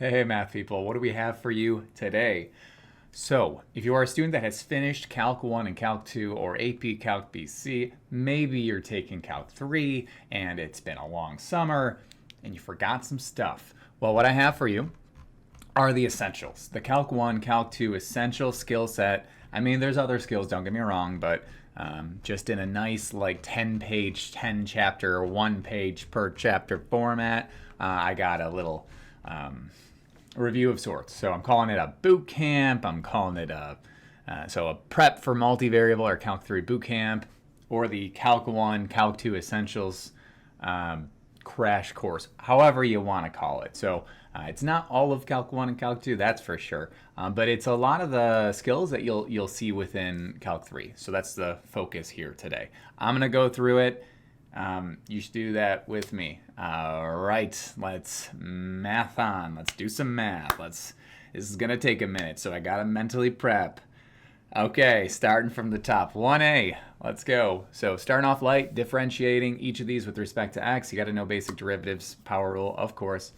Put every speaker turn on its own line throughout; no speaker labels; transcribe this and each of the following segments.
Hey math people, what do we have for you today? So, if you are a student that has finished Calc 1 and Calc 2 or AP Calc BC, maybe you're taking Calc 3 and it's been a long summer and you forgot some stuff. Well, what I have for you are the essentials. The Calc 1, Calc 2 essential skill set. I mean, there's other skills, don't get me wrong, but just in a nice like 10-page, 10-chapter, 1-page per chapter format, I got a little review of sorts. So I'm calling it a boot camp. I'm calling it a prep for multivariable or Calc 3 boot camp, or the Calc 1, Calc 2 essentials crash course, however you want to call it. So it's not all of Calc 1 and Calc 2, that's for sure, but it's a lot of the skills that you'll see within Calc 3. So that's the focus here today. I'm gonna go through it. You should do that with me. All right, let's math on. Let's do some math. This is gonna take a minute, so I gotta mentally prep. Okay, starting from the top. 1A, let's go. So starting off light, differentiating each of these with respect to x. You gotta know basic derivatives, power rule, of course.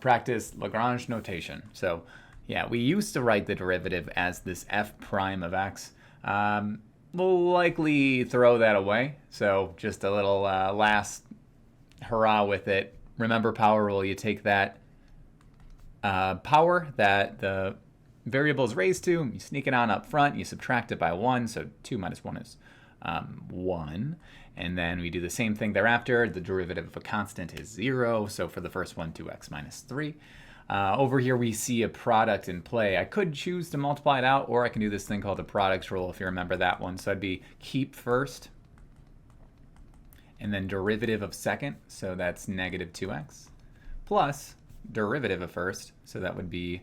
Practice Lagrange notation. So yeah, we used to write the derivative as this f prime of x. We'll likely throw that away. So just a little last hurrah with it. Remember power rule, you take that power that the variable is raised to, you sneak it on up front, you subtract it by 1, so 2 minus 1 is 1. And then we do the same thing thereafter. The derivative of a constant is 0, so for the first one, 2x minus 3. Over here we see a product in play. I could choose to multiply it out, or I can do this thing called the products rule, if you remember that one. So I'd be keep first, and then derivative of second, so that's negative 2x, plus derivative of first, so that would be,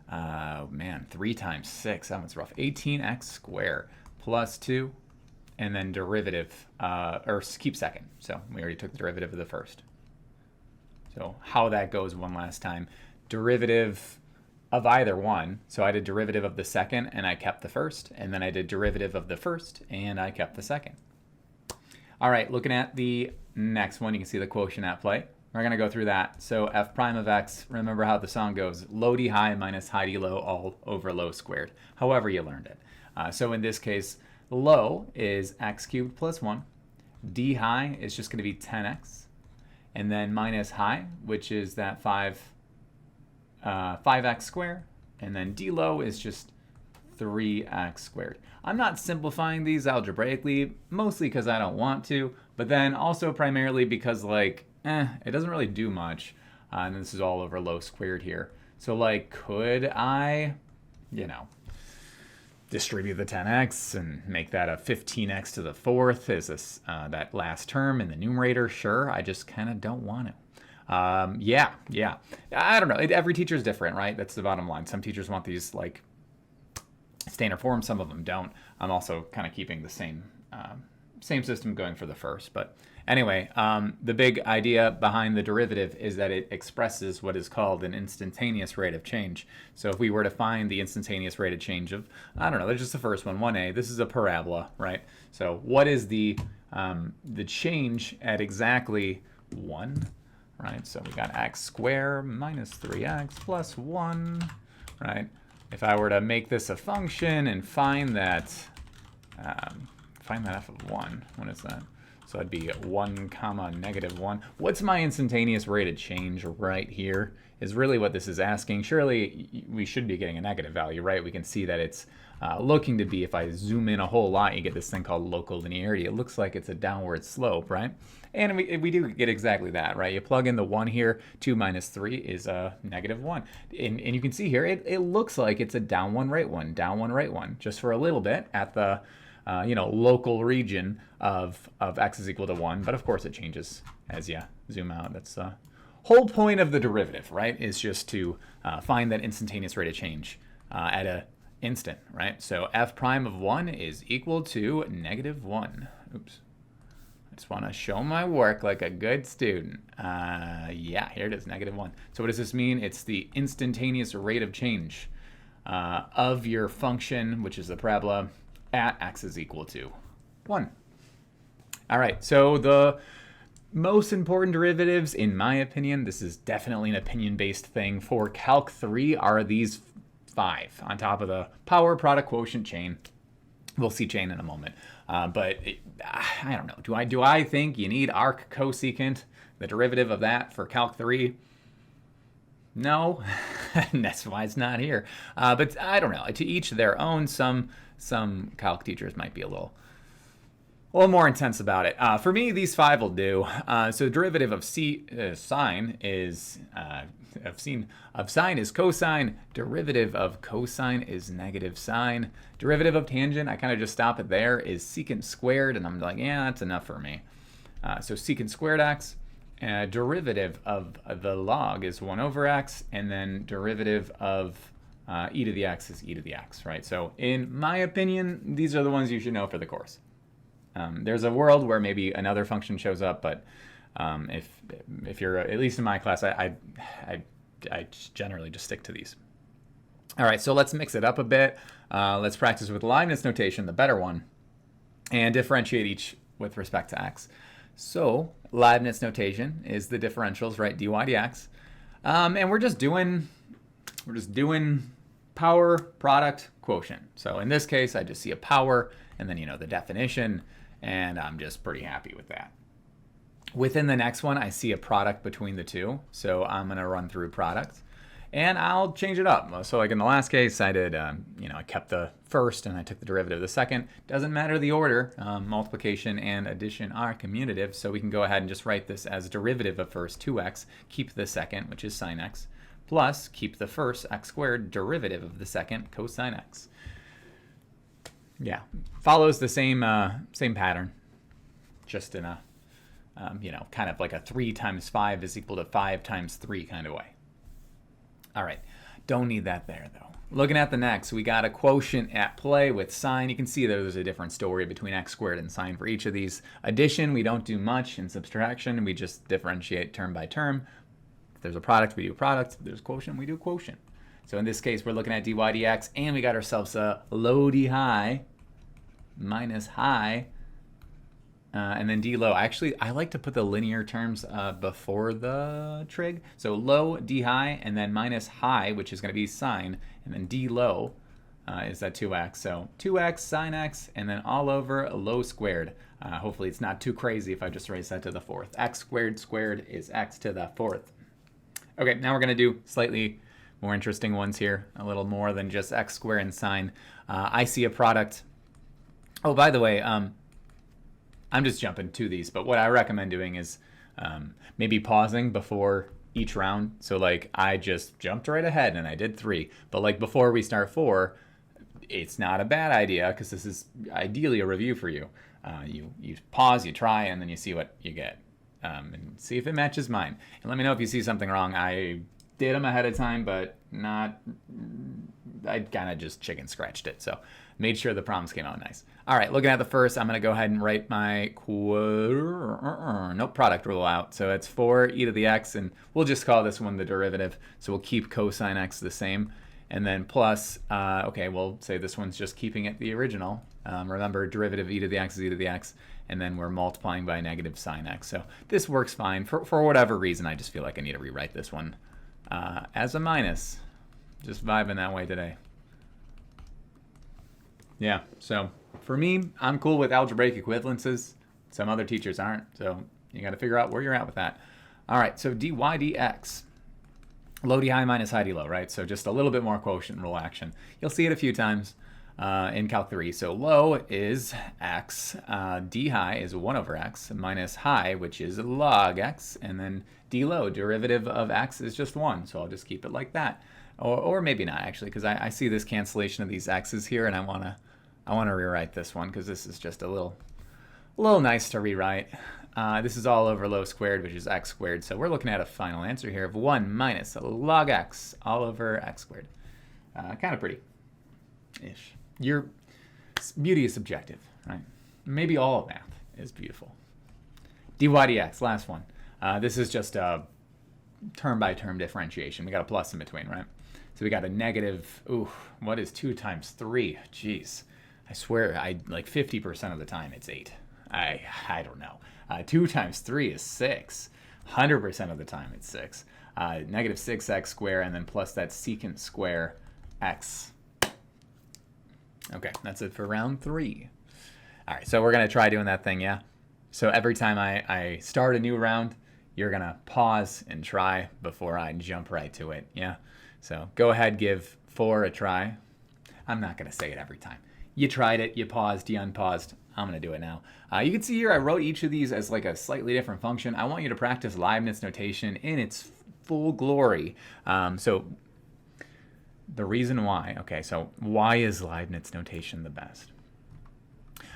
3 times 6, that one's rough, 18x squared, plus 2, and then derivative, or keep second. So we already took the derivative of the first. So how that goes one last time. Derivative of either one. So I did derivative of the second and I kept the first, and then I did derivative of the first and I kept the second. All right, looking at the next one, you can see the quotient at play. We're gonna go through that. So f prime of x, remember how the song goes, low d high minus high d low all over low squared, however you learned it. So in this case, low is x cubed plus 1, d high is just gonna be 10x, and then minus high, which is that 5x squared, and then d low is just 3x squared. I'm not simplifying these algebraically, mostly because I don't want to, but then also primarily because it doesn't really do much, and this is all over low squared here. So could I, distribute the 10x and make that a 15x to the fourth as that last term in the numerator? Sure, I just kind of don't want to. Yeah. I don't know. Every teacher is different, right? That's the bottom line. Some teachers want these standard form, some of them don't. I'm also kind of keeping the same system going for the first. But anyway, the big idea behind the derivative is that it expresses what is called an instantaneous rate of change. So if we were to find the instantaneous rate of change of, I don't know, that's just the first one, 1a. This is a parabola, right? So what is the change at exactly 1? Right, so we got x squared minus 3x plus 1, right? If I were to make this a function and find that f of 1, what is that? So that'd be 1 comma negative 1. What's my instantaneous rate of change right here is really what this is asking. Surely we should be getting a negative value, right? We can see that it's looking to be, if I zoom in a whole lot, you get this thing called local linearity. It looks like it's a downward slope, right? And we do get exactly that, right? You plug in the 1 here, 2 minus 3 is a negative 1. And you can see here, it looks like it's a down 1, right 1, down 1, right 1, just for a little bit at the local region of x is equal to 1. But of course it changes as you zoom out. That's the whole point of the derivative, right? Is just to find that instantaneous rate of change at a instant, right? So f prime of 1 is equal to negative 1. Oops. I just want to show my work like a good student. Yeah, here it is, negative 1. So what does this mean? It's the instantaneous rate of change of your function, which is the parabola, at x is equal to 1. All right, so the most important derivatives, in my opinion, this is definitely an opinion-based thing, for Calc 3 are these 5 on top of the power, product, quotient, chain. We'll see chain in a moment. But I don't know. Do I think you need arc cosecant, the derivative of that, for Calc 3? No, and that's why it's not here. But I don't know. To each their own. Some calc teachers might be a little more intense about it. For me, these 5 will do. So derivative of sine is sine is cosine. Derivative of cosine is negative sine. Derivative of tangent, I kind of just stop it there, is secant squared, and I'm like, yeah, that's enough for me. So secant squared x. Derivative of the log is 1 over x, and then derivative of e to the x is e to the x, right? So in my opinion, these are the ones you should know for the course. There's a world where maybe another function shows up, but if you're, at least in my class, I generally just stick to these. All right, so let's mix it up a bit. Let's practice with Leibniz notation, the better one, and differentiate each with respect to x. So Leibniz notation is the differentials, right? dy dx, and we're just doing power, product, quotient. So in this case, I just see a power, and then the definition, and I'm just pretty happy with that. Within the next one, I see a product between the two, so I'm going to run through products, and I'll change it up. So like in the last case, I did, I kept the first and I took the derivative of the second. Doesn't matter the order. Multiplication and addition are commutative, so we can go ahead and just write this as derivative of first 2x, keep the second, which is sine x, plus keep the first x squared, derivative of the second, cosine x. Yeah, follows the same pattern, just in a kind of like a 3 times 5 is equal to 5 times 3 kind of way. All right, don't need that there though. Looking at the next, we got a quotient at play with sine. You can see there's a different story between x squared and sine for each of these. Addition, we don't do much. In subtraction, we just differentiate term by term. If there's a product, we do product. If there's quotient, we do quotient. So in this case, we're looking at dy dx, and we got ourselves a low d high minus high, and then d low. Actually, I like to put the linear terms before the trig. So low d high, and then minus high, which is going to be sine, and then d low is that 2x. So 2x sine x, and then all over low squared. Hopefully it's not too crazy if I just raise that to the 4th. X squared is x to the 4th. Okay, now we're going to do slightly more interesting ones here, a little more than just x squared and sine. I see a product. Oh, by the way, I'm just jumping to these, but what I recommend doing is maybe pausing before each round. So like I just jumped right ahead and I did 3, but like before we start 4, it's not a bad idea because this is ideally a review for you. You pause, you try, and then you see what you get, and see if it matches mine. And let me know if you see something wrong. I did them ahead of time, but I kind of just chicken scratched it. So made sure the problems came out nice. All right, looking at the first, I'm going to go ahead and write my product rule out. So it's 4 e to the x, and we'll just call this one the derivative. So we'll keep cosine x the same. And then plus, okay, we'll say this one's just keeping it the original. Remember, derivative e to the x is e to the x, and then we're multiplying by negative sine x. So this works fine. For whatever reason, I just feel like I need to rewrite this one as a minus. Just vibing that way today. Yeah, so for me, I'm cool with algebraic equivalences. Some other teachers aren't, so you got to figure out where you're at with that. All right, so dy dx, low d high minus high d low, right? So just a little bit more quotient rule action. You'll see it a few times in Calc 3. So low is x, d high is 1 over x, minus high, which is log x, and then d low, derivative of x is just 1, so I'll just keep it like that. Or maybe not, actually, because I see this cancellation of these x's here, and I want to rewrite this one because this is just a little nice to rewrite. This is all over low squared, which is x squared. So we're looking at a final answer here of 1 minus log x all over x squared. Kind of pretty-ish. Your beauty is subjective, right? Maybe all of math is beautiful. dy dx, last one. This is just a term-by-term differentiation. We got a plus in between, right? So we got a negative, what is 2 times 3? Jeez. I swear, like 50% of the time it's 8. I don't know. 2 times 3 is 6. 100% of the time it's 6. Negative 6x squared, and then plus that secant square x. Okay, that's it for round 3. All right, so we're going to try doing that thing, yeah? So every time I start a new round, you're going to pause and try before I jump right to it, yeah? So go ahead, give 4 a try. I'm not going to say it every time. You tried it, you paused, you unpaused. I'm going to do it now. You can see here I wrote each of these as like a slightly different function. I want you to practice Leibniz notation in its full glory. So the reason why, okay, so why is Leibniz notation the best?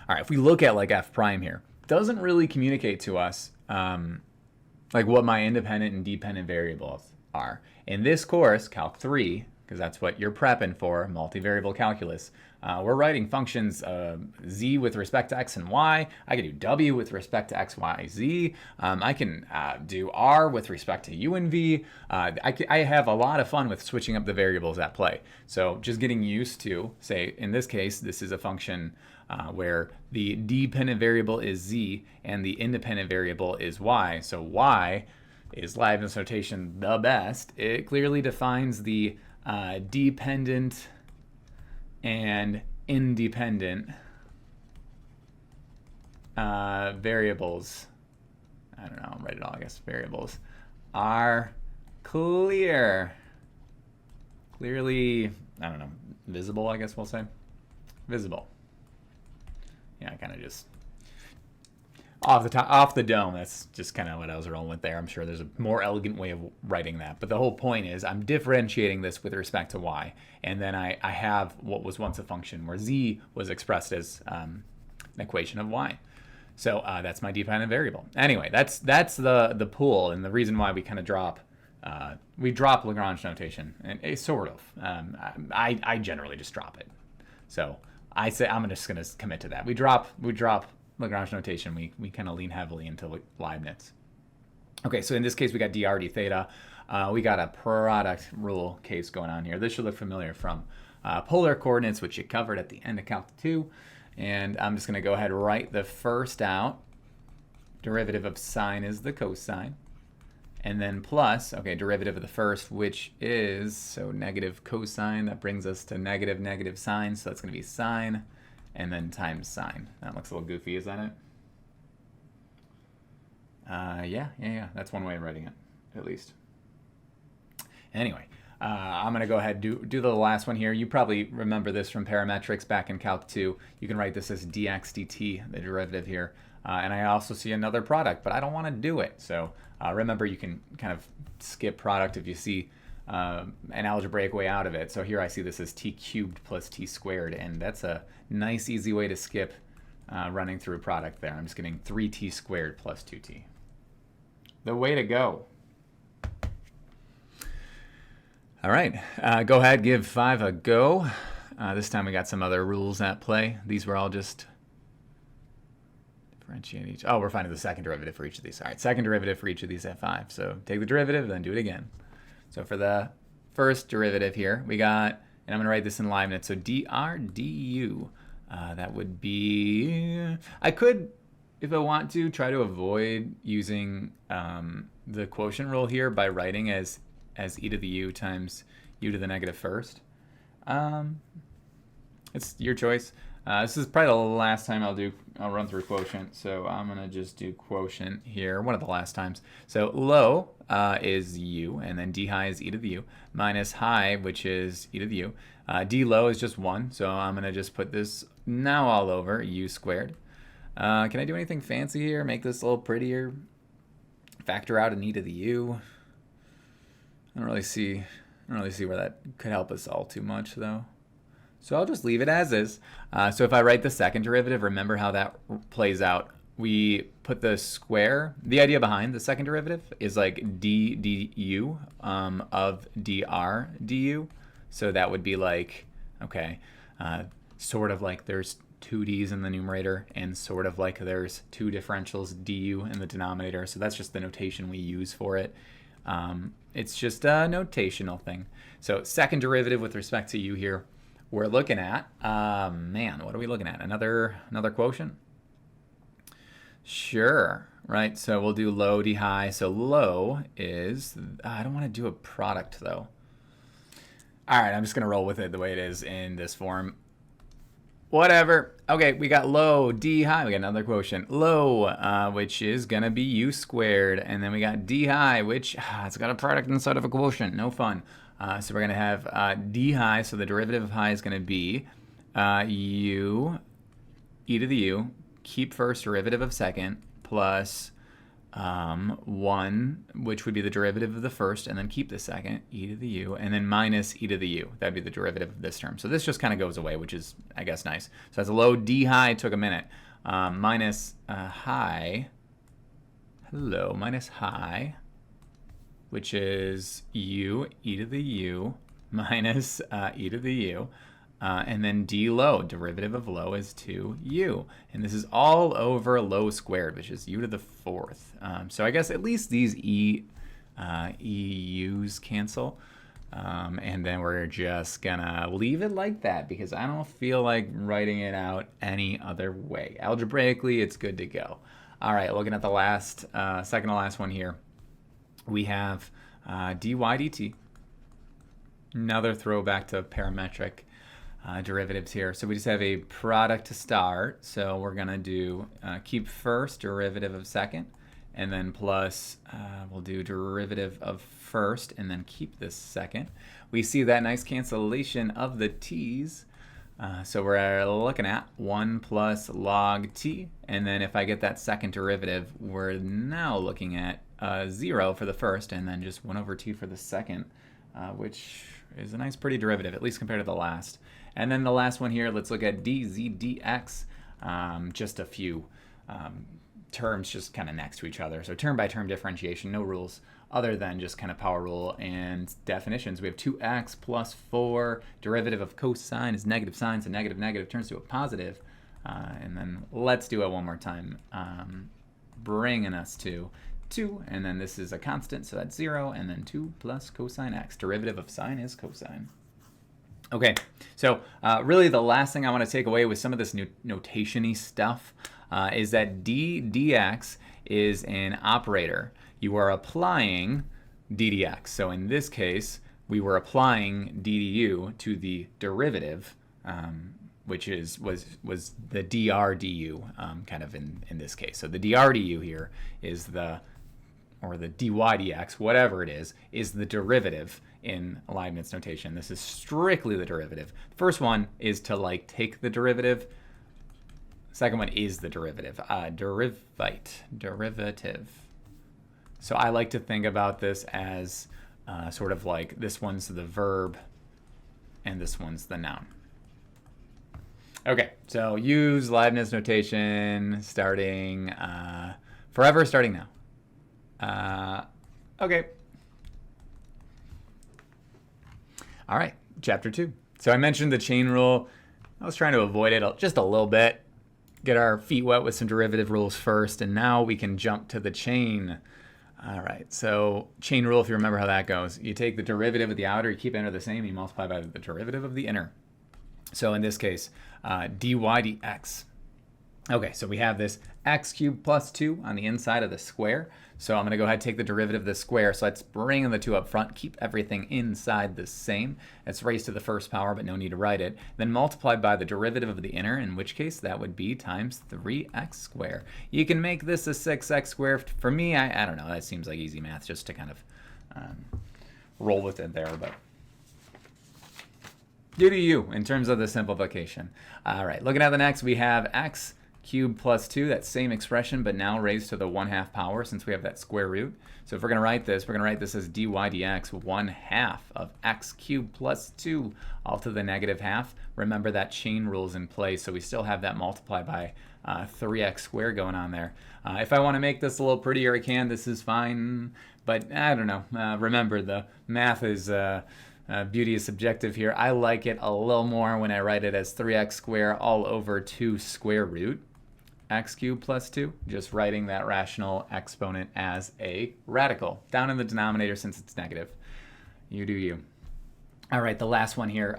All right, if we look at like f prime here, doesn't really communicate to us like what my independent and dependent variables are. In this course, Calc 3, because that's what you're prepping for, multivariable calculus, we're writing functions z with respect to x and y. I can do w with respect to x, y, z. I can do r with respect to u and v. I have a lot of fun with switching up the variables at play. So just getting used to, say, in this case, this is a function where the dependent variable is z and the independent variable is y. So y is Leibniz notation the best. It clearly defines the dependent and independent variables. I don't know, I'll write it all, I guess. Variables are clearly, I don't know, visible, I guess we'll say. Visible. Yeah, I kind of just off the dome, that's just kind of what I was rolling with there. I'm sure there's a more elegant way of writing that. But the whole point is I'm differentiating this with respect to y. And then I have what was once a function where z was expressed as an equation of y. So that's my dependent variable. Anyway, that's the pool, and the reason why we kind of drop Lagrange notation, and sort of. I generally just drop it. So I say I'm just going to commit to that. We drop Lagrange notation. We kind of lean heavily into Leibniz. Okay, so in this case we got dr d theta. We got a product rule case going on here. This should look familiar from polar coordinates, which you covered at the end of Calc 2. And I'm just going to go ahead and write the first out. Derivative of sine is the cosine. And then plus, okay, derivative of the first, which is, so negative cosine, that brings us to negative sine, so that's going to be sine, and then times sine. That looks a little goofy, is that it? Yeah, that's one way of writing it, at least. Anyway, I'm going to go ahead and do the last one here. You probably remember this from parametrics back in Calc 2. You can write this as dx dt, the derivative here. And I also see another product, but I don't want to do it. So remember, you can kind of skip product if you see an algebraic way out of it. So here I see this as t cubed plus t squared, and that's a nice, easy way to skip running through product there. I'm just getting 3t squared plus 2t. The way to go. All right, go ahead, give 5 a go. This time we got some other rules at play. These were all just differentiate each. Oh, we're finding the second derivative for each of these. All right, second derivative for each of these at 5. So take the derivative, then do it again. So for the first derivative here, we got, and I'm going to write this in Leibniz, so dr du. That would be, I could, if I want to, try to avoid using the quotient rule here by writing as e to the u times u to the negative first. It's your choice. This is probably the last time I'll run through quotient, so I'm gonna just do quotient here, one of the last times. So low is u, and then d high is e to the u, minus high, which is e to the u. D low is just 1, so I'm gonna just put this now all over u squared. Can I do anything fancy here? Make this a little prettier? Factor out an e to the u. I don't really see where that could help us all too much, though. So I'll just leave it as is. So if I write the second derivative, remember how that plays out. We put the square. The idea behind the second derivative is like d du of dr du. So that would be like, okay, sort of like there's 2 d's in the numerator and sort of like there's 2 differentials du in the denominator. So that's just the notation we use for it. It's just a notational thing. So second derivative with respect to u here, we're looking at, man, what are we looking at? Another quotient? Sure, right? So we'll do low, d high. So low is, I don't want to do a product though. All right, I'm just going to roll with it the way it is in this form. Whatever. Okay, we got low, d high. We got another quotient. Low, which is going to be u squared. And then we got d high, which it's got a product inside of a quotient. No fun. So we're going to have d high. So the derivative of high is going to be u e to the u, keep first derivative of second, plus 1, which would be the derivative of the first, and then keep the second, e to the u, and then minus e to the u. That'd be the derivative of this term. So this just kind of goes away, which is, I guess, nice. So that's a low, d high, took a minute. Minus high, hello, minus high, which is u, e to the u, minus e to the u. And then d low, derivative of low is 2u. And this is all over low squared, which is u to the 4th. So I guess at least these EU's cancel. And then we're just gonna leave it like that because I don't feel like writing it out any other way. Algebraically, it's good to go. All right, looking at the last, second to last one here, we have dy dt. Another throwback to parametric derivatives here. So we just have a product to start. So we're going to do keep first derivative of second, and then plus we'll do derivative of first, and then keep this second. We see that nice cancellation of the t's. So we're looking at 1 plus log t, and then if I get that second derivative, we're now looking at 0 for the first, and then just 1 over t for the second, which is a nice pretty derivative, at least compared to the last. And then the last one here, let's look at dz dx, just a few terms just kind of next to each other. So term by term differentiation, no rules other than just kind of power rule and definitions. We have 2x plus 4, derivative of cosine is negative sine, so negative negative turns to a positive. And then let's do it one more time, bringing us to 2, and then this is a constant, so that's 0, and then 2 plus cosine x. Derivative of sine is cosine. Okay, so really the last thing I want to take away with some of this notation-y stuff is that dx is an operator. You are applying ddx. So in this case, we were applying ddu to the derivative, which was the dr du kind of in this case. So the dr du here is the, or the dy dx, whatever it is the derivative in Leibniz notation. This is strictly the derivative. The first one is to like take the derivative. Second one is the derivative. Derivative. So I like to think about this as sort of like this one's the verb and this one's the noun. Okay, so use Leibniz notation starting forever, starting now. Okay. All right, chapter 2. So I mentioned the chain rule. I was trying to avoid it just a little bit, get our feet wet with some derivative rules first, and now we can jump to the chain. All right, so chain rule, if you remember how that goes, you take the derivative of the outer, you keep inner the same, you multiply by the derivative of the inner. So in this case, dy dx. Okay, so we have this x cubed plus 2 on the inside of the square. So I'm going to go ahead and take the derivative of the square. So let's bring the 2 up front, keep everything inside the same. It's raised to the first power, but no need to write it. Then multiplied by the derivative of the inner, in which case that would be times 3x squared. You can make this a 6x squared. For me, I don't know, that seems like easy math just to kind of roll with it there, but you do you in terms of the simplification. All right, looking at the next, we have x cubed plus 2, that same expression, but now raised to the 1/2 power since we have that square root. So if we're going to write this, we're going to write this as dy dx 1/2 of x cubed plus 2 all to the negative half. Remember that chain rule is in place, so we still have that multiply by 3x squared going on there. If I want to make this a little prettier, I can. This is fine, but I don't know. Remember, the math is beauty is subjective here. I like it a little more when I write it as 3x squared all over 2 square root x cubed plus 2, just writing that rational exponent as a radical down in the denominator since it's negative. You do you. All right, the last one here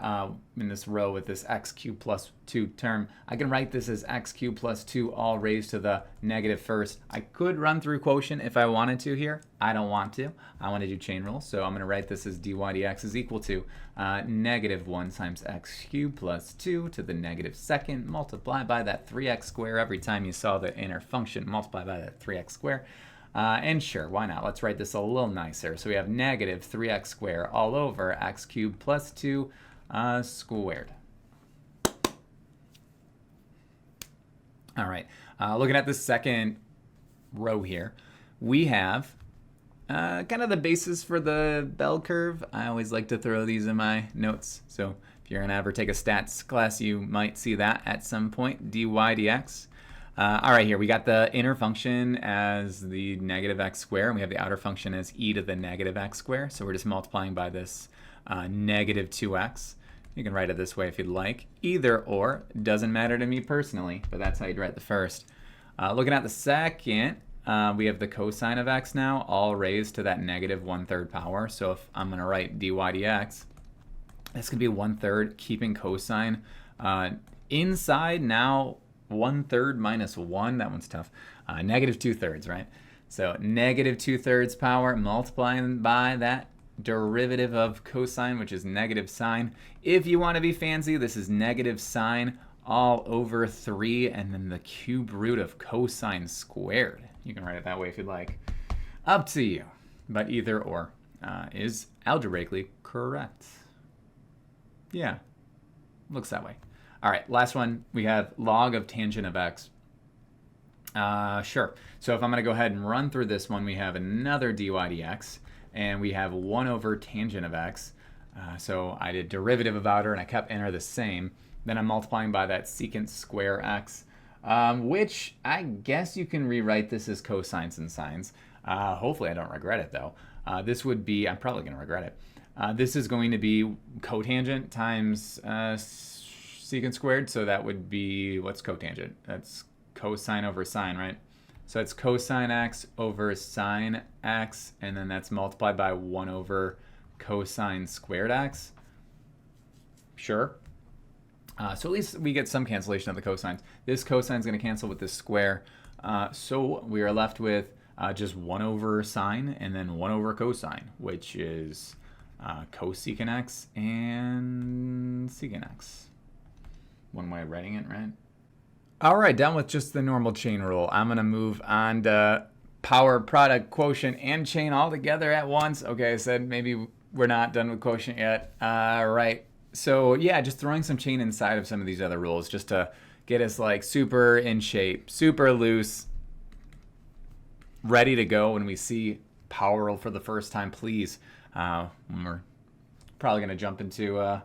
in this row with this x cubed plus 2 term, I can write this as x cubed plus 2 all raised to the negative first. I could run through quotient if I wanted to here. I don't want to. I want to do chain rule, so I'm going to write this as dy dx is equal to negative 1 times x cubed plus 2 to the negative second, multiply by that 3x squared. Every time you saw the inner function, multiply by that 3x squared. And sure, why not? Let's write this a little nicer. So we have negative 3x squared all over x cubed plus 2 squared. All right, looking at the second row here, we have kind of the basis for the bell curve. I always like to throw these in my notes. So if you're going to ever take a stats class, you might see that at some point, dy dx. All right, here we got the inner function as the negative x squared, and we have the outer function as e to the negative x squared. So we're just multiplying by this negative 2x. You can write it this way if you'd like. Either or, doesn't matter to me personally, but that's how you'd write the first. Looking at the second, we have the cosine of x now, all raised to that negative 1/3 power. So if I'm going to write dy dx, that's going to be 1/3, keeping cosine inside now. 1/3 minus 1, that one's tough. Negative 2/3, right? So negative 2/3 power multiplying by that derivative of cosine, which is negative sine. If you want to be fancy, this is negative sine all over 3 and then the cube root of cosine squared. You can write it that way if you'd like. Up to you. But either or is algebraically correct. Yeah, looks that way. All right, last one, we have log of tangent of x. Sure, so if I'm going to go ahead and run through this one, we have another dy dx, and we have 1 over tangent of x. So I did derivative of outer, and I kept inner the same. Then I'm multiplying by that secant square x, which I guess you can rewrite this as cosines and sines. Hopefully I don't regret it, though. This would be, I'm probably going to regret it. This is going to be cotangent times secant squared, so that would be, what's cotangent? That's cosine over sine, right? So it's cosine x over sine x, and then that's multiplied by 1 over cosine squared x. Sure. So at least we get some cancellation of the cosines. This cosine is going to cancel with this square. So we are left with just 1 over sine and then 1 over cosine, which is cosecant x and secant x. One way of writing it, right? All right, done with just the normal chain rule. I'm going to move on to power, product, quotient, and chain all together at once. Okay, I said maybe we're not done with quotient yet. All right. So yeah, just throwing some chain inside of some of these other rules just to get us like super in shape, super loose, ready to go when we see power rule for the first time, please. We're probably going to jump into...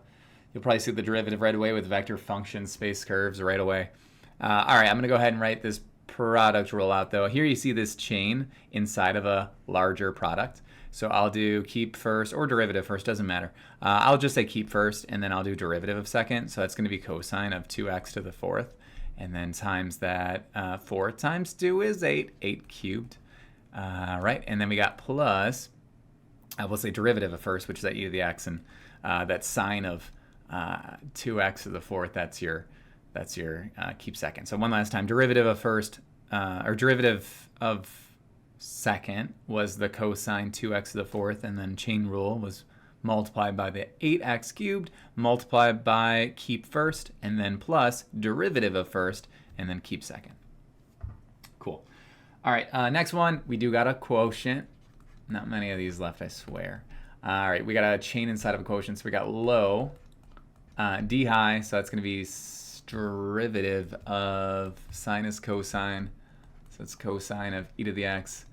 You'll probably see the derivative right away with vector functions, space curves right away. All right, I'm going to go ahead and write this product rule out, though. Here you see this chain inside of a larger product. So I'll do keep first or derivative first, doesn't matter. I'll just say keep first, and then I'll do derivative of second. So that's going to be cosine of 2x to the 4th. And then times that 4 times 2 is 8, 8 cubed. Right, and then we got plus, we'll say derivative of first, which is that e to the x, and that sine of 2x to the 4th, that's your keep second. So one last time, derivative of first, or derivative of second was the cosine 2x to the 4th, and then chain rule was multiplied by the 8x cubed, multiplied by keep first, and then plus derivative of first, and then keep second. Cool. All right, next one, we do got a quotient. Not many of these left, I swear. All right, we got a chain inside of a quotient, so we got low, d high, so that's going to be derivative of sinus cosine, so it's cosine of e to the x.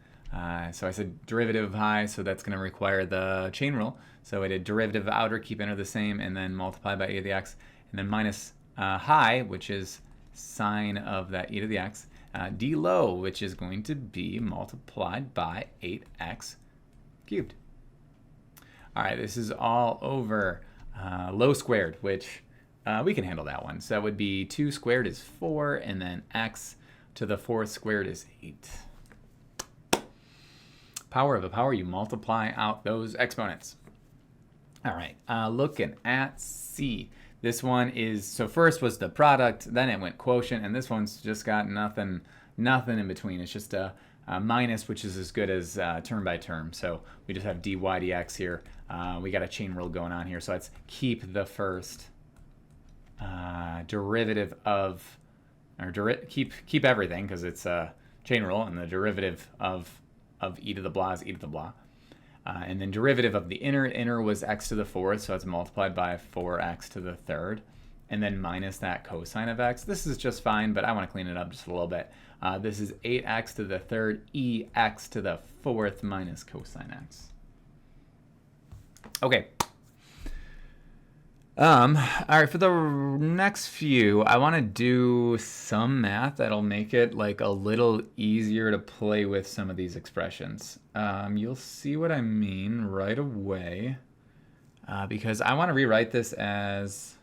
So I said derivative of high, so that's going to require the chain rule. So I did derivative of outer, keep inner the same, and then multiply by e to the x, and then minus high, which is sine of that e to the x, d low, which is going to be multiplied by 8x cubed. All right, this is all over low squared, which we can handle that one. So that would be 2 squared is 4, and then x to the 4th squared is 8. Power of a power, you multiply out those exponents. All right, looking at C. This one is, so first was the product, then it went quotient, and this one's just got nothing in between. It's just a minus, which is as good as term by term. So we just have dy dx here. We got a chain rule going on here, so let's keep the first derivative of, or keep everything, because it's a chain rule, and the derivative of e to the blah is e to the blah. And then derivative of the inner was x to the fourth, so it's multiplied by 4x to the third, and then minus that cosine of x. This is just fine, but I want to clean it up just a little bit. This is 8x to the third, ex to the fourth minus cosine x. Okay. All right, for the next few, I want to do some math that'll make it like a little easier to play with some of these expressions. You'll see what I mean right away, because I want to rewrite this as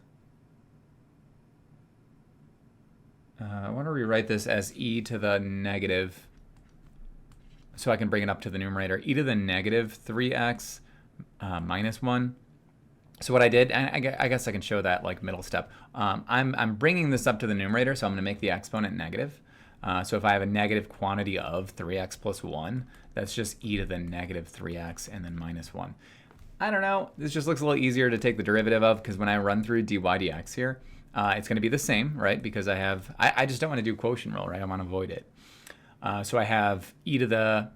e to the negative, so I can bring it up to the numerator, e to the negative 3x minus 1. So what I did, and I guess I can show that like middle step. I'm bringing this up to the numerator, so I'm going to make the exponent negative. So if I have a negative quantity of 3x plus 1, that's just e to the negative 3x and then minus 1. I don't know. This just looks a little easier to take the derivative of, because when I run through dy dx here, it's going to be the same, right? Because I just don't want to do quotient rule, right? I want to avoid it. So I have e to the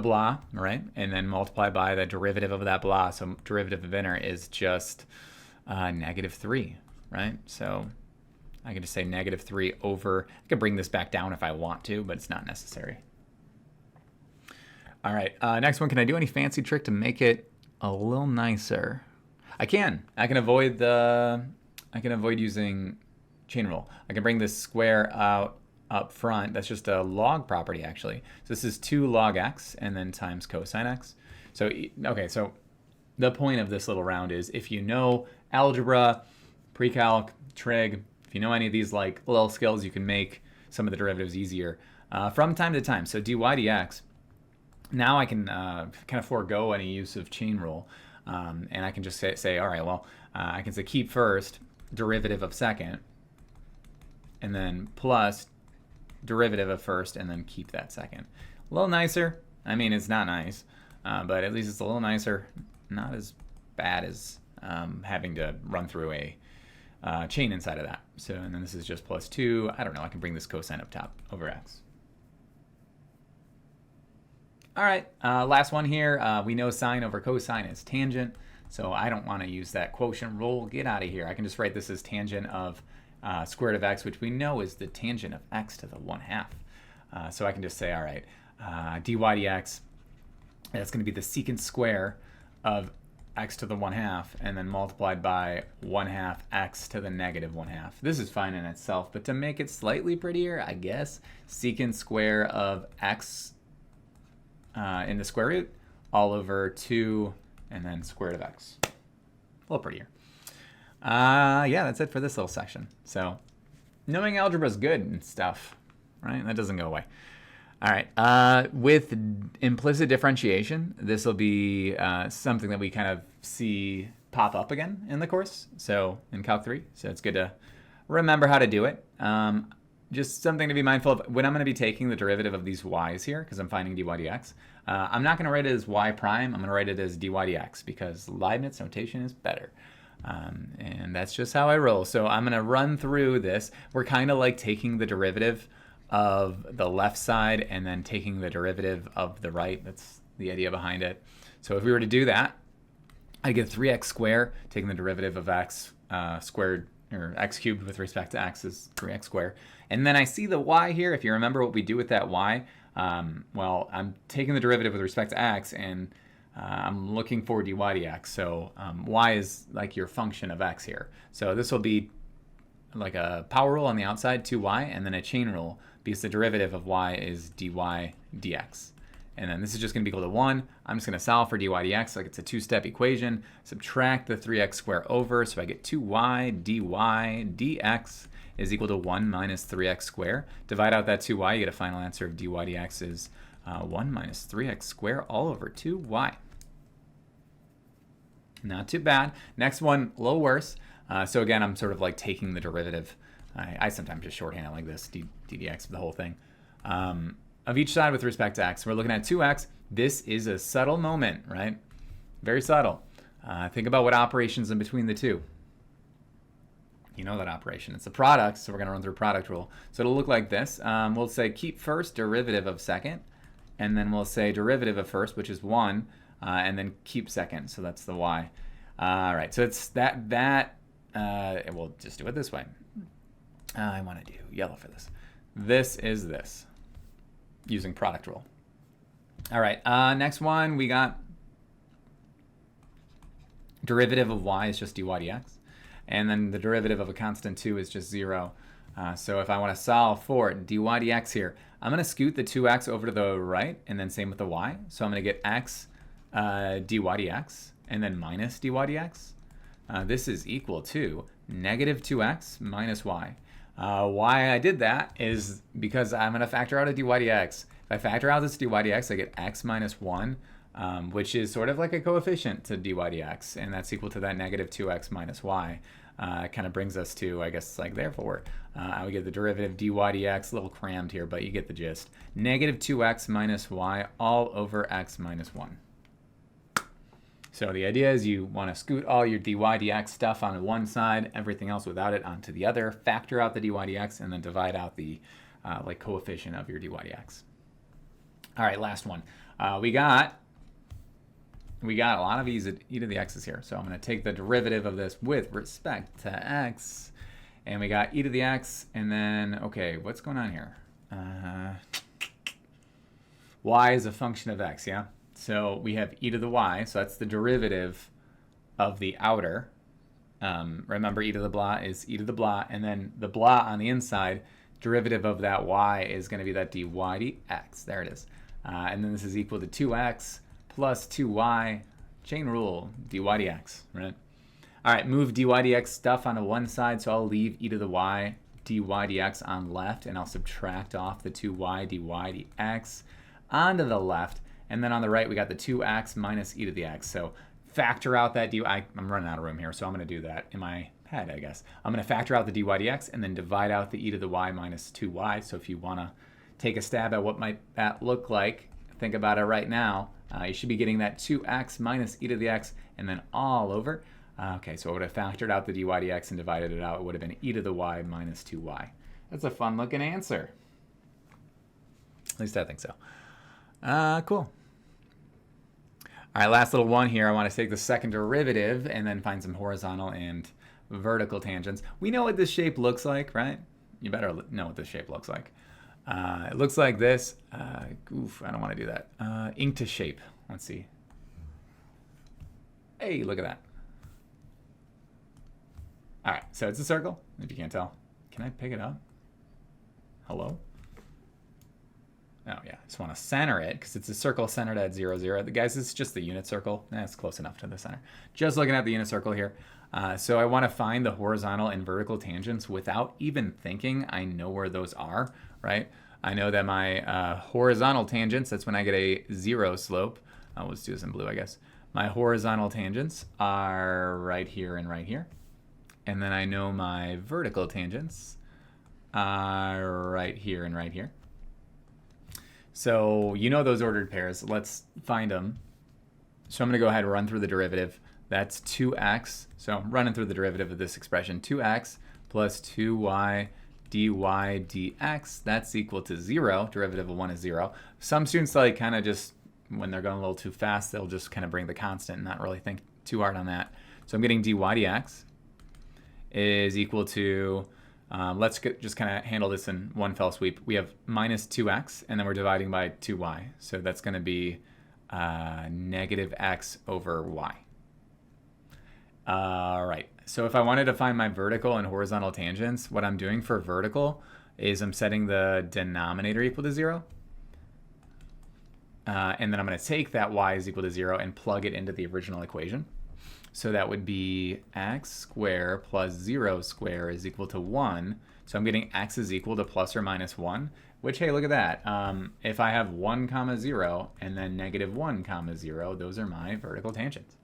blah, right? And then multiply by the derivative of that blah. So derivative of inner is just negative 3, right? So I can just say negative 3 over, I could bring this back down if I want to, but it's not necessary. All right, next one, can I do any fancy trick to make it a little nicer? I can avoid using chain rule. I can bring this square out up front. That's just a log property, actually. So this is 2 log x and then times cosine x. So, okay, so the point of this little round is, if you know algebra, pre-calc, trig, if you know any of these like little skills, you can make some of the derivatives easier from time to time. So dy dx, now I can kind of forego any use of chain rule, and I can just say all right, well, I can say keep first, derivative of second, and then plus derivative of first, and then keep that second. A little nicer. I mean, it's not nice, but at least it's a little nicer. Not as bad as having to run through a chain inside of that. So, and then this is just plus 2. I don't know. I can bring this cosine up top over x. All right, last one here. We know sine over cosine is tangent, so I don't want to use that quotient rule. Get out of here. I can just write this as tangent of square root of x, which we know is the tangent of x to the 1/2. So I can just say, all right, dy dx, that's going to be the secant square of x to the 1/2, and then multiplied by 1/2 x to the negative 1/2. This is fine in itself, but to make it slightly prettier, I guess, secant square of x in the square root all over 2 and then square root of x. A little prettier. Yeah, that's it for this little section. So knowing algebra is good and stuff, right? That doesn't go away. All right, with implicit differentiation, this will be something that we kind of see pop up again in the course, so in Calc 3. So it's good to remember how to do it. Just something to be mindful of when I'm going to be taking the derivative of these y's here, because I'm finding dy dx. I'm not going to write it as y prime. I'm going to write it as dy dx, because Leibniz notation is better. And that's just how I roll. So I'm going to run through this. We're kind of like taking the derivative of the left side and then taking the derivative of the right. That's the idea behind it. So if we were to do that, I get 3x squared, taking the derivative of x squared, or x cubed with respect to x is 3x squared. And then I see the y here. If you remember what we do with that y, well, I'm taking the derivative with respect to x, and I'm looking for dy dx. So y is like your function of x here. So this will be like a power rule on the outside, 2y, and then a chain rule, because the derivative of y is dy dx. And then this is just going to be equal to 1. I'm just going to solve for dy dx like it's a 2-step equation. Subtract the 3x squared over, so I get 2y dy dx is equal to 1 minus 3x squared. Divide out that 2y, you get a final answer of dy dx is 1 minus 3x squared all over 2y. Not too bad. Next one, a little worse. So again, I'm sort of like taking the derivative. I sometimes just shorthand it like this, ddx of the whole thing. Of each side with respect to x. We're looking at 2x. This is a subtle moment, right? Very subtle. Think about what operations in between the two. You know that operation. It's a product, so we're going to run through product rule. So it'll look like this. We'll say keep first, derivative of second. And then we'll say derivative of first, which is 1. And then keep second, so that's the y. All right, so it's we'll just do it this way. I want to do yellow for this. This is this, using product rule. All right, next one, we got derivative of y is just dy dx. And then the derivative of a constant 2 is just 0. So if I want to solve for dy dx here, I'm going to scoot the 2x over to the right, and then same with the y. So I'm going to get x dy dx, and then minus dy dx. This is equal to negative 2x minus y. Why I did that is because I'm going to factor out a dy dx. If I factor out this dy dx, I get x minus 1, which is sort of like a coefficient to dy dx, and that's equal to that negative 2x minus y. Kind of brings us to, I guess, like therefore, I would get the derivative dy dx, a little crammed here, but you get the gist. Negative 2x minus y all over x minus 1. So the idea is you want to scoot all your dy dx stuff on one side, everything else without it onto the other, factor out the dy dx, and then divide out the like coefficient of your dy dx. All right, last one. We got a lot of e to the x's here. So I'm going to take the derivative of this with respect to x. And we got e to the x. And then, okay, what's going on here? Y is a function of x, yeah? So we have e to the y. So that's the derivative of the outer. Remember, e to the blah is e to the blah. And then the blah on the inside, derivative of that y is going to be that dy dx. There it is. And then this is equal to 2x plus 2y, chain rule, dy dx, right? All right, move dy dx stuff onto one side, so I'll leave e to the y dy dx on left, and I'll subtract off the 2y dy dx onto the left, and then on the right we got the 2x minus e to the x. So factor out that dy, I'm running out of room here, so I'm going to do that in my head, I guess. I'm going to factor out the dy dx and then divide out the e to the y minus 2y. So if you want to take a stab at what might that look like, think about it right now. You should be getting that 2x minus e to the x and then all over. Okay, so I would have factored out the dy dx and divided it out. It would have been e to the y minus 2y. That's a fun looking answer. At least I think so. Cool. All right, last little one here. I want to take the second derivative and then find some horizontal and vertical tangents. We know what this shape looks like, right? You better know what this shape looks like. It looks like this. Oof, I don't want to do that. Ink to shape. Let's see. Hey, look at that. All right, so it's a circle, if you can't tell. Can I pick it up? Hello? Oh, yeah, I just want to center it because it's a circle centered at 0, 0. Guys, it's just the unit circle. That's close enough to the center. Just looking at the unit circle here. So I want to find the horizontal and vertical tangents without even thinking. I know where those are, right? I know that my horizontal tangents, that's when I get a 0 slope. Let's do this in blue, I guess. My horizontal tangents are right here and right here. And then I know my vertical tangents are right here and right here. So you know those ordered pairs. Let's find them. So I'm going to go ahead and run through the derivative. That's 2x. So I'm running through the derivative of this expression. 2x plus 2y dy dx. That's equal to 0. Derivative of 1 is 0. Some students like kind of just, when they're going a little too fast, they'll just kind of bring the constant and not really think too hard on that. So I'm getting dy dx is equal to, let's just kind of handle this in one fell sweep. We have minus 2x, and then we're dividing by 2y. So that's going to be negative x over y. All right, so if I wanted to find my vertical and horizontal tangents, what I'm doing for vertical is I'm setting the denominator equal to 0. And then I'm going to take that y is equal to 0 and plug it into the original equation. So that would be x squared plus 0 squared is equal to 1. So I'm getting x is equal to plus or minus 1, which, hey, look at that. If I have 1 comma 0 and then negative 1 comma 0, those are my vertical tangents.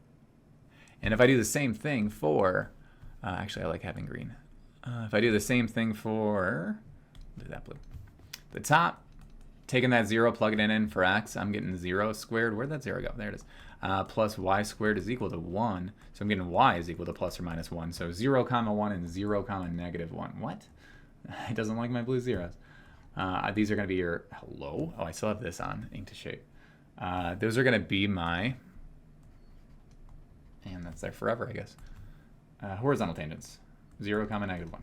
And if I do the same thing for, actually I like having green. If I do the same thing for, do that blue. The top, taking that 0, plugging it in for x, I'm getting 0 squared. Where'd that 0 go? There it is. Plus y squared is equal to 1. So I'm getting y is equal to plus or minus 1. So 0, comma 1 and 0, comma negative 1. What? It doesn't like my blue zeros. These are going to be your, hello? Oh, I still have this on, ink to shape. Those are going to be my, and that's there forever, I guess. Horizontal tangents, 0, comma negative 1.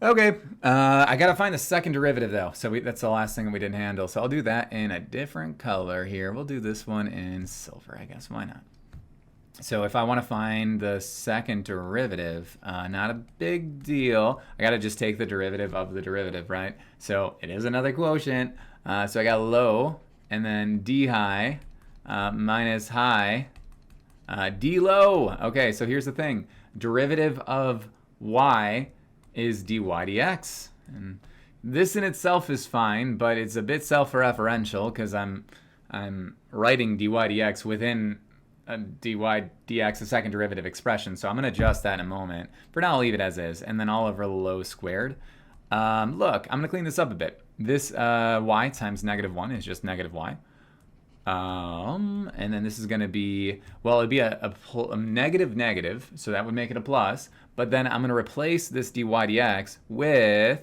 Okay, I got to find the second derivative though. So that's the last thing we didn't handle. So I'll do that in a different color here. We'll do this one in silver, I guess. Why not? So if I want to find the second derivative, not a big deal. I got to just take the derivative of the derivative, right? So it is another quotient. So I got low and then d high minus high d low. Okay, so here's the thing. Derivative of y is dy dx. And this in itself is fine, but it's a bit self-referential because I'm writing dy dx within a dy dx, a second derivative expression. So I'm going to adjust that in a moment. For now, I'll leave it as is. And then all over low squared. Look, I'm going to clean this up a bit. This y times negative 1 is just negative y. And then this is going to be, well, it'd be a negative negative, so that would make it a plus. But then I'm going to replace this dy dx with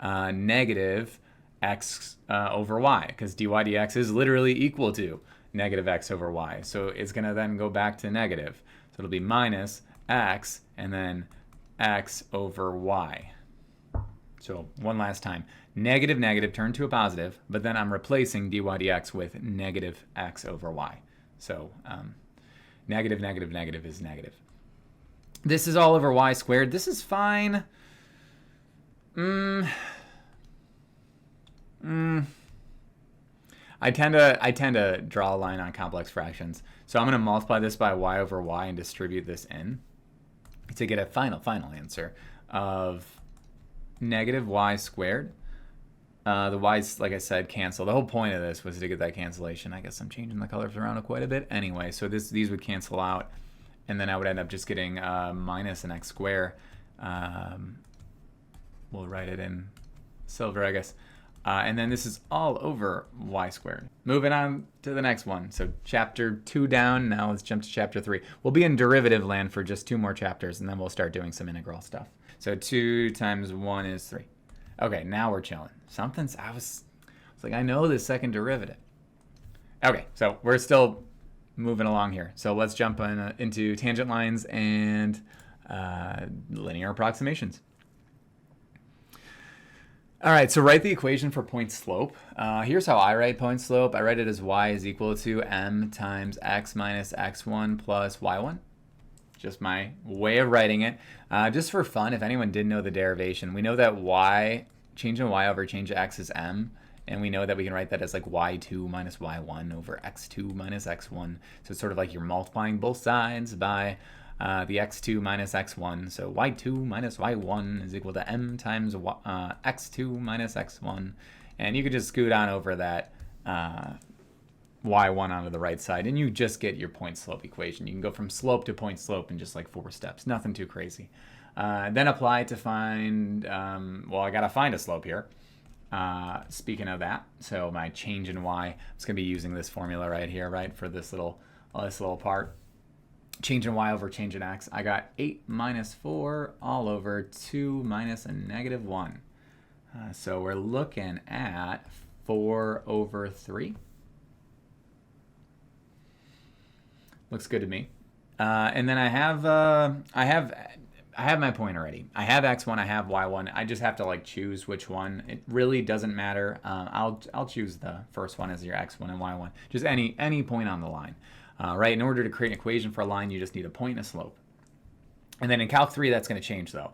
negative x over y, because dy dx is literally equal to negative x over y. So it's going to then go back to negative. So it'll be minus x and then x over y. So one last time. Negative, negative, turn to a positive, but then I'm replacing dy dx with negative x over y. So negative, negative, negative is negative. This is all over y squared. This is fine. I tend to draw a line on complex fractions. So I'm going to multiply this by y over y and distribute this in to get a final answer of negative y squared. The y's, like I said, cancel. The whole point of this was to get that cancellation. I guess I'm changing the colors around quite a bit. Anyway, so these would cancel out, and then I would end up just getting minus an x squared. We'll write it in silver, I guess. And then this is all over y squared. Moving on to the next one. So chapter 2 down. Now let's jump to chapter 3. We'll be in derivative land for just 2 more chapters, and then we'll start doing some integral stuff. So 2 times 1 is 3. Okay, now we're chilling. I was like, I know the second derivative. Okay, so we're still moving along here. So let's jump into tangent lines and linear approximations. All right, so write the equation for point slope. Here's how I write point slope. I write it as y is equal to m times x minus x1 plus y1. Just my way of writing it. Just for fun, if anyone didn't know the derivation, we know that y, change in y over change in x is m, and we know that we can write that as like y2 minus y1 over x2 minus x1. So it's sort of like you're multiplying both sides by the x2 minus x1. So y2 minus y1 is equal to m times x2 minus x1. And you could just scoot on over that y1 onto the right side, and you just get your point slope equation. You can go from slope to point slope in just like 4 steps. Nothing too crazy. Then apply to find, well, I got to find a slope here. Speaking of that, so my change in y, I'm just going to be using this formula right here, right, for this little part. Change in y over change in x. I got 8 minus 4 all over 2 minus a negative 1. So we're looking at 4 over 3. Looks good to me. And then I have my point already. I have x1, I have y1. I just have to like choose which one. It really doesn't matter. I'll choose the first one as your x1 and y1. Just any point on the line. Right? In order to create an equation for a line, you just need a point and a slope. And then in Calc 3, that's going to change though,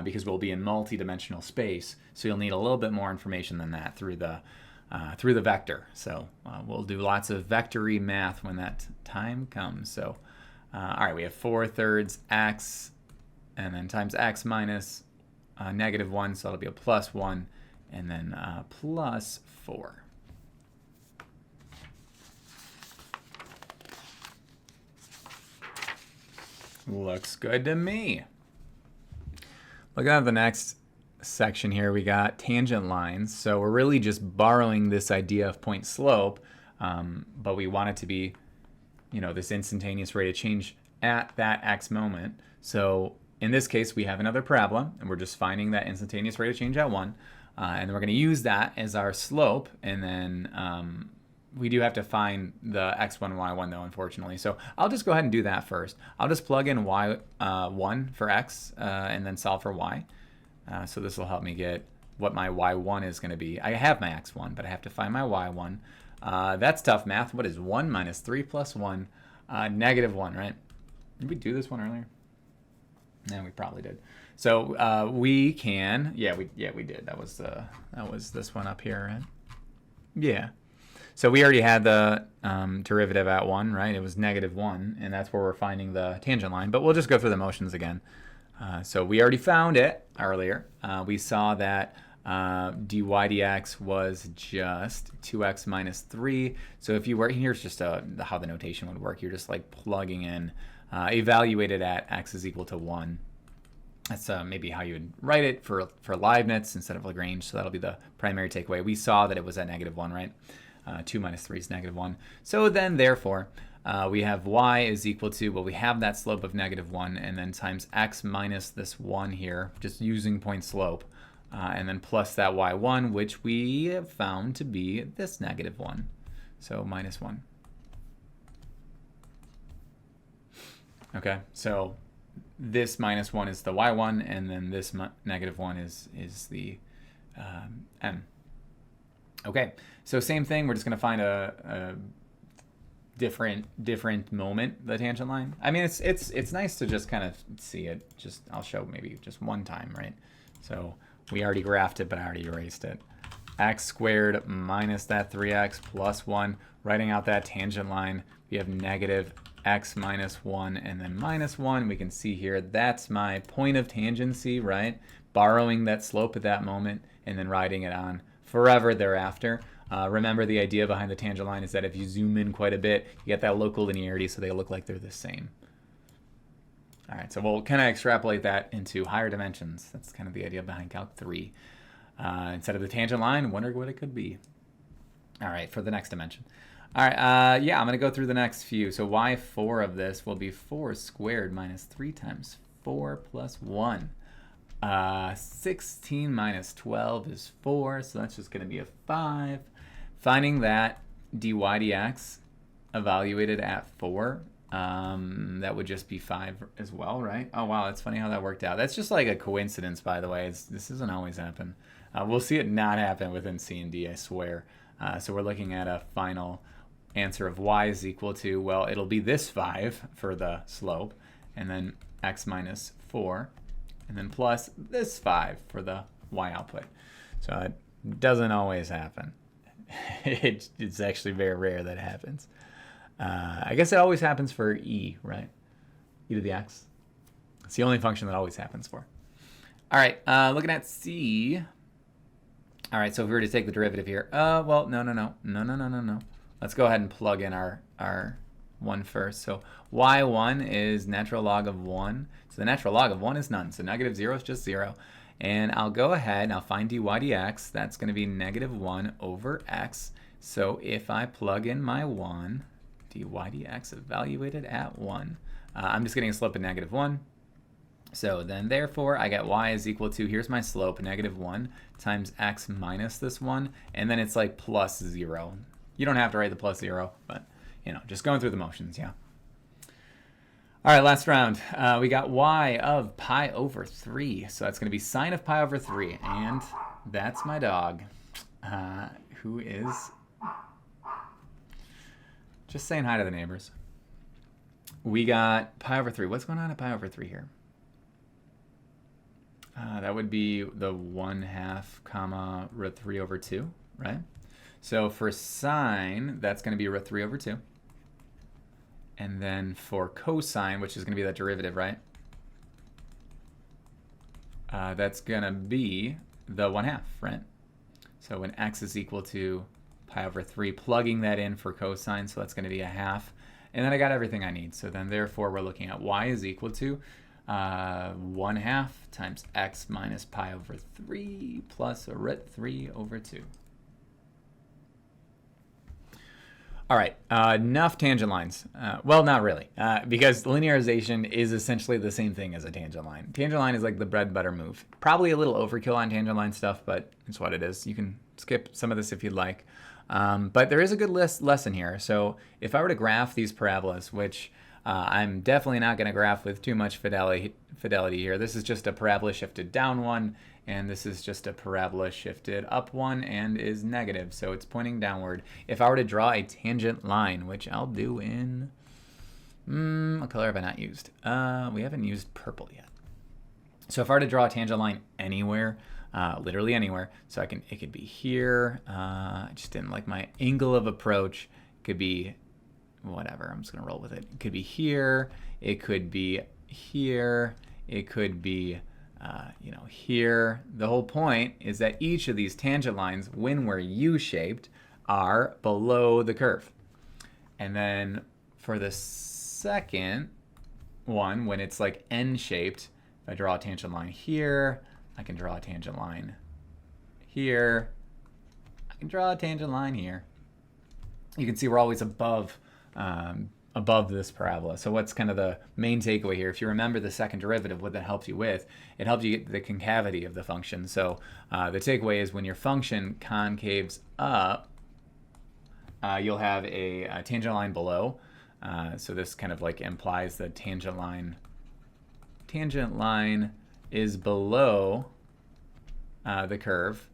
because we'll be in multi-dimensional space. So you'll need a little bit more information than that through the vector. So we'll do lots of vectory math when that time comes. So all right, we have 4/3 x, and then times x minus negative 1, so it'll be a plus 1, and then plus 4. Looks good to me. Looking at the next section here, we got tangent lines. So we're really just borrowing this idea of point slope, but we want it to be, this instantaneous rate of change at that x moment. So in this case, we have another parabola, and we're just finding that instantaneous rate of change at 1. And then we're going to use that as our slope, and then we do have to find the x1 and y1 though, unfortunately. So I'll just go ahead and do that first. I'll just plug in y1 for x and then solve for y. So this will help me get what my y1 is going to be. I have my x1, but I have to find my y1. That's tough math. What is 1 minus 3 plus 1? Negative 1, right? Did we do this one earlier? No, we probably did. So we can, we did. That was this one up here, right? Yeah. So we already had the derivative at 1, right? It was negative 1, and that's where we're finding the tangent line. But we'll just go through the motions again. So we already found it earlier. We saw that dy dx was just 2x minus 3. So if you were, here's just how the notation would work. You're just like plugging in, evaluated at x is equal to 1. That's maybe how you would write it for Leibniz instead of Lagrange. So that'll be the primary takeaway. We saw that it was at negative 1, right? 2 minus 3 is negative 1. So then, therefore, we have y is equal to, well, we have that slope of negative 1, and then times x minus this 1 here, just using point slope, and then plus that y1, which we have found to be this negative 1. So minus 1. Okay, so this minus 1 is the y1, and then this negative 1 is the m. Okay, so same thing. We're just going to find a different moment, the tangent line. I mean, it's nice to just kind of see it. I'll show maybe just one time, right? So we already graphed it, but I already erased it. X squared minus that 3x plus 1. Writing out that tangent line, we have negative x minus 1 and then minus 1. We can see here that's my point of tangency, right? Borrowing that slope at that moment and then writing it on forever thereafter. Remember, the idea behind the tangent line is that if you zoom in quite a bit, you get that local linearity, so they look like they're the same. All right, so we'll kind of extrapolate that into higher dimensions. That's kind of the idea behind Calc 3. Instead of the tangent line, wonder what it could be. All right, for the next dimension. All right, I'm going to go through the next few. So y4 of this will be 4 squared minus 3 times 4 plus 1. 16 minus 12 is 4, so that's just going to be a 5. Finding that dy dx evaluated at 4, that would just be 5 as well, right? Oh, wow, that's funny how that worked out. That's just like a coincidence, by the way. This doesn't always happen. We'll see it not happen within C and D, I swear. So we're looking at a final answer of y is equal to, well, it'll be this 5 for the slope, and then x minus 4. And then plus this 5 for the y output. So it doesn't always happen. It's actually very rare that it happens. I guess it always happens for e, right? E to the x. It's the only function that always happens for. All right, looking at c. All right, so if we were to take the derivative here, well, no. Let's go ahead and plug in our 1 first. So y1 is natural log of 1. So the natural log of 1 is none. So negative 0 is just 0. And I'll go ahead and I'll find dy dx. That's going to be negative 1 over x. So if I plug in my 1, dy dx evaluated at 1, I'm just getting a slope of negative 1. So then therefore I get y is equal to, here's my slope, negative 1 times x minus this 1. And then it's like plus 0. You don't have to write the plus 0, but just going through the motions, yeah. All right, last round. We got y of pi over 3. So that's going to be sine of pi over 3. And that's my dog, who is just saying hi to the neighbors. We got pi over 3. What's going on at pi over 3 here? That would be the 1/2 comma root 3 over 2, right? So for sine, that's going to be root 3 over 2. And then for cosine, which is going to be that derivative, right? That's going to be the 1/2, right? So when x is equal to pi over 3, plugging that in for cosine, so that's going to be a 1/2. And then I got everything I need. So then therefore we're looking at y is equal to 1/2 times x minus pi over 3 plus a root 3 over 2. All right, enough tangent lines. Well, not really, because linearization is essentially the same thing as a tangent line. Tangent line is like the bread and butter move. Probably a little overkill on tangent line stuff, but it's what it is. You can skip some of this if you'd like. But there is a good lesson here. So if I were to graph these parabolas, which I'm definitely not going to graph with too much fidelity here. This is just a parabola shifted down one, and this is just a parabola shifted up one and is negative, so it's pointing downward. If I were to draw a tangent line, which I'll do in, what color have I not used? We haven't used purple yet. So if I were to draw a tangent line anywhere, literally anywhere, so it could be here. I just didn't like my angle of approach. It could be whatever, I'm just gonna roll with it. It could be here, it could be here, it could be here. The whole point is that each of these tangent lines, when we're U-shaped, are below the curve. And then for the second one, when it's like N-shaped, if I draw a tangent line here, I can draw a tangent line here, I can draw a tangent line here. You can see we're always above this parabola. So what's kind of the main takeaway here? If you remember the second derivative, what that helps you with, it helps you get the concavity of the function. So the takeaway is when your function concaves up, you'll have a tangent line below. So this kind of like implies the tangent line is below the curve,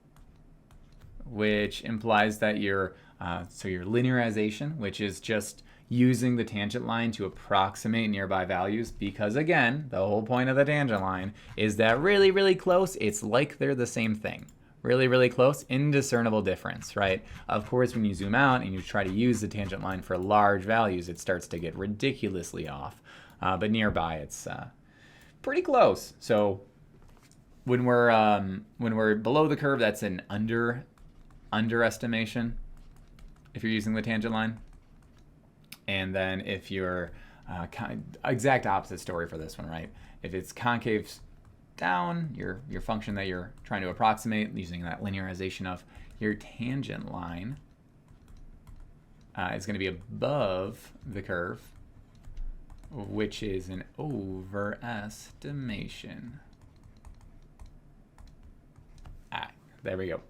which implies that your linearization, which is just using the tangent line to approximate nearby values, because again, the whole point of the tangent line is that really, really close, it's like they're the same thing. Really, really close, indiscernible difference, right? Of course, when you zoom out and you try to use the tangent line for large values, it starts to get ridiculously off. But nearby, it's pretty close. So when we're below the curve, that's an underestimation if you're using the tangent line. And then if you're exact opposite story for this one, right? If it's concave down, your function that you're trying to approximate using that linearization of your tangent line is going to be above the curve, which is an overestimation. There we go.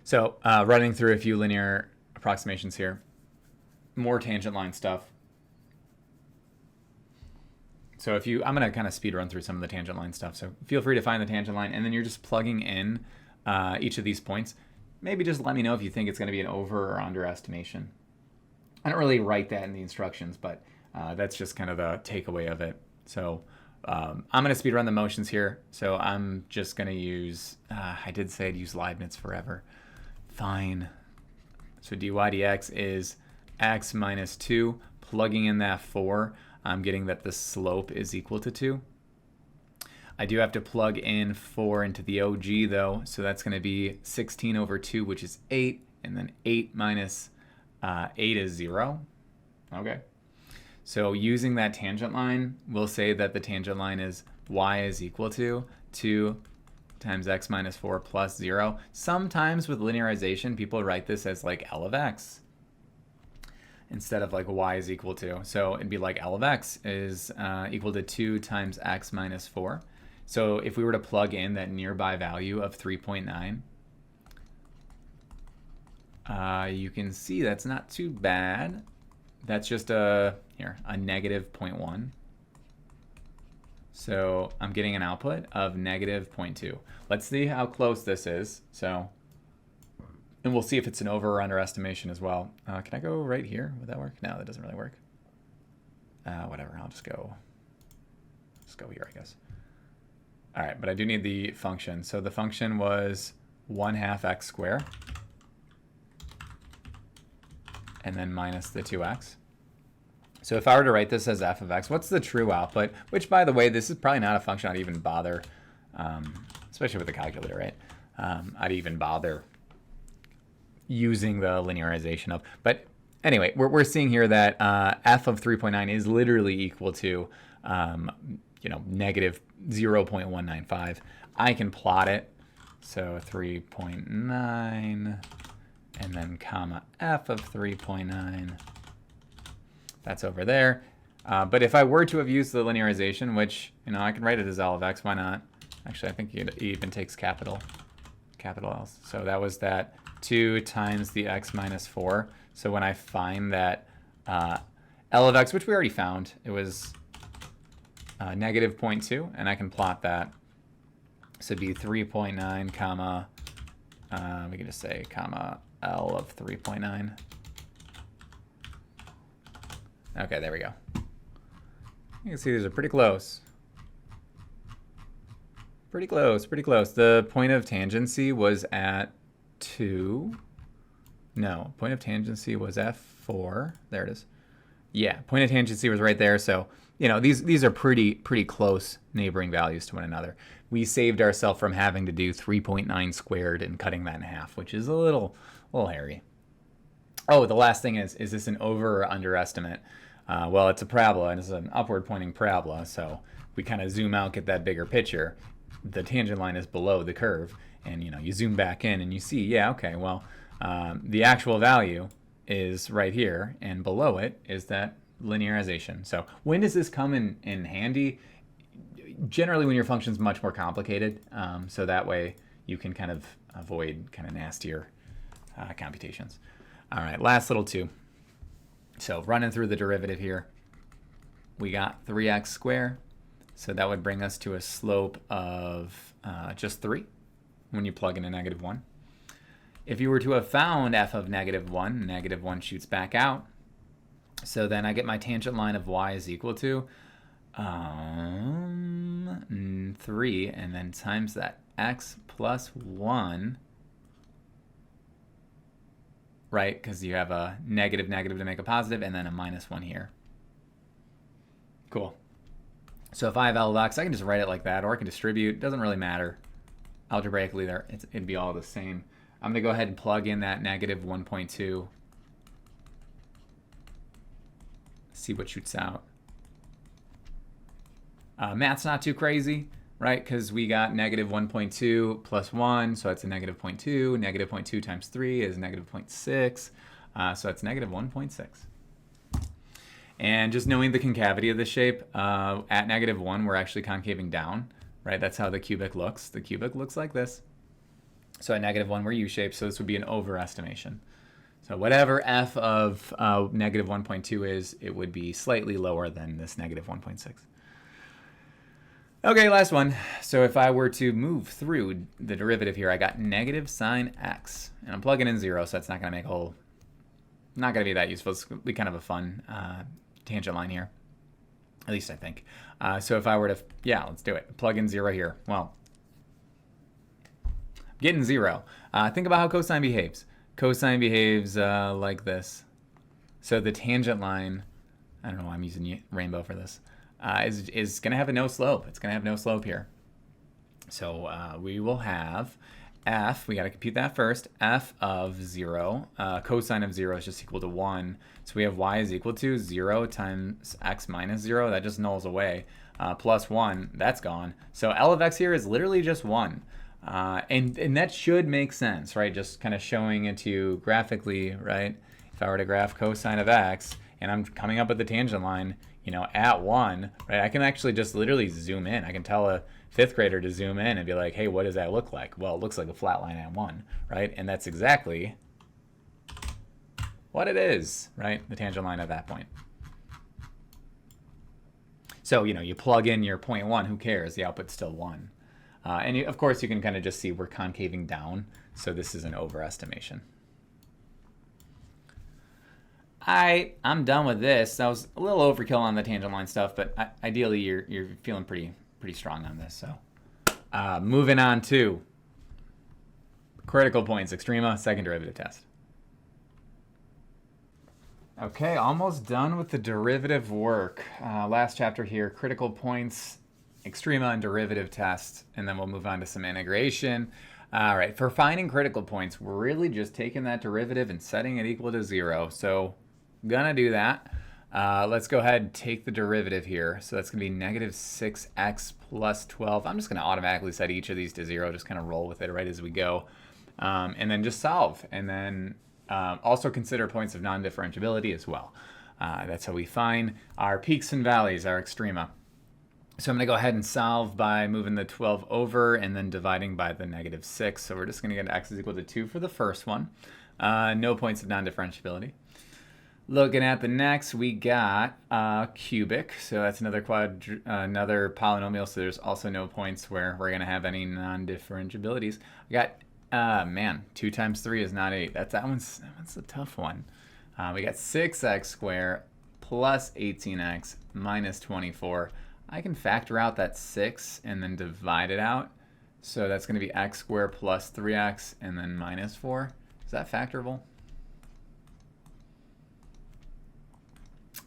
So running through a few linear approximations here, more tangent line stuff. So I'm going to kind of speed run through some of the tangent line stuff. So feel free to find the tangent line, and then you're just plugging in each of these points. Maybe just let me know if you think it's going to be an over or underestimation. I don't really write that in the instructions, but that's just kind of the takeaway of it. So I'm going to speed run the motions here. So I'm just going to use, I did say I'd use Leibniz forever. Fine. So dy dx is x minus 2. Plugging in that 4, I'm getting that the slope is equal to 2. I do have to plug in 4 into the OG though, so that's going to be 16 over 2, which is 8, and then 8 minus 8 is 0. Okay. So using that tangent line, we'll say that the tangent line is y is equal to 2 times x minus 4 plus 0. Sometimes with linearization, people write this as like L of x instead of like y is equal to. So it'd be like L of x is equal to 2 times x minus 4. So if we were to plug in that nearby value of 3.9, you can see that's not too bad. That's just a negative 0.1. So I'm getting an output of negative 0.2. Let's see how close this is. So, and we'll see if it's an over or underestimation as well. Can I go right here? Would that work? No, that doesn't really work. Whatever, I'll just go here, I guess. All right, but I do need the function. So the function was 1/2 x squared, and then minus the 2x. So if I were to write this as f of x, what's the true output? Which, by the way, this is probably not a function I'd even bother, especially with the calculator, right? I'd even bother using the linearization of. But anyway, we're seeing here that f of 3.9 is literally equal to, negative 0.195. I can plot it. So 3.9 and then comma f of 3.9. That's over there. But if I were to have used the linearization, which, I can write it as L of x, why not? Actually, I think it even takes capital L's. So that was that 2 times the x minus 4. So when I find that L of x, which we already found, it was negative 0.2, and I can plot that. So it'd be 3.9 comma, we can just say comma L of 3.9. Okay, there we go. You can see these are pretty close. Pretty close, pretty close. The point of tangency was at 2. No, point of tangency was F4. There it is. Yeah, point of tangency was right there. So, these are pretty close neighboring values to one another. We saved ourselves from having to do 3.9 squared and cutting that in half, which is a little hairy. Oh, the last thing is this an over or underestimate? Well, it's a parabola, and it's an upward pointing parabola, so we kind of zoom out, get that bigger picture. The tangent line is below the curve, and you zoom back in and you see, yeah, okay, well, the actual value is right here, and below it is that linearization. So when does this come in handy? Generally when your function's much more complicated, so that way you can kind of avoid kind of nastier computations. All right, last little two. So running through the derivative here, we got 3x squared. So that would bring us to a slope of just 3 when you plug in a negative 1. If you were to have found f of negative 1 shoots back out. So then I get my tangent line of y is equal to 3, and then times that x plus 1, right? Because you have a negative to make a positive, and then a minus 1 here. Cool. So if I have L of x, I can just write it like that, or I can distribute. It doesn't really matter. Algebraically, it'd be all the same. I'm going to go ahead and plug in that negative 1.2. See what shoots out. Math's not too crazy, right? Because we got negative 1.2 plus 1, so that's a negative 0.2. Negative 0.2 times 3 is negative 0.6. So that's negative 1.6. And just knowing the concavity of this shape, at negative 1, we're actually concaving down, right? That's how the cubic looks. The cubic looks like this. So at negative 1, we're U-shaped, so this would be an overestimation. So whatever f of negative 1.2 is, it would be slightly lower than this negative 1.6. Okay, last one. So if I were to move through the derivative here, I got negative sine x. And I'm plugging in 0, so that's not going to make a whole, not going to be that useful. It's going to be kind of a fun tangent line here. At least I think. So if I were to, let's do it. Plug in 0 here. Well, getting 0. Think about how cosine behaves. Cosine behaves like this. So the tangent line, I don't know why I'm using rainbow for this, is going to have a no slope. It's going to have no slope here. So we will have f, we got to compute that first, f of 0. Cosine of 0 is just equal to 1. So we have y is equal to 0 times x minus 0. That just nulls away. Plus 1, that's gone. So L of x here is literally just 1. And that should make sense, right? Just kind of showing it to you graphically, right? If I were to graph cosine of x, and I'm coming up with the tangent line, at 1, right? I can actually just literally zoom in. I can tell a 5th grader to zoom in and be like, hey, what does that look like? Well, it looks like a flat line at 1, right? And that's exactly what it is, right? The tangent line at that point. So, you plug in your 0.1, who cares? The output's still 1. And of course, you can kind of just see we're concaving down, so this is an overestimation. I'm done with this. That was a little overkill on the tangent line stuff, but ideally you're feeling pretty strong on this. So moving on to critical points, Extrema, second derivative test. Okay, almost done with the derivative work. Last chapter here, critical points, Extrema, and derivative test, and then we'll move on to some integration. All right, for finding critical points, we're really just taking that derivative and setting it equal to 0. So gonna do that. Let's go ahead and take the derivative here. So that's going to be negative 6x plus 12. I'm just going to automatically set each of these to 0, just kind of roll with it right as we go. And then just solve. And then also consider points of non-differentiability as well. That's how we find our peaks and valleys, our extrema. So I'm going to go ahead and solve by moving the 12 over and then dividing by the negative 6. So we're just going to get x is equal to 2 for the first one. No points of non-differentiability. Looking at the next, we got cubic, so that's another polynomial, so there's also no points where we're going to have any non-differentiabilities. I got, man, 2 times 3 is not 8. That one's a tough one. We got 6x squared plus 18x minus 24. I can factor out that 6 and then divide it out. So that's going to be x squared plus 3x and then minus 4. Is that factorable?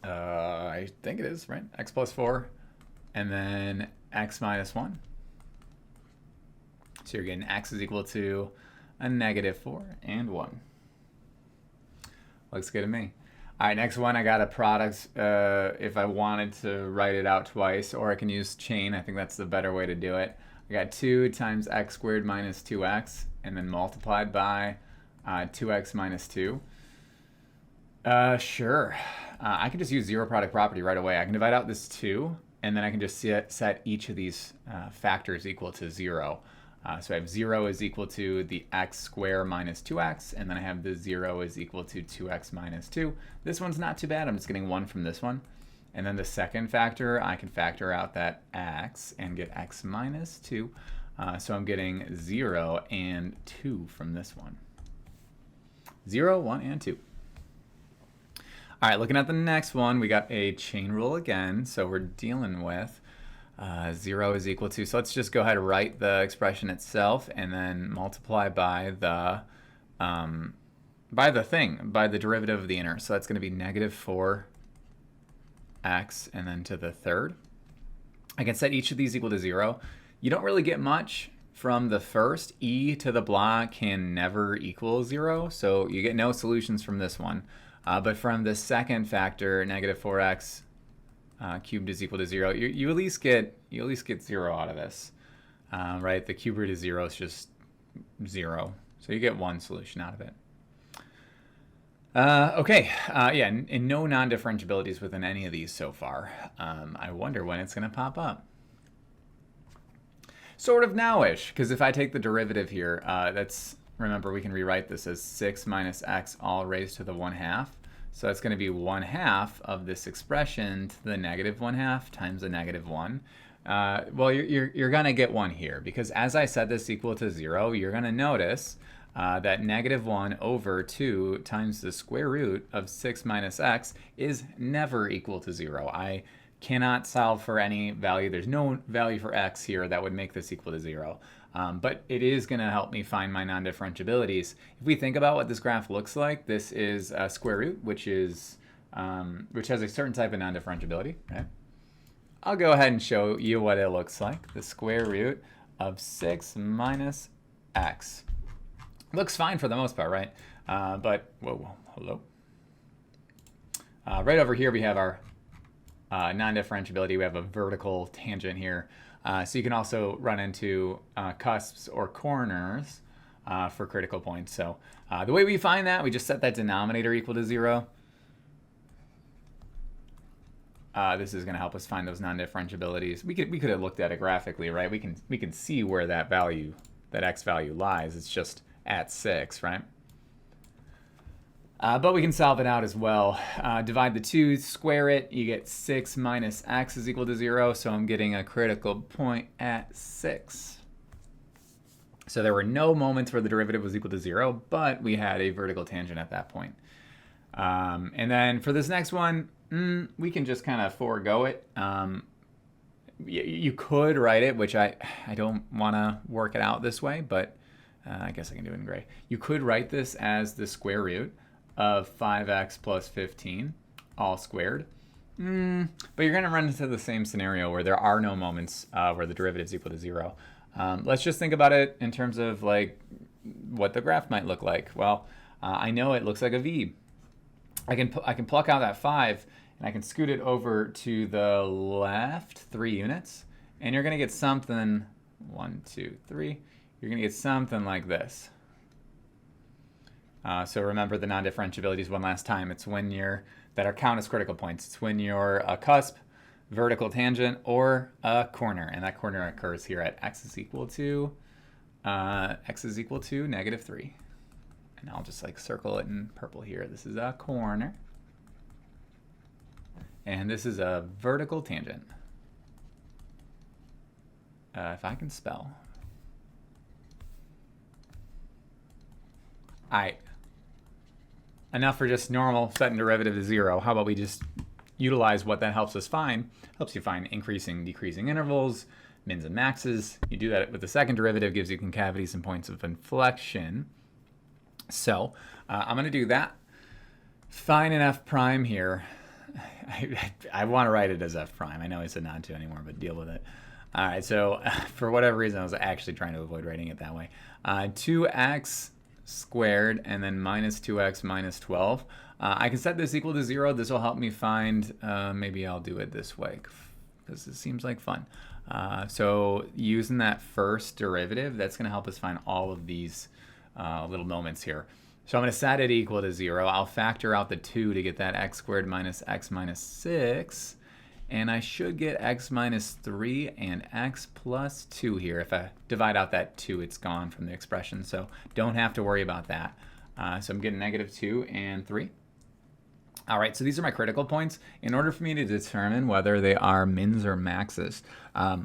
I think it is, right? X plus 4 and then x minus 1. So you're getting x is equal to a negative 4 and 1. Looks good to me. All right, next one, I got a product if I wanted to write it out twice, or I can use chain. I think that's the better way to do it. I got 2 times x squared minus 2x and then multiplied by 2x minus 2. Sure. I can just use zero product property right away. I can divide out this 2, and then I can just set each of these factors equal to 0. So I have 0 is equal to the x squared minus 2x, and then I have the 0 is equal to 2x minus 2. This one's not too bad. I'm just getting 1 from this one. And then the second factor, I can factor out that x and get x minus 2. So I'm getting 0 and 2 from this one. 0, 1, and 2. All right, looking at the next one, we got a chain rule again. So we're dealing with 0 is equal to, so let's just go ahead and write the expression itself and then multiply by the derivative of the inner. So that's going to be negative 4x and then to the third. I can set each of these equal to 0. You don't really get much from the first. E to the blah can never equal 0, so you get no solutions from this one. But from the second factor, negative 4x cubed is equal to 0, you at least get 0 out of this, right? The cube root of 0 is just 0, so you get one solution out of it. Okay, yeah, and no non-differentiabilities within any of these so far. I wonder when it's going to pop up. Sort of now-ish, because if I take the derivative here, remember we can rewrite this as 6 minus x all raised to the 1/2. So it's going to be 1/2 of this expression to the negative 1/2 times the negative 1. Well, you're going to get 1 here, because as I set this equal to 0, you're going to notice that negative 1 over 2 times the square root of 6 minus x is never equal to 0. I cannot solve for any value. There's no value for x here that would make this equal to 0. But it is going to help me find my non-differentiabilities. If we think about what this graph looks like, this is a square root, which has a certain type of non-differentiability. Right? I'll go ahead and show you what it looks like. The square root of 6 minus x. Looks fine for the most part, right? But, whoa, hello. Right over here we have our non-differentiability. We have a vertical tangent here. So you can also run into cusps or corners for critical points. So the way we find that, we just set that denominator equal to 0. This is going to help us find those non-differentiabilities. We could have looked at it graphically, right? We can see where that value, that x value lies. It's just at 6, right? But we can solve it out as well. Divide the 2, square it, you get 6 minus x is equal to 0, so I'm getting a critical point at 6. So there were no moments where the derivative was equal to 0, but we had a vertical tangent at that point. And then for this next one, we can just kind of forego it. You could write it, which I don't want to work it out this way, but I guess I can do it in gray. You could write this as the square root of 5x plus 15, all squared. But you're going to run into the same scenario where there are no moments where the derivative is equal to 0. Let's just think about it in terms of like what the graph might look like. Well, I know it looks like a V. I can pluck out that 5, and I can scoot it over to the left 3 units, and you're going to get something, 1, 2, 3, you're going to get something like this. So remember the non-differentiabilities one last time. It's when you're, that are count as critical points. It's when you're a cusp, vertical tangent, or a corner, and that corner occurs here at x is equal to -3. And I'll just like circle it in purple here. This is a corner. And this is a vertical tangent. If I can spell. All right. Enough for just normal setting derivative to 0. How about we just utilize what that helps us find? Helps you find increasing, decreasing intervals, mins and maxes. You do that with the second derivative, gives you concavities and points of inflection. So I'm going to do that. Find an f prime here. I want to write it as f prime. I know I said not to anymore, but deal with it. All right, so for whatever reason, I was actually trying to avoid writing it that way. 2x squared and then minus 2x minus 12. I can set this equal to 0. This will help me find, maybe I'll do it this way because it seems like fun. So using that first derivative, that's going to help us find all of these little moments here. So I'm going to set it equal to 0. I'll factor out the 2 to get that x squared minus x minus 6. And I should get x minus 3 and x plus 2 here. If I divide out that 2, it's gone from the expression. So don't have to worry about that. So I'm getting -2 and 3. All right, so these are my critical points. In order for me to determine whether they are mins or maxes,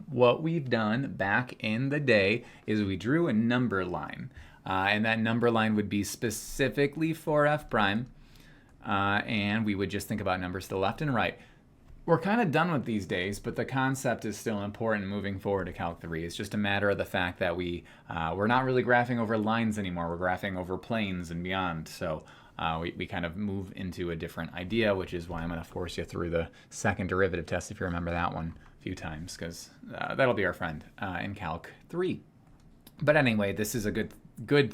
what we've done back in the day is we drew a number line. And that number line would be specifically for f prime. And we would just think about numbers to the left and right. We're kind of done with these days, but the concept is still important moving forward to Calc 3. It's just a matter of the fact that we're not really graphing over lines anymore. We're graphing over planes and beyond. So we kind of move into a different idea, which is why I'm going to force you through the second derivative test, if you remember that one a few times, because that'll be our friend in Calc 3. But anyway, this is a good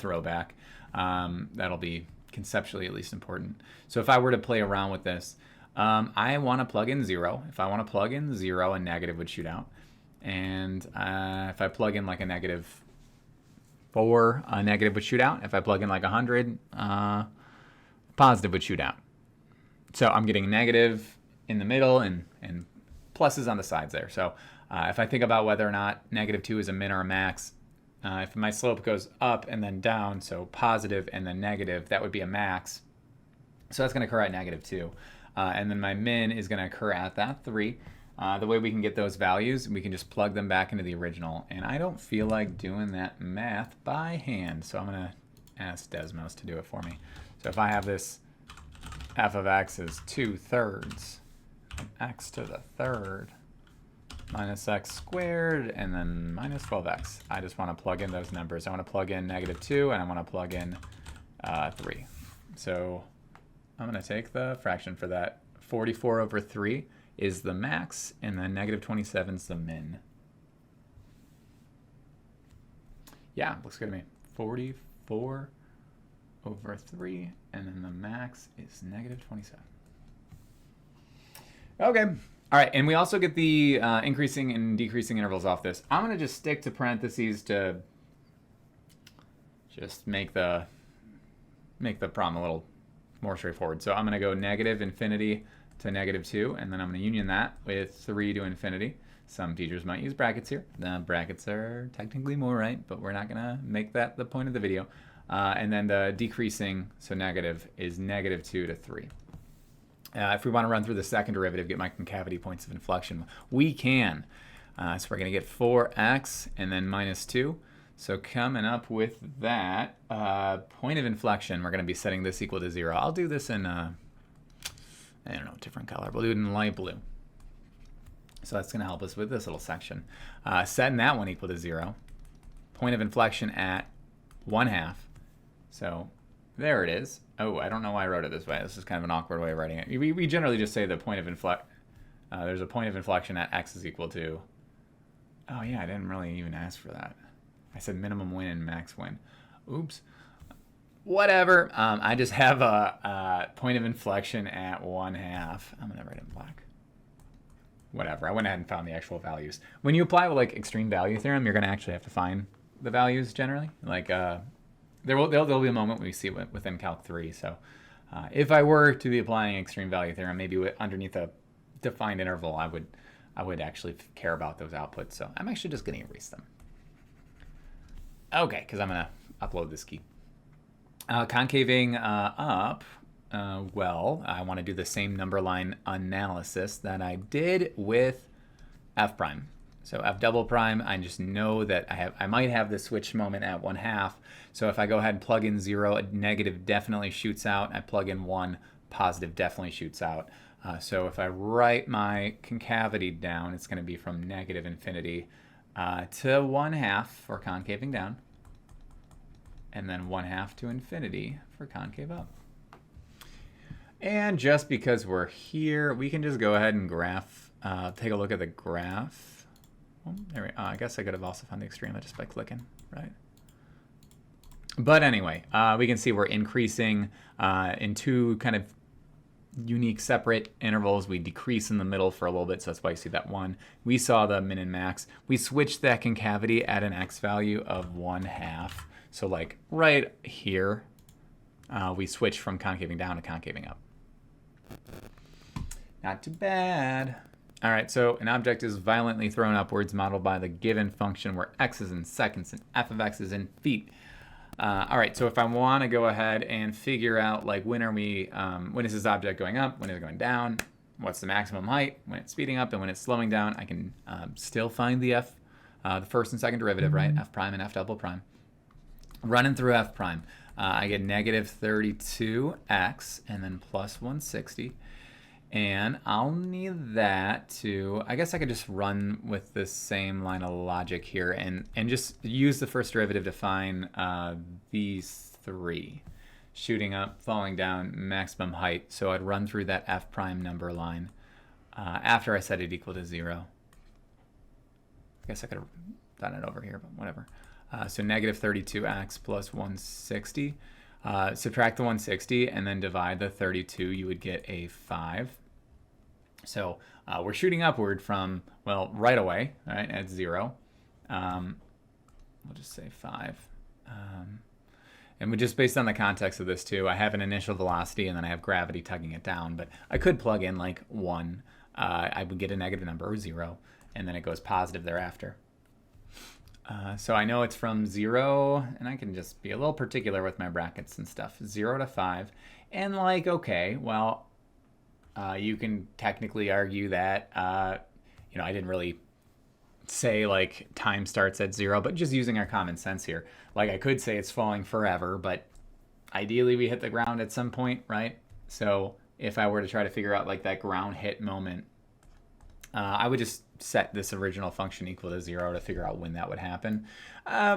throwback. That'll be conceptually at least important. So if I were to play around with this, I want to plug in 0. If I want to plug in 0, a negative would shoot out. And if I plug in like a -4, a negative would shoot out. If I plug in like 100, positive would shoot out. So I'm getting negative in the middle and pluses on the sides there. So if I think about whether or not -2 is a min or a max, if my slope goes up and then down, so positive and then negative, that would be a max. So that's going to occur at -2. And then my min is going to occur at that 3. The way we can get those values, we can just plug them back into the original. And I don't feel like doing that math by hand, so I'm going to ask Desmos to do it for me. So if I have this f of x is 2/3 of x to the 3rd minus x squared and then minus 12x. I just want to plug in those numbers. I want to plug in -2 and I want to plug in 3. So I'm going to take the fraction for that. 44/3 is the max, and then -27 is the min. Yeah, looks good to me. 44/3, and then the max is -27. Okay. All right, and we also get the increasing and decreasing intervals off this. I'm going to just stick to parentheses to just make the problem a little more straightforward. So I'm going to go -infinity to -2, and then I'm going to union that with 3 to infinity. Some teachers might use brackets here. The brackets are technically more right, but we're not going to make that the point of the video. And then the decreasing, so negative, is -2 to 3. If we want to run through the second derivative, get my concavity points of inflection, we can. So we're going to get 4x and then -2. So coming up with that point of inflection, we're going to be setting this equal to 0. I'll do this in, I don't know, different color. We'll do it in light blue. So that's going to help us with this little section. Setting that one equal to 0. Point of inflection at 1/2. So there it is. Oh, I don't know why I wrote it this way. This is kind of an awkward way of writing it. We generally just say the point of there's a point of inflection at x is equal to, oh yeah, I didn't really even ask for that. I said minimum win and max win. Oops. whatever. I just have a point of inflection at 1/2. I'm going to write it in black. Whatever. I went ahead and found the actual values. When you apply like extreme value theorem, you're going to actually have to find the values generally. Like there'll be a moment when we see it within Calc 3. So if I were to be applying extreme value theorem, maybe underneath a defined interval, I would actually care about those outputs. So I'm actually just going to erase them. Okay, because I'm going to upload this key. Concaving up. Well, I want to do the same number line analysis that I did with f prime. So f double prime, I just know that I might have the switch moment at 1/2. So if I go ahead and plug in 0, a negative definitely shoots out. I plug in 1, positive definitely shoots out. So if I write my concavity down, it's going to be from negative infinity to 1/2 for concaving down, and then 1/2 to infinity for concave up. And just because we're here, we can just go ahead and graph, take a look at the graph. Well, I guess I could have also found the extrema just by clicking, right? But anyway, we can see we're increasing in two kind of unique separate intervals. We decrease in the middle for a little bit, so that's why you see that 1. We saw the min and max. We switched that concavity at an x value of 1/2. So like right here, we switch from concaving down to concaving up. Not too bad. All right, so an object is violently thrown upwards, modeled by the given function where x is in seconds and f of x is in feet. All right, so if I want to go ahead and figure out like when is this object going up, when is it going down, what's the maximum height, when it's speeding up, and when it's slowing down, I can still find the the first and second derivative, right? F prime and f double prime. Running through f prime, I get negative 32x and then plus 160. And I'll need that to, I guess I could just run with the same line of logic here and just use the first derivative to find these three. Shooting up, falling down, maximum height. So I'd run through that f prime number line after I set it equal to 0. I guess I could have done it over here, but whatever. So negative 32x plus 160. Subtract the 160 and then divide the 32, you would get a 5. So we're shooting upward from, well, right away, right, at 0. We'll just say 5. And we just based on the context of this too, I have an initial velocity and then I have gravity tugging it down, but I could plug in like 1. I would get a negative number, or 0, and then it goes positive thereafter. So I know it's from 0, and I can just be a little particular with my brackets and stuff, 0 to 5. And like, okay, well, you can technically argue that, I didn't really say like time starts at 0, but just using our common sense here. Like I could say it's falling forever, but ideally we hit the ground at some point, right? So if I were to try to figure out like that ground hit moment, I would just set this original function equal to 0 to figure out when that would happen.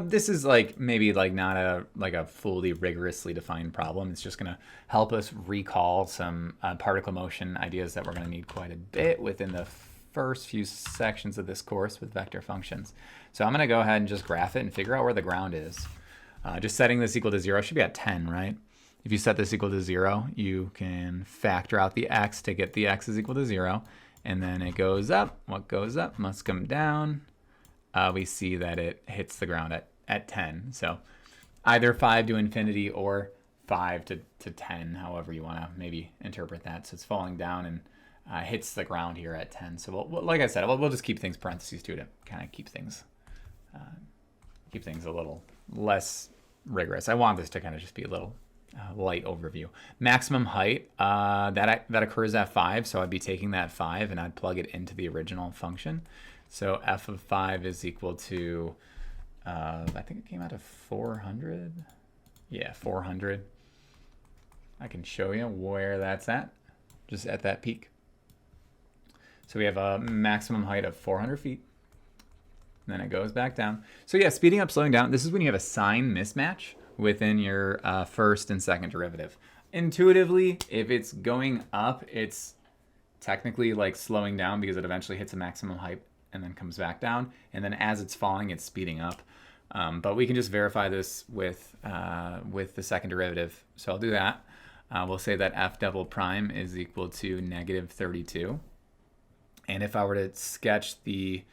This is like maybe like not a fully rigorously defined problem. It's just going to help us recall some particle motion ideas that we're going to need quite a bit within the first few sections of this course with vector functions. So I'm going to go ahead and just graph it and figure out where the ground is. Just setting this equal to 0 should be at 10, right? If you set this equal to 0, you can factor out the x to get the x is equal to 0. And then it goes up. What goes up must come down. We see that it hits the ground at 10. So either 5 to infinity or 5 to 10, however you want to maybe interpret that. So it's falling down and hits the ground here at 10. So like I said, we'll just keep things parentheses to kind of keep things a little less rigorous. I want this to kind of just be a little light overview. Maximum height, that occurs at 5, so I'd be taking that 5 and I'd plug it into the original function. So f of 5 is equal to, I think it came out to 400. Yeah, 400. I can show you where that's at, just at that peak. So we have a maximum height of 400 feet. And then it goes back down. So yeah, speeding up, slowing down, this is when you have a sign mismatch within your first and second derivative. Intuitively, if it's going up, it's technically like slowing down because it eventually hits a maximum height and then comes back down. And then as it's falling, it's speeding up. But we can just verify this with the second derivative. So I'll do that. We'll say that f double prime is equal to negative 32. And if I were to sketch the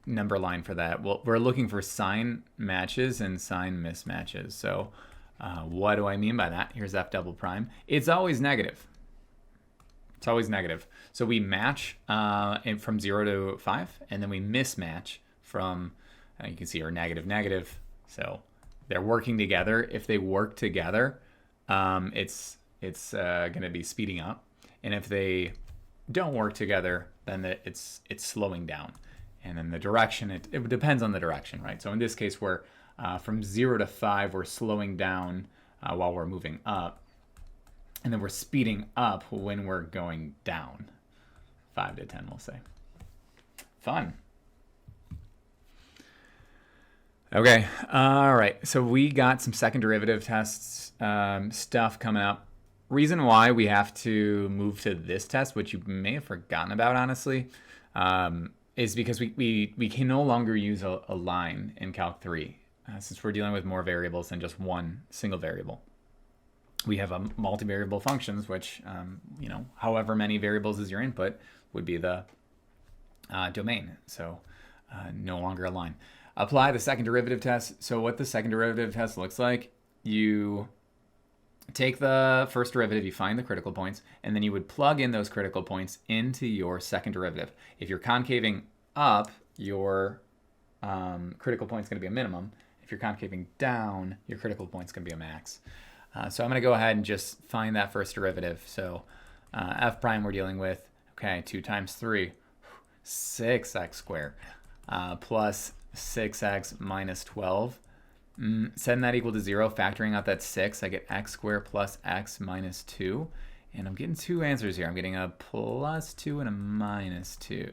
number line for that, well, we're looking for sign matches and sign mismatches. So what do I mean by that? Here's f double prime. It's always negative. It's always negative. So we match from 0 to 5, and then we mismatch from, you can see here, negative, negative. So they're working together. If they work together, it's going to be speeding up. And if they don't work together, then it's slowing down. And then the direction, it depends on the direction, right? So in this case, we're from 0 to 5, we're slowing down while we're moving up. And then we're speeding up when we're going down. 5 to 10, we'll say. Fun. Okay, all right. So we got some second derivative tests stuff coming up. Reason why we have to move to this test, which you may have forgotten about, honestly, is because we can no longer use a line in Calc 3 since we're dealing with more variables than just one single variable. We have multivariable functions, which, however many variables is your input would be the domain. So no longer a line. Apply the second derivative test. So what the second derivative test looks like, you take the first derivative, you find the critical points, and then you would plug in those critical points into your second derivative. If you're concaving up, your critical point is going to be a minimum. If you're concaving down, your critical point is going to be a max. So I'm going to go ahead and just find that first derivative. So f prime we're dealing with, okay, 2 times 3, 6x squared, plus 6x minus 12. Setting that equal to 0, factoring out that 6, I get x squared plus x minus 2. And I'm getting two answers here. I'm getting a plus 2 and a minus 2,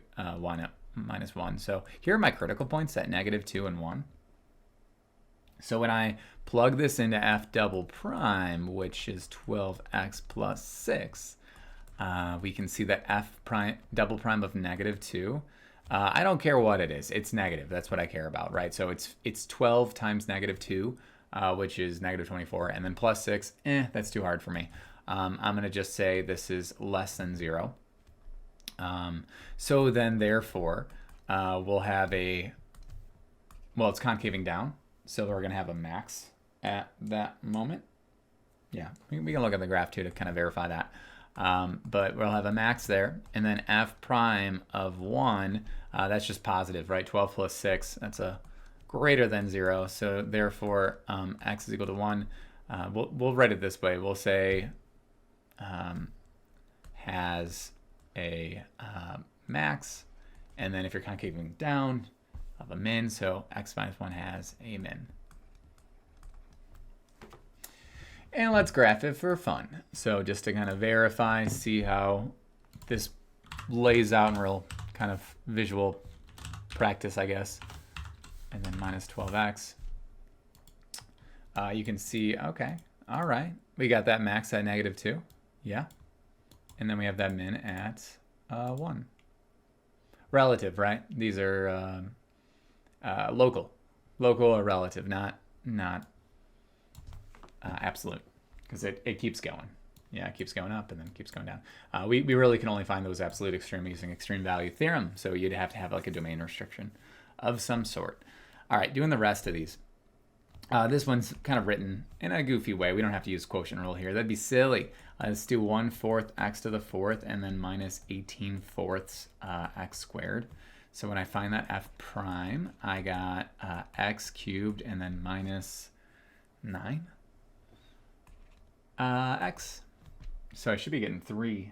minus 1. So here are my critical points at negative 2 and 1. So when I plug this into f double prime, which is 12x plus 6, we can see that f prime double prime of negative 2. I don't care what it is. It's negative. That's what I care about, right? So it's 12 times negative 2, which is negative 24, and then plus 6. That's too hard for me. I'm going to just say this is less than 0. So then, therefore, we'll have it's concaving down. So we're going to have a max at that moment. Yeah, we can look at the graph too to kind of verify that. But we'll have a max there. And then f prime of 1, that's just positive, right? 12 plus 6, that's a greater than 0. So therefore, x is equal to 1. We'll write it this way. We'll say has a max. And then if you're concaving down, of a min, so x minus 1 has a min. And let's graph it for fun. So just to kind of verify, see how this lays out in real kind of visual practice, I guess. And then minus 12x. You can see, okay, all right. We got that max at negative 2. Yeah. And then we have that min at 1. Relative, right? These are local or relative, not absolute, because it keeps going. Yeah, it keeps going up and then keeps going down. We really can only find those absolute extreme using extreme value theorem, so you'd have to have like a domain restriction of some sort. All right, doing the rest of these. This one's kind of written in a goofy way. We don't have to use quotient rule here. That'd be silly. Let's do 1/4 x to the 4th and then minus 18/4 x squared. So when I find that f prime, I got x cubed and then minus 9 x. So I should be getting three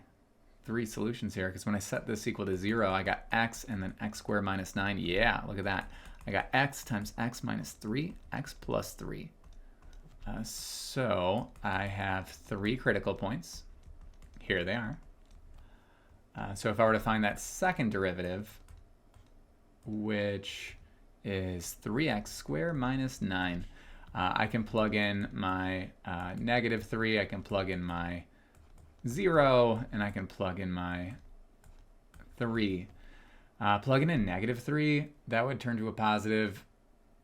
solutions here, because when I set this equal to 0, I got x and then x squared minus 9. Yeah, look at that. I got x times x minus 3, x plus 3. So I have 3 critical points. Here they are. So if I were to find that second derivative, which is 3x squared minus 9, I can plug in my negative 3, I can plug in my 0, and I can plug in my 3. Plugging in negative 3, that would turn to a positive.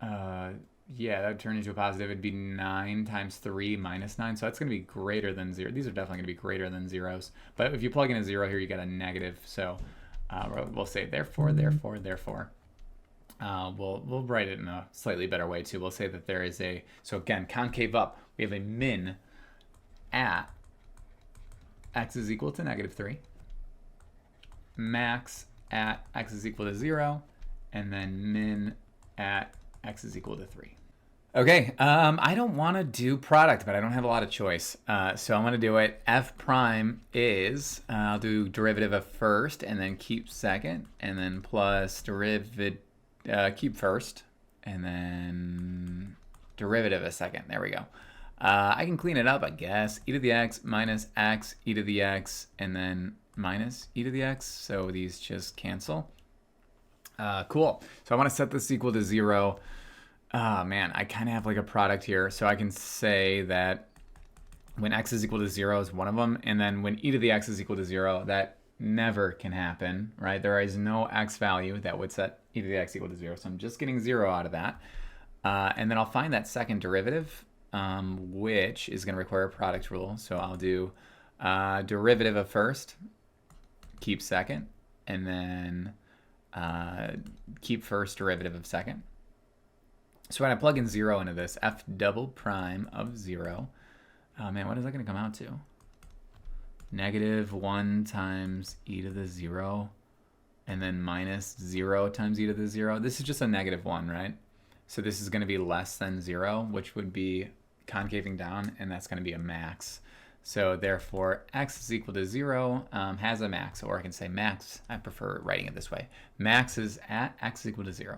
Yeah, that would turn into a positive. It'd be 9 times 3 minus 9. So that's going to be greater than 0. These are definitely going to be greater than zeros. But if you plug in a 0 here, you get a negative. So we'll say therefore. We'll write it in a slightly better way too. We'll say that there is a, so again, concave up, we have a min at x is equal to negative 3, max at x is equal to 0, and then min at x is equal to 3. Okay, I don't want to do product, but I don't have a lot of choice. So I'm going to do it. F prime is, I'll do derivative of first, and then keep second, and then plus derivative, keep first, and then derivative of second. There we go. I can clean it up, I guess. E to the x minus x, e to the x, and then minus e to the x. So these just cancel. Cool. So I want to set this equal to 0. Man, I kind of have like a product here. So I can say that when x is equal to 0 is one of them. And then when e to the x is equal to 0, that never can happen, right? There is no x value that would set e to the x equal to 0. So I'm just getting 0 out of that. And then I'll find that second derivative, which is going to require a product rule. So I'll do derivative of first, keep second, and then keep first derivative of second. So when I plug in 0 into this, f double prime of 0, man, what is that going to come out to? Negative 1 times e to the 0, and then minus 0 times e to the 0. This is just a negative 1, right? So this is going to be less than 0, which would be concaving down, and that's going to be a max. So therefore, x is equal to 0 has a max, or I can say max. I prefer writing it this way. Max is at x is equal to 0.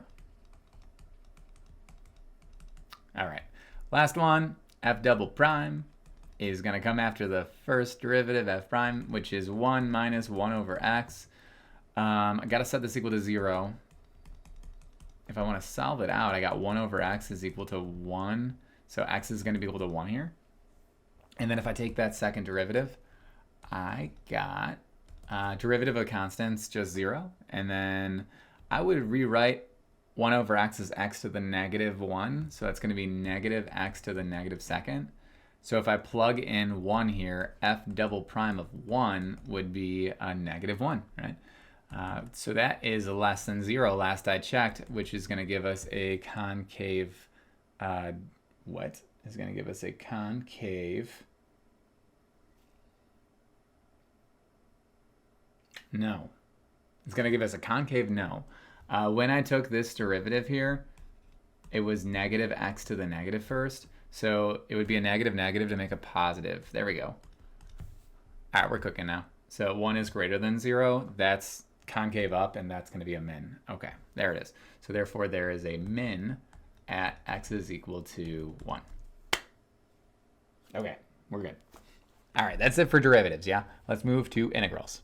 All right, last one, f double prime is going to come after the first derivative, f prime, which is 1 minus 1 over x. I got to set this equal to 0. If I want to solve it out, I got 1 over x is equal to 1. So x is going to be equal to 1 here. And then if I take that second derivative, I got derivative of constants, just 0. And then I would rewrite 1 over x is x to the negative 1. So that's going to be negative x to the negative second. So if I plug in 1 here, f double prime of 1 would be a negative 1, right? So that is less than 0 last I checked, which is going to give us a concave, what is going to give us a concave? No. It's going to give us a concave no. When I took this derivative here, it was negative x to the negative first. So it would be a negative negative to make a positive. There we go. All right, we're cooking now. So 1 is greater than 0. That's concave up, and that's going to be a min. Okay, there it is. So therefore, there is a min at x is equal to 1. Okay, we're good. All right, that's it for derivatives, yeah? Let's move to integrals.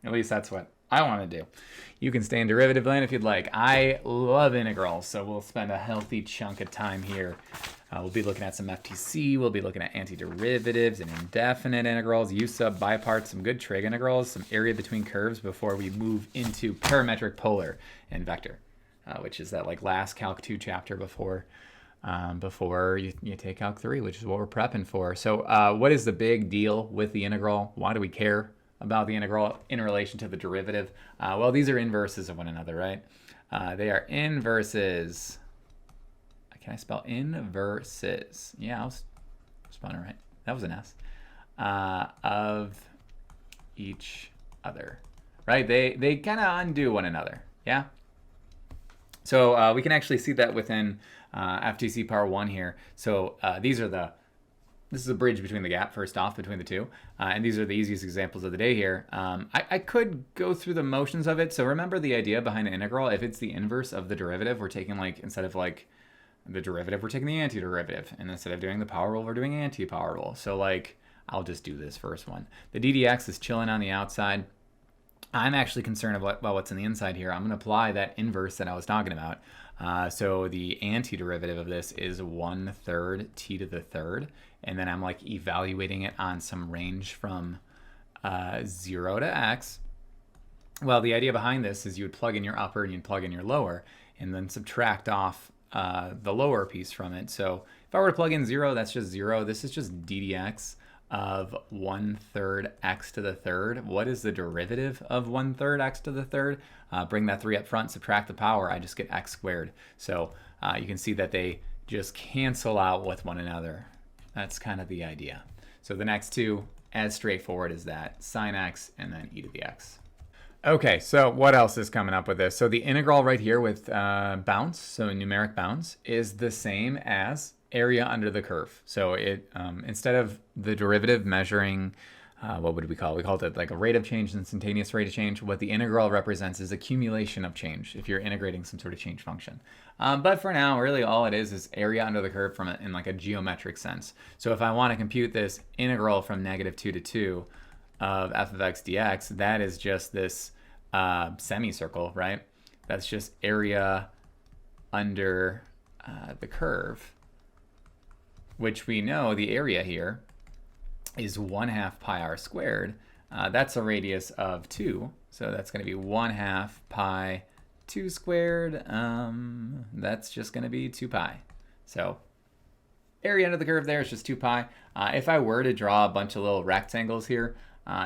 At least that's what I want to do. You can stay in derivative land if you'd like. I love integrals, so we'll spend a healthy chunk of time here. We'll be looking at some FTC. We'll be looking at antiderivatives and indefinite integrals, U-sub, biparts, some good trig integrals, some area between curves before we move into parametric, polar, and vector, which is that like last Calc 2 chapter before you take Calc 3, which is what we're prepping for. So what is the big deal with the integral? Why do we care about the integral in relation to the derivative? Well, these are inverses of one another, right? They are inverses. Can I spell inverses? Yeah, I was spelling it right. That was an S. Of each other, right? They kind of undo one another, yeah? So we can actually see that within FTC Power 1 here. So this is a bridge between the gap, first off, between the two. And these are the easiest examples of the day here. I could go through the motions of it. So remember the idea behind an integral. If it's the inverse of the derivative, we're taking like, instead of like the derivative, we're taking the antiderivative. And instead of doing the power rule, we're doing anti-power rule. So like, I'll just do this first one. The ddx is chilling on the outside. I'm actually concerned about what's in the inside here. I'm going to apply that inverse that I was talking about. So the antiderivative of this is 1/3 t to the third. And then I'm like evaluating it on some range from 0 to x. Well, the idea behind this is you would plug in your upper and you'd plug in your lower. and then subtract off the lower piece from it. So if I were to plug in 0, that's just 0. This is just d dx of 1/3 x to the third. What is the derivative of 1/3 x to the third? Bring that 3 up front, subtract the power, I just get x squared. So you can see that they just cancel out with one another. That's kind of the idea. So the next two, as straightforward as that, sine x and then e to the x. Okay, so what else is coming up with this? So the integral right here with bounds, so numeric bounds, is the same as area under the curve. So it instead of the derivative measuring, what would we call it? We called it like a rate of change, instantaneous rate of change. What the integral represents is accumulation of change if you're integrating some sort of change function. But for now, really all it is area under the curve from in like a geometric sense. So if I want to compute this integral from -2 to 2 of f of x dx, that is just this semicircle, right? That's just area under the curve, which we know the area here is 1/2 pi r squared. That's a radius of 2, so that's going to be 1/2 pi 2 squared. That's just going to be 2 pi. So area under the curve there is just 2 pi. If I were to draw a bunch of little rectangles here,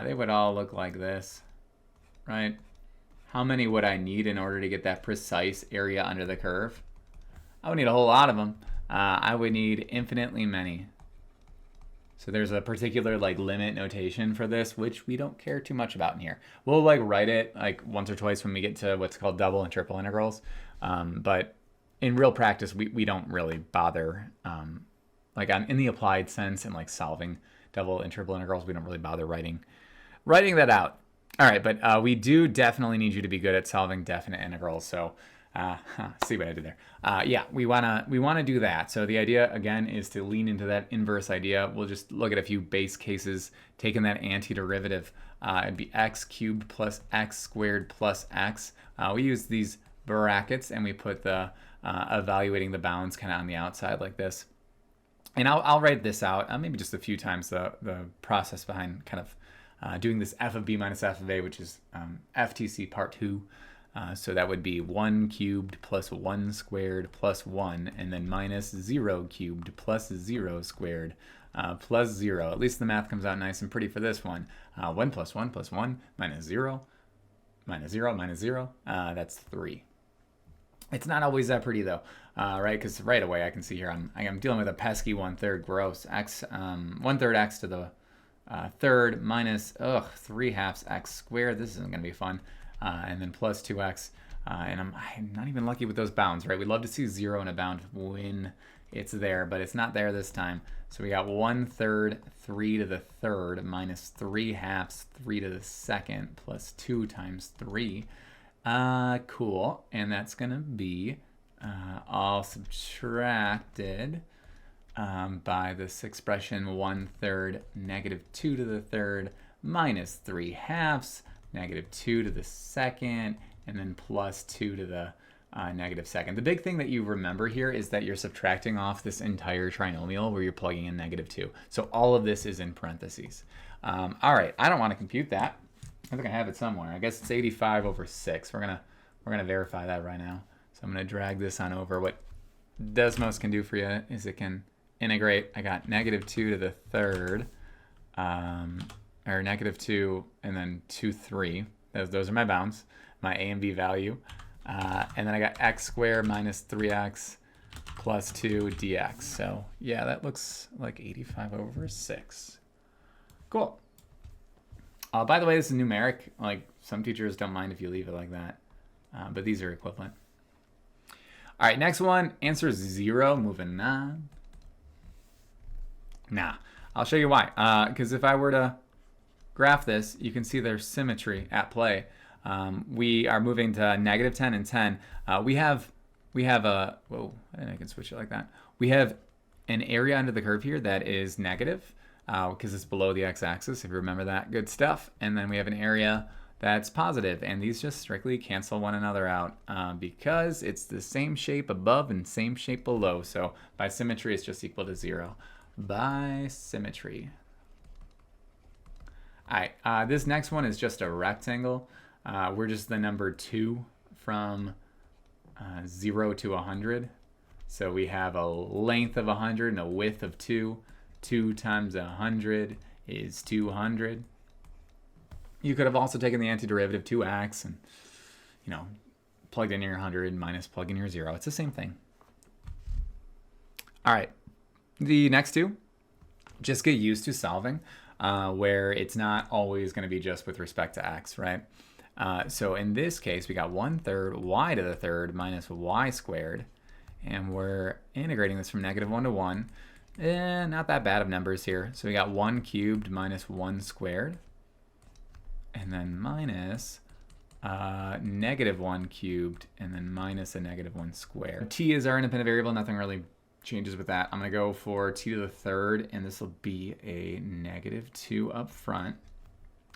they would all look like this, right? How many would I need in order to get that precise area under the curve? I would need a whole lot of them. I would need infinitely many. So there's a particular like limit notation for this, which we don't care too much about in here. We'll like write it like once or twice when we get to what's called double and triple integrals. But in real practice, we don't really bother, like in the applied sense and like solving double and triple integrals, we don't really bother writing that out. All right, but we do definitely need you to be good at solving definite integrals. So see what I did there. Yeah, we wanna do that. So the idea again is to lean into that inverse idea. We'll just look at a few base cases, taking that antiderivative. It'd be x cubed plus x squared plus x. We use these brackets and we put the evaluating the bounds kind of on the outside like this. And I'll write this out maybe just a few times, the process behind kind of doing this f of b minus f of a, which is FTC part 2. So that would be 1 cubed plus 1 squared plus 1, and then minus 0 cubed plus 0 squared plus 0. At least the math comes out nice and pretty for this one. 1 plus 1 plus 1 minus 0 minus 0 minus 0. That's 3. It's not always that pretty though, right? Because right away I can see here I'm dealing with a pesky 1/3 gross x 1/3 x to the third minus 3/2 x squared. This isn't going to be fun. And then plus 2x, and I'm not even lucky with those bounds, right? We'd love to see 0 in a bound when it's there, but it's not there this time. So we got 1/3 3 to the third minus 3/2 3 to the second plus 2 times 3. Cool, and that's gonna be all subtracted by this expression 1/3 -2 to the third minus 3/2 -2 to the second, and then plus 2 to the -2. The big thing that you remember here is that you're subtracting off this entire trinomial where you're plugging in -2. So all of this is in parentheses. All right, I don't want to compute that. I think I have it somewhere. I guess it's 85 over 6. We're gonna verify that right now. So I'm gonna drag this on over. What Desmos can do for you is it can integrate. I got -2 to the third. Or -2 and then 2, 3. Those are my bounds, my a and b value. And then I got x squared minus 3x plus 2 dx. So yeah, that looks like 85 over 6. Cool. By the way, this is numeric. Like some teachers don't mind if you leave it like that, but these are equivalent. All right, next one, answer is 0. Moving on. Nah, I'll show you why. Because if I were to graph this, you can see there's symmetry at play. We are moving to -10 and 10. We have a, whoa, I think I can switch it like that. We have an area under the curve here that is negative because it's below the x-axis, if you remember that good stuff. And then we have an area that's positive, and these just strictly cancel one another out because it's the same shape above and same shape below. So by symmetry, it's just equal to 0. By symmetry. All right, this next one is just a rectangle. We're just the number 2 from 0 to 100. So we have a length of 100 and a width of 2. 2 times 100 is 200. You could have also taken the antiderivative 2x and, you know, plugged in your 100 minus plug in your 0. It's the same thing. All right. The next two, just get used to solving where it's not always going to be just with respect to x, right? So in this case, we got 1/3 y to the third minus y squared. And we're integrating this from -1 to 1. Not that bad of numbers here. So we got 1 cubed minus 1 squared. And then minus -1 cubed, and then minus a -1 squared. T is our independent variable. Nothing really changes with that. I'm going to go for t to the third, and this will be a -2 up front.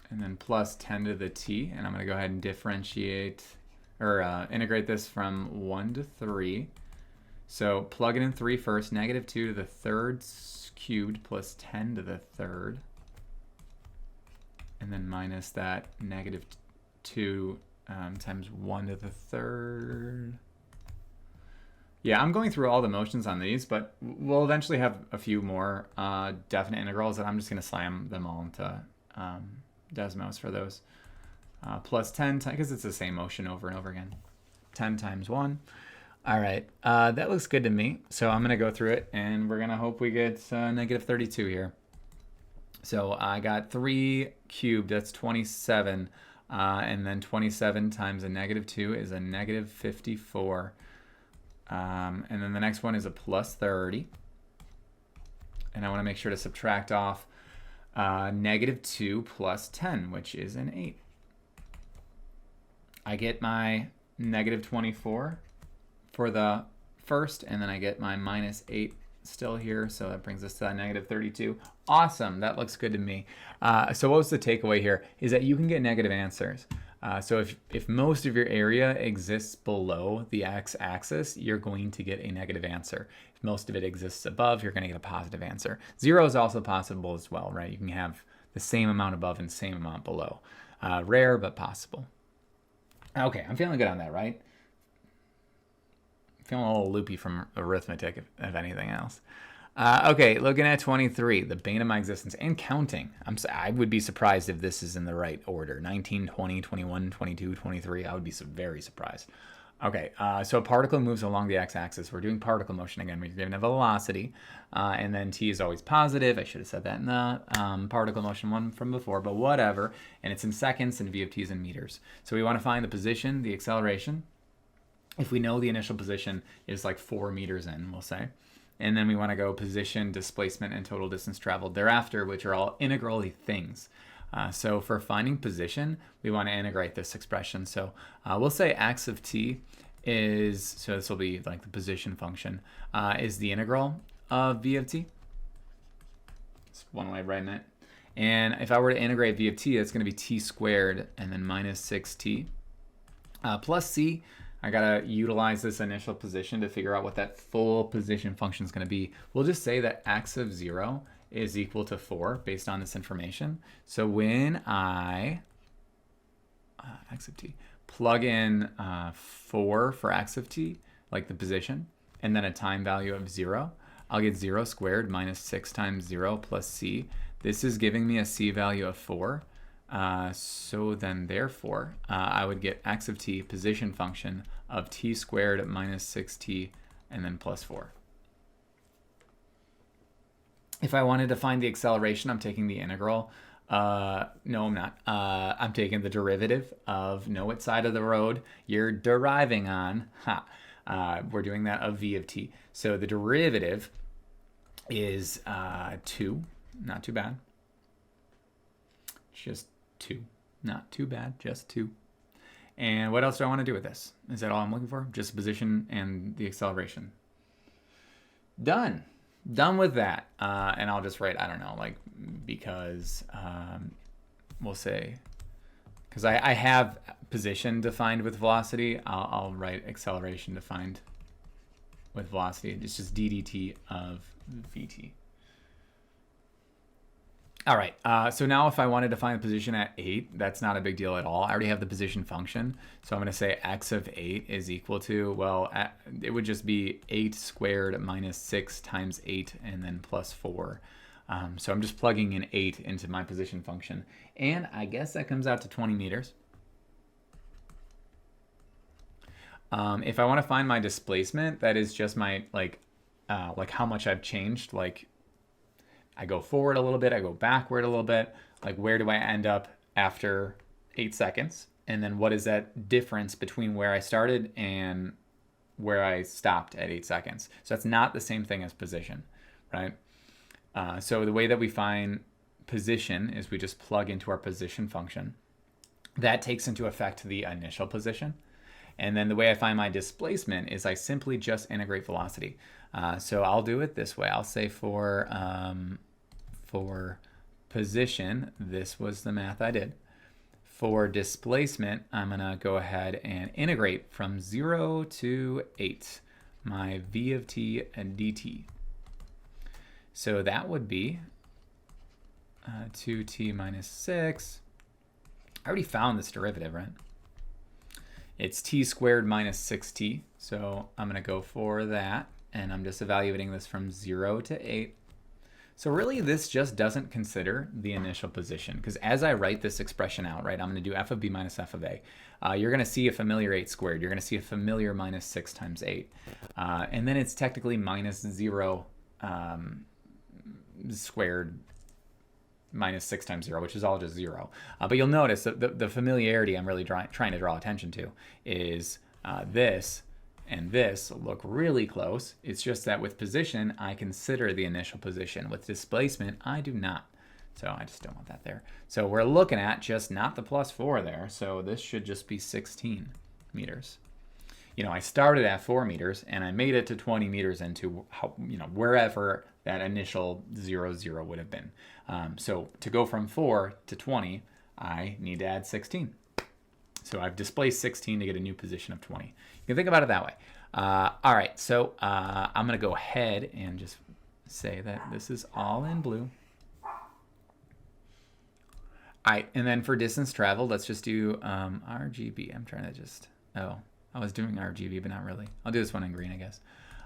And then plus 10 to the t. And I'm going to go ahead and differentiate, or integrate this from 1 to 3. So plug it in 3 first. -2 to the third cubed plus 10 to the third. And then minus that -2 times 1 to the third. Yeah, I'm going through all the motions on these, but we'll eventually have a few more definite integrals, and I'm just going to slam them all into Desmos for those. Plus 10, because it's the same motion over and over again. 10 times 1. All right, that looks good to me. So I'm going to go through it, and we're going to hope we get -32 here. So I got 3 cubed, that's 27. And then 27 times a -2 is a -54. And then the next one is a plus 30. And I want to make sure to subtract off -2 plus 10, which is an 8. I get my -24 for the first, and then I get my -8 still here, so that brings us to that -32. Awesome, that looks good to me. So what was the takeaway here is that you can get negative answers. So if most of your area exists below the x-axis, you're going to get a negative answer. If most of it exists above, you're going to get a positive answer. 0 is also possible as well, right? You can have the same amount above and same amount below. Rare, but possible. Okay, I'm feeling good on that, right? Feeling a little loopy from arithmetic, if anything else. Okay, looking at 23, the bane of my existence, and counting. I would be surprised if this is in the right order. 19, 20, 21, 22, 23. I would be very surprised. Okay, so a particle moves along the x-axis. We're doing particle motion again. We're given a velocity, and then t is always positive. I should have said that in the particle motion one from before, but whatever. And it's in seconds, and v of t is in meters. So we want to find the position, the acceleration. If we know the initial position is like 4 meters in, we'll say. And then we want to go position, displacement, and total distance traveled thereafter, which are all integrally things. So for finding position, we want to integrate this expression. So we'll say x of t is, so this will be like the position function, is the integral of v of t. It's one way of writing it. And if I were to integrate v of t, that's going to be t squared and then minus 6t plus c. I gotta utilize this initial position to figure out what that full position function is going to be. We'll just say that x of 0 is equal to 4 based on this information. So when I x of t plug in 4 for x of t, like the position, and then a time value of 0, I'll get 0 squared minus 6 times 0 plus c. This is giving me a c value of 4. So then therefore, I would get x of t, position function, of t squared minus 6t, and then plus 4. If I wanted to find the acceleration, I'm taking the integral. No, I'm not. I'm taking the derivative of know what side of the road you're deriving on. We're doing that of v of t. So the derivative is 2. Not too bad. Just 2. Not too bad, just 2. And what else do I want to do with this? Is that all I'm looking for? Just position and the acceleration. Done. Done with that. And I'll just write, I don't know, like, because we'll say, because I have position defined with velocity, I'll write acceleration defined with velocity. It's just ddt of vt. All right, so now if I wanted to find the position at 8, that's not a big deal at all. I already have the position function, so I'm going to say x of 8 is equal to, well, it would just be 8 squared minus 6 times 8 and then plus 4. So I'm just plugging in 8 into my position function, and I guess that comes out to 20 meters. If I want to find my displacement, that is just my, like how much I've changed, like I go forward a little bit, I go backward a little bit, like where do I end up after 8 seconds? And then what is that difference between where I started and where I stopped at 8 seconds? So that's not the same thing as position, right? So the way that we find position is we just plug into our position function. That takes into effect the initial position. And then the way I find my displacement is I simply just integrate velocity. So I'll do it this way. I'll say for position, this was the math I did. For displacement, I'm going to go ahead and integrate from 0 to 8, my v of t and dt. So that would be 2t minus 6. I already found this derivative, right? It's t squared minus 6t. So I'm going to go for that. And I'm just evaluating this from 0 to 8. So really, this just doesn't consider the initial position. Because as I write this expression out, right, I'm going to do f of b minus f of a. You're going to see a familiar 8 squared. You're going to see a familiar minus 6 times 8. And then it's technically minus 0 squared minus 6 times 0, which is all just 0. But you'll notice that the familiarity I'm really trying to draw attention to is this and this look really close. It's just that with position, I consider the initial position. With displacement, I do not. So I just don't want that there. So we're looking at just not the plus 4 there. So this should just be 16 meters. You know, I started at 4 meters and I made it to 20 meters into, wherever that initial 0, 0 would have been. So to go from 4 to 20, I need to add 16. So I've displaced 16 to get a new position of 20. You can think about it that way. All right, so I'm going to go ahead and just say that this is all in blue. All right, and then for distance traveled, let's just do RGB. I'm trying to just, I was doing RGB, but not really. I'll do this one in green, I guess.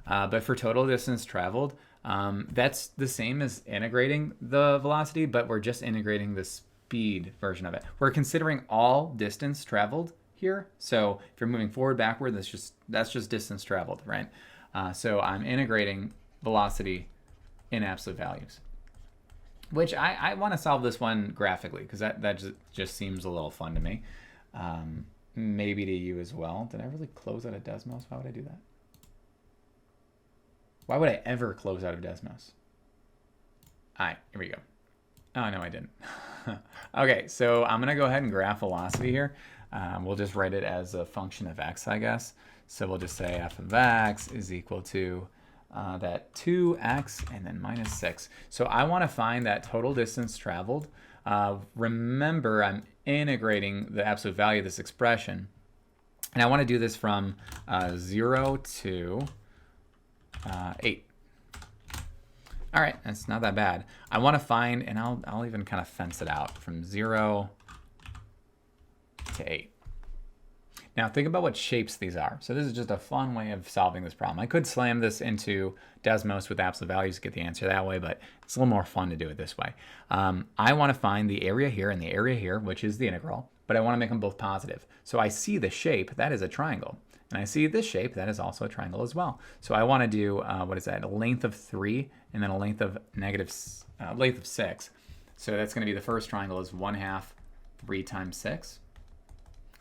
But for total distance traveled, that's the same as integrating the velocity, but we're just integrating the speed version of it. We're considering all distance traveled here. So if you're moving forward, backward, that's just distance traveled, right? So I'm integrating velocity in absolute values, which I want to solve this one graphically because that just seems a little fun to me. Maybe to you as well. Did I really close out of Desmos? Why would I do that? Why would I ever close out of Desmos? All right, here we go. Oh, no, I didn't. Okay, so I'm going to go ahead and graph velocity here. We'll just write it as a function of x, I guess. So we'll just say f of x is equal to that 2x and then minus 6. So I want to find that total distance traveled. Remember, I'm integrating the absolute value of this expression. And I want to do this from 0 to 8. All right, that's not that bad. I want to find, and I'll even kind of fence it out from 0 to 8. Now think about what shapes these are. So this is just a fun way of solving this problem. I could slam this into Desmos with absolute values to get the answer that way, but it's a little more fun to do it this way. I want to find the area here and the area here, which is the integral, but I want to make them both positive. So I see the shape, that is a triangle. And I see this shape, that is also a triangle as well. So I want to do, what is that, a length of 3 and then a length of length of 6. So that's going to be the first triangle is 1/2 3 times 6.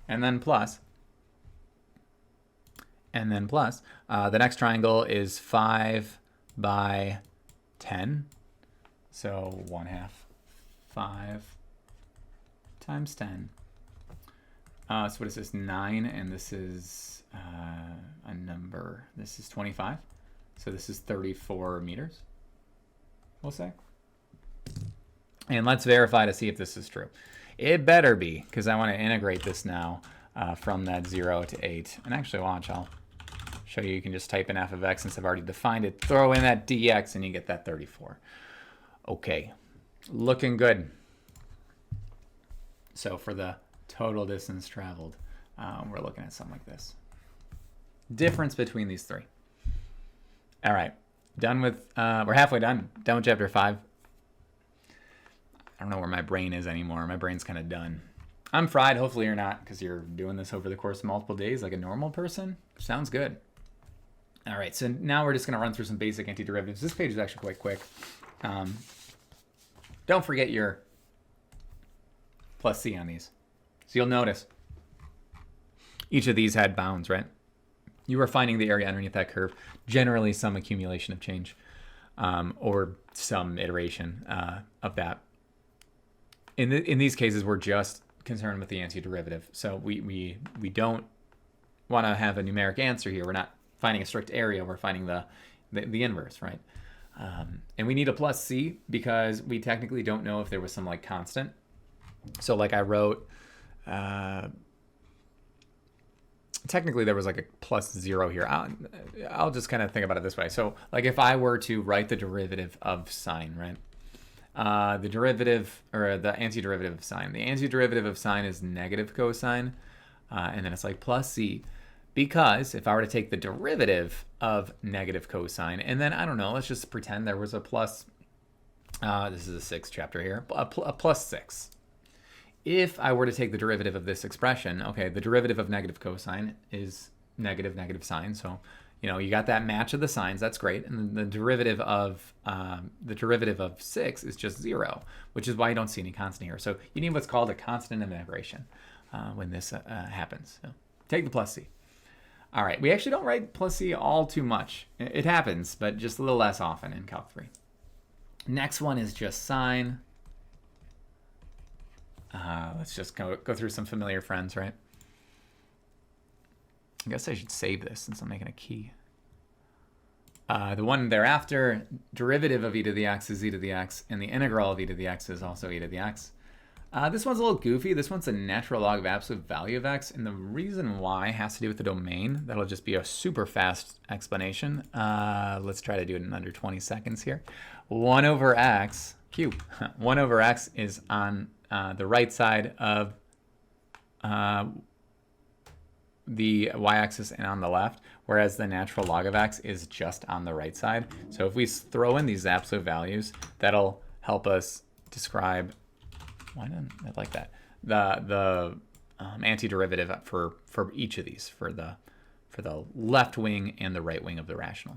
And then plus. And then plus. The next triangle is 5 by 10. So 1/2 5 times 10. So what is this? 9, and this is a number. This is 25. So this is 34 meters, we'll say. And let's verify to see if this is true. It better be, because I want to integrate this now from that 0 to 8. And actually, watch, I'll show you. You can just type in f of x since I've already defined it. Throw in that dx, and you get that 34. Okay. Looking good. So for the total distance traveled, we're looking at something like this. Difference between these three. All right, done with, we're halfway done. Done with chapter 5. I don't know where my brain is anymore. My brain's kind of done. I'm fried. Hopefully you're not, because you're doing this over the course of multiple days like a normal person. Sounds good. All right, so now we're just going to run through some basic antiderivatives. This page is actually quite quick. Don't forget your plus C on these. So you'll notice each of these had bounds, right? You were finding the area underneath that curve, generally some accumulation of change or some iteration of that. In these cases, we're just concerned with the antiderivative. So we don't want to have a numeric answer here. We're not finding a strict area. We're finding the inverse, right? And we need a plus C because we technically don't know if there was some like constant. So like I wrote, technically there was like a plus 0 here. I'll just kind of think about it this way. So like if I were to write the derivative of sine, right? The derivative or the antiderivative of sine. The antiderivative of sine is negative cosine, and then it's like plus C. Because if I were to take the derivative of negative cosine, and then, I don't know, let's just pretend there was a plus, this is a 6th chapter here, a plus 6. If I were to take the derivative of this expression, okay, the derivative of negative cosine is negative sine, so, you know, you got that match of the signs, that's great, and then the derivative of 6 is just 0, which is why you don't see any constant here. So you need what's called a constant of integration when this happens. So take the plus C. All right, we actually don't write plus C all too much. It happens, but just a little less often in Calc 3. Next one is just sine. Let's just go through some familiar friends, right? I guess I should save this since I'm making a key. The one thereafter, derivative of e to the x is e to the x, and the integral of e to the x is also e to the x. This one's a little goofy. This one's a natural log of absolute value of x, and the reason why has to do with the domain. That'll just be a super fast explanation. Let's try to do it in under 20 seconds here. 1 over x cubed. 1 over x is on the right side of the y-axis and on the left, whereas the natural log of x is just on the right side. So if we throw in these absolute values, that'll help us describe, why didn't I like that, the antiderivative for each of these, for the left wing and the right wing of the rational.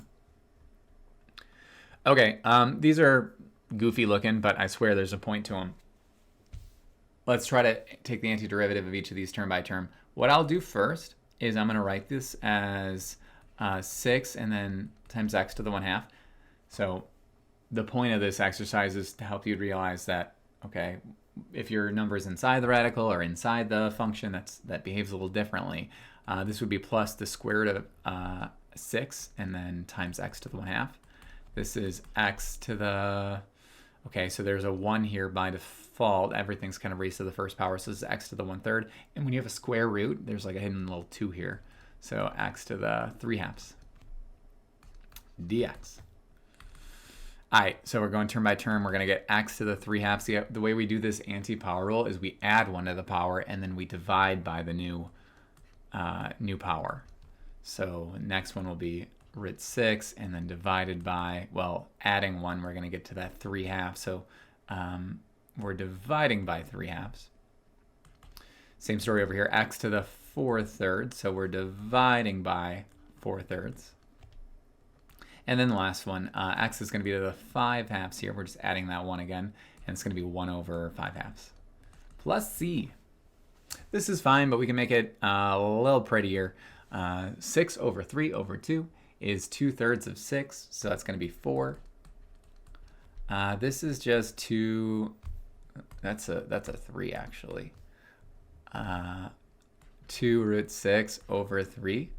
Okay, these are goofy looking, but I swear there's a point to them. Let's try to take the antiderivative of each of these term by term. What I'll do first is I'm going to write this as 6 and then times x to the 1/2. So the point of this exercise is to help you realize that, okay, if your number is inside the radical or inside the function, that behaves a little differently. This would be plus the square root of 6 and then times x to the 1/2. This is x to the, okay, so there's a 1 here by default. Everything's kind of raised to the first power, so this is x to the 1/3. And when you have a square root, there's like a hidden little 2 here. So x to the 3/2 dx. All right, so we're going term by term. We're going to get x to the 3/2. The way we do this anti-power rule is we add 1 to the power, and then we divide by the new power. So next one will be root 6, and then divided by, well, adding 1, we're going to get to that 3/2. So we're dividing by 3/2. Same story over here, x to the 4/3. So we're dividing by 4/3. And then the last one, x is going to be to the 5/2 here. We're just adding that 1 again, and it's going to be 1 over 5/2 plus c. This is fine, but we can make it a little prettier. 6 over 3 over 2 is 2/3 of 6, so that's going to be 4. This is just 2. That's a 3 actually. 2 root 6 over 3,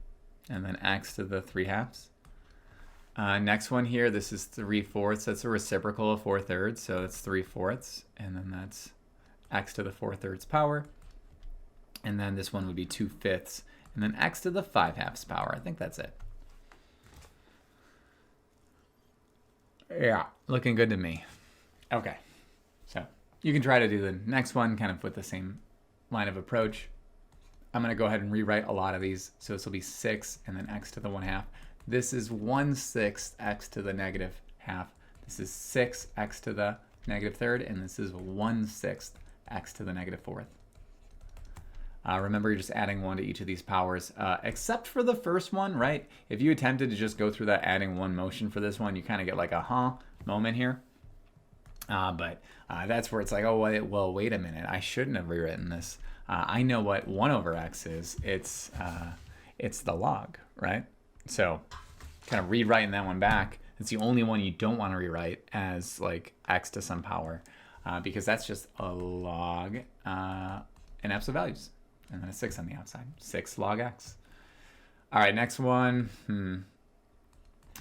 and then x to the 3/2. Next one here, this is 3/4. That's a reciprocal of 4/3, so it's 3/4, and then that's x to the 4/3 power. And then this one would be 2/5, and then x to the 5/2 power. I think that's it. Yeah, looking good to me. Okay. you can try to do the next one kind of with the same line of approach. I'm going to go ahead and rewrite a lot of these. So this will be 6 and then x to the 1/2. This is 1/6 x to the negative half. This is 6 x to the negative third, and this is 1/6 x to the negative fourth. Remember, you're just adding 1 to each of these powers, except for the first one, right? If you attempted to just go through that adding 1 motion for this one, you kind of get like a moment here. But that's where it's like, oh, well, wait a minute. I shouldn't have rewritten this. I know what 1/x is. It's the log, right? So kind of rewriting that one back. It's the only one you don't want to rewrite as like x to some power, because that's just a log in absolute values. And then a 6 on the outside. 6 log x. All right, next one.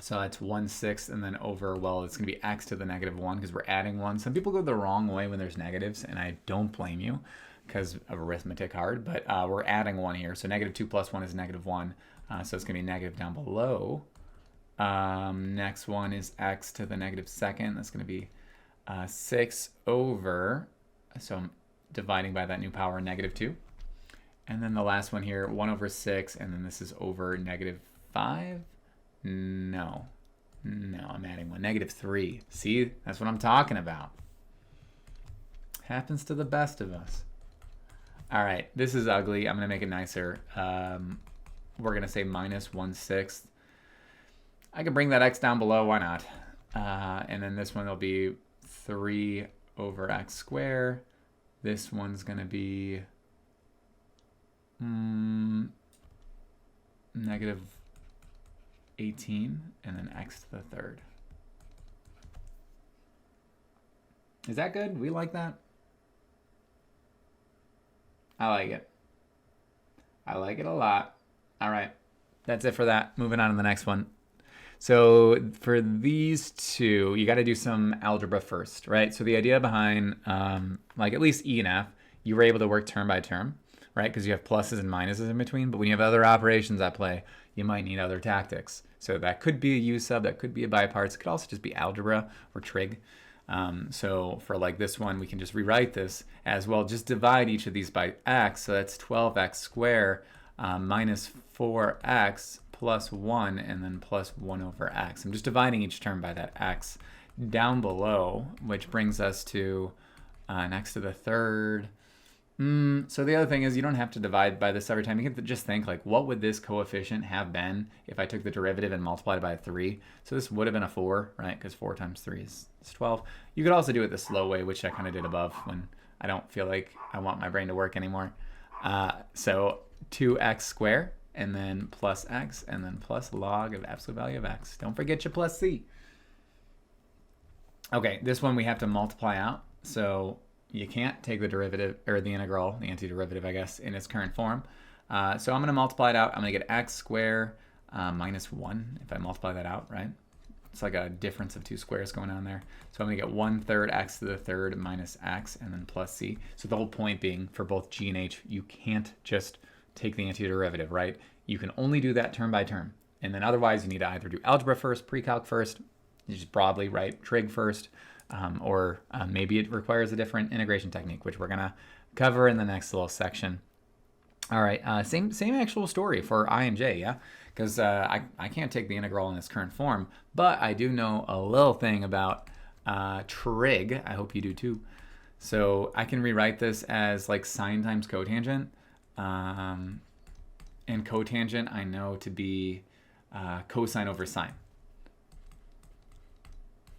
So that's 1/6 and then over, well, it's going to be x to the negative 1 because we're adding 1. Some people go the wrong way when there's negatives, and I don't blame you because of arithmetic hard, but we're adding 1 here. So negative 2 plus 1 is negative 1. So it's going to be negative down below. Next one is x to the negative second. That's going to be 6 over, so I'm dividing by that new power, negative 2. And then the last one here, 1/6, and then this is over negative 5. No, I'm adding 1. Negative 3. See, that's what I'm talking about. Happens to the best of us. All right, this is ugly. I'm going to make it nicer. We're going to say minus 1/6. I can bring that x down below. Why not? And then this one will be 3 over x squared. This one's going to be negative 18 and then x to the third. Is that good? We like that? I like it. I like it a lot. All right. That's it for that. Moving on to the next one. So for these two, you got to do some algebra first, right? So the idea behind like at least E and F, you were able to work term by term, right? Because you have pluses and minuses in between. But when you have other operations at play, you might need other tactics. So that could be a U-sub, that could be a biparts. It could also just be algebra or trig. So for like this one, we can just rewrite this as well. Just divide each of these by x. So that's 12x squared minus 4x plus 1 and then plus 1 over x. I'm just dividing each term by that x down below, which brings us to an x to the third. So the other thing is you don't have to divide by this every time. You can just think like, what would this coefficient have been if I took the derivative and multiplied it by 3? So this would have been a 4, right? Because 4 times 3 is 12. You could also do it the slow way, which I kind of did above when I don't feel like I want my brain to work anymore. So 2x squared and then plus x and then plus log of absolute value of x. Don't forget your plus c. Okay, this one we have to multiply out. So you can't take the derivative, or the integral, the antiderivative, I guess, in its current form. So I'm going to multiply it out. I'm going to get x squared minus 1 if I multiply that out, right? It's like a difference of 2 squares going on there. So I'm going to get 1/3 x to the third minus x and then plus c. So the whole point being for both g and h, you can't just take the antiderivative, right? You can only do that term by term. And then otherwise, you need to either do algebra first, pre-calc first, you just broadly write trig first, or maybe it requires a different integration technique, which we're going to cover in the next little section. All right, same actual story for I and j, yeah? Because I can't take the integral in its current form, but I do know a little thing about trig. I hope you do too. So I can rewrite this as like sine times cotangent. And cotangent I know to be cosine over sine.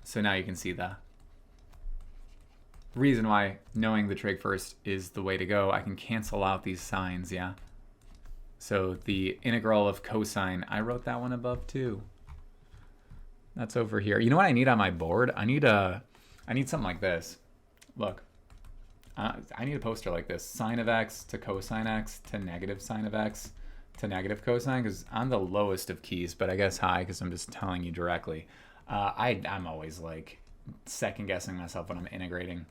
So now you can see the reason why knowing the trig first is the way to go. I can cancel out these signs, yeah? So the integral of cosine, I wrote that one above too. That's over here. You know what I need on my board? I need something like this. Look, I need a poster like this. Sine of x to cosine x to negative sine of x to negative cosine, because I'm the lowest of keys, but I guess high because I'm just telling you directly. I'm always like second guessing myself when I'm integrating.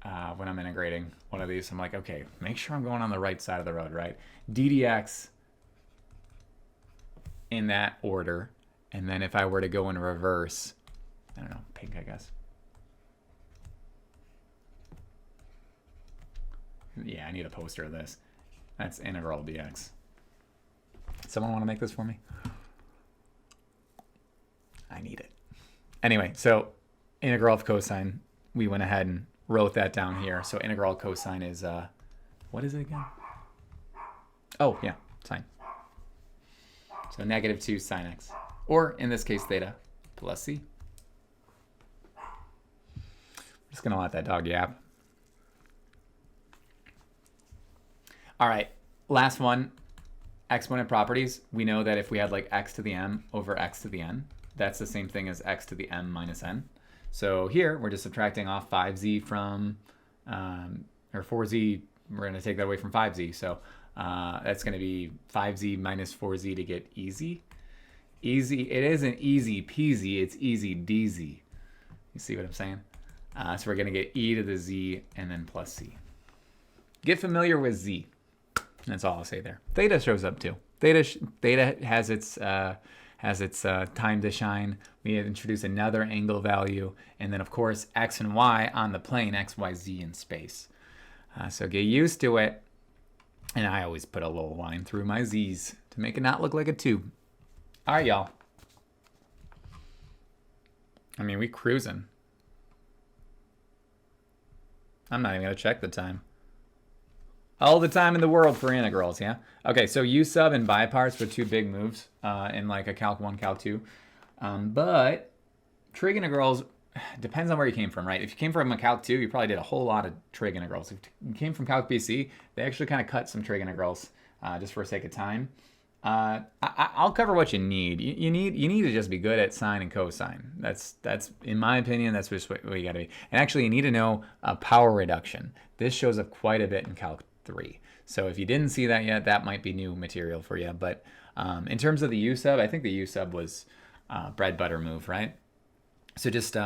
One of these, I'm like, okay, make sure I'm going on the right side of the road, right? ddx in that order, and then if I were to go in reverse, I don't know, pink, I guess. Yeah, I need a poster of this. That's integral dx. Someone want to make this for me? I need it. Anyway, so integral of cosine, we went ahead and wrote that down here. So integral of cosine is, what is it again? Oh, yeah, sine. So -2 sine x. Or, in this case, theta plus c. I'm just going to let that dog yap. All right, last one, exponent properties. We know that if we had like x to the m over x to the n, that's the same thing as x to the m minus n. So here, we're just subtracting off 5z from, or 4z, we're going to take that away from 5z. So that's going to be 5z minus 4z to get easy. Easy, it isn't easy peasy, it's easy deasy. You see what I'm saying? So we're going to get e to the z and then plus c. Get familiar with z. That's all I'll say there. Theta shows up too. Theta has its time to shine. We have introduced another angle value, and then of course x and y on the plane, x, y, z in space. So get used to it. And I always put a little line through my z's to make it not look like a tube. All right, y'all. I mean, we cruising. I'm not even gonna check the time. All the time in the world for integrals, yeah? Okay, so U-sub and biparts were two big moves in like a Calc 1, Calc 2. But trig integrals, depends on where you came from, right? If you came from a Calc 2, you probably did a whole lot of trig integrals. If you came from Calc BC, they actually kind of cut some trig integrals just for the sake of time. I'll cover what you need. You need to just be good at sine and cosine. That's in my opinion, that's just what you got to be. And actually, you need to know power reduction. This shows up quite a bit in Calc 3. So if you didn't see that yet, that might be new material for you. But in terms of the U-sub, I think the U-sub was bread butter move, right? So just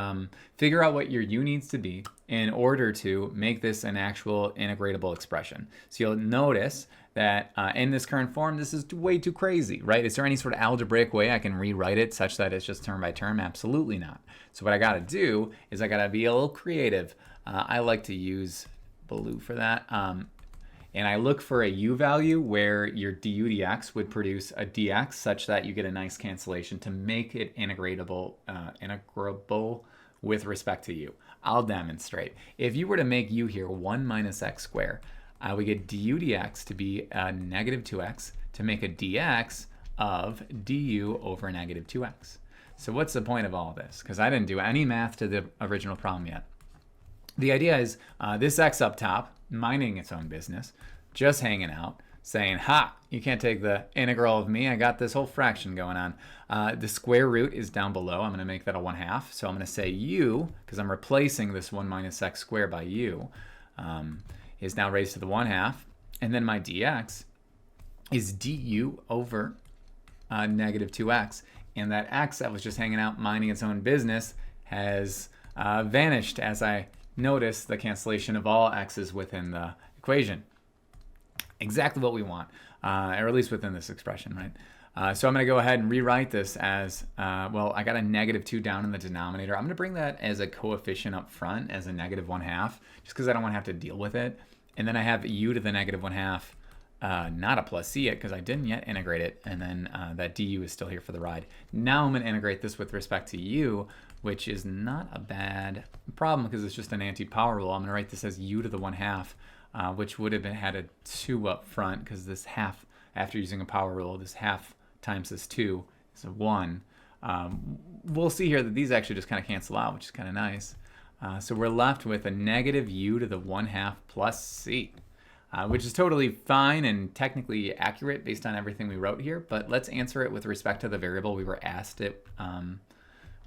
figure out what your U needs to be in order to make this an actual integratable expression. So you'll notice that in this current form, this is way too crazy, right? Is there any sort of algebraic way I can rewrite it such that it's just term by term? Absolutely not. So what I got to do is I got to be a little creative. I like to use blue for that. And I look for a u value where your du dx would produce a dx such that you get a nice cancellation to make it integrable with respect to u. I'll demonstrate. If you were to make u here 1 minus x squared, we get du dx to be negative 2x to make a dx of du over negative 2x. So what's the point of all this? Because I didn't do any math to the original problem yet. The idea is this x up top, minding its own business, just hanging out, saying, ha, you can't take the integral of me. I got this whole fraction going on. The square root is down below. I'm going to make that a 1/2. So I'm going to say u, because I'm replacing this 1 minus x squared by u, is now raised to the 1/2. And then my dx is du over negative 2x. And that x that was just hanging out, minding its own business, has vanished as I notice the cancellation of all x's within the equation. Exactly what we want, or at least within this expression, right? So I'm going to go ahead and rewrite this as, well, I got a negative 2 down in the denominator. I'm going to bring that as a coefficient up front as a negative 1/2, just because I don't want to have to deal with it. And then I have u to the negative 1/2, not a plus c yet because I didn't yet integrate it. And then that du is still here for the ride. Now I'm going to integrate this with respect to u, which is not a bad problem because it's just an anti-power rule. I'm going to write this as u to the 1/2. Which would have had a 2 up front because this half, after using a power rule, this half times this 2 is a 1. We'll see here that these actually just kind of cancel out, which is kind of nice. So we're left with a negative u to the 1/2 plus c, which is totally fine and technically accurate based on everything we wrote here. But let's answer it with respect to the variable we were asked it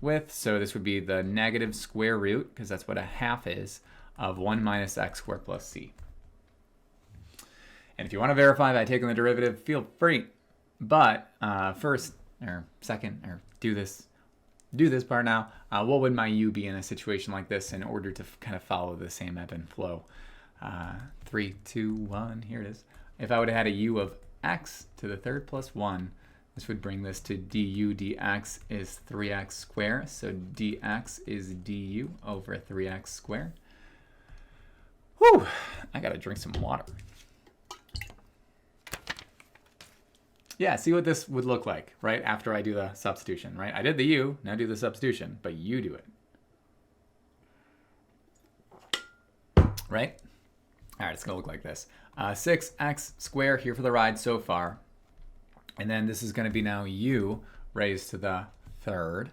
with. So this would be the negative square root, because that's what a half is, of 1 minus x squared plus c. And if you want to verify by taking the derivative, feel free. But first, or second, or do this part now. What would my u be in a situation like this in order to kind of follow the same ebb and flow? 3, 2, 1, here it is. If I would have had a u of x to the third plus 1, this would bring this to du dx is 3x squared. So dx is du over 3x squared. Whew, I gotta drink some water. Yeah, see what this would look like, right? After I do the substitution, right? I did the u, now do the substitution, but you do it. Right? All right, it's gonna look like this. 6x squared here for the ride so far. And then this is gonna be now u raised to the third.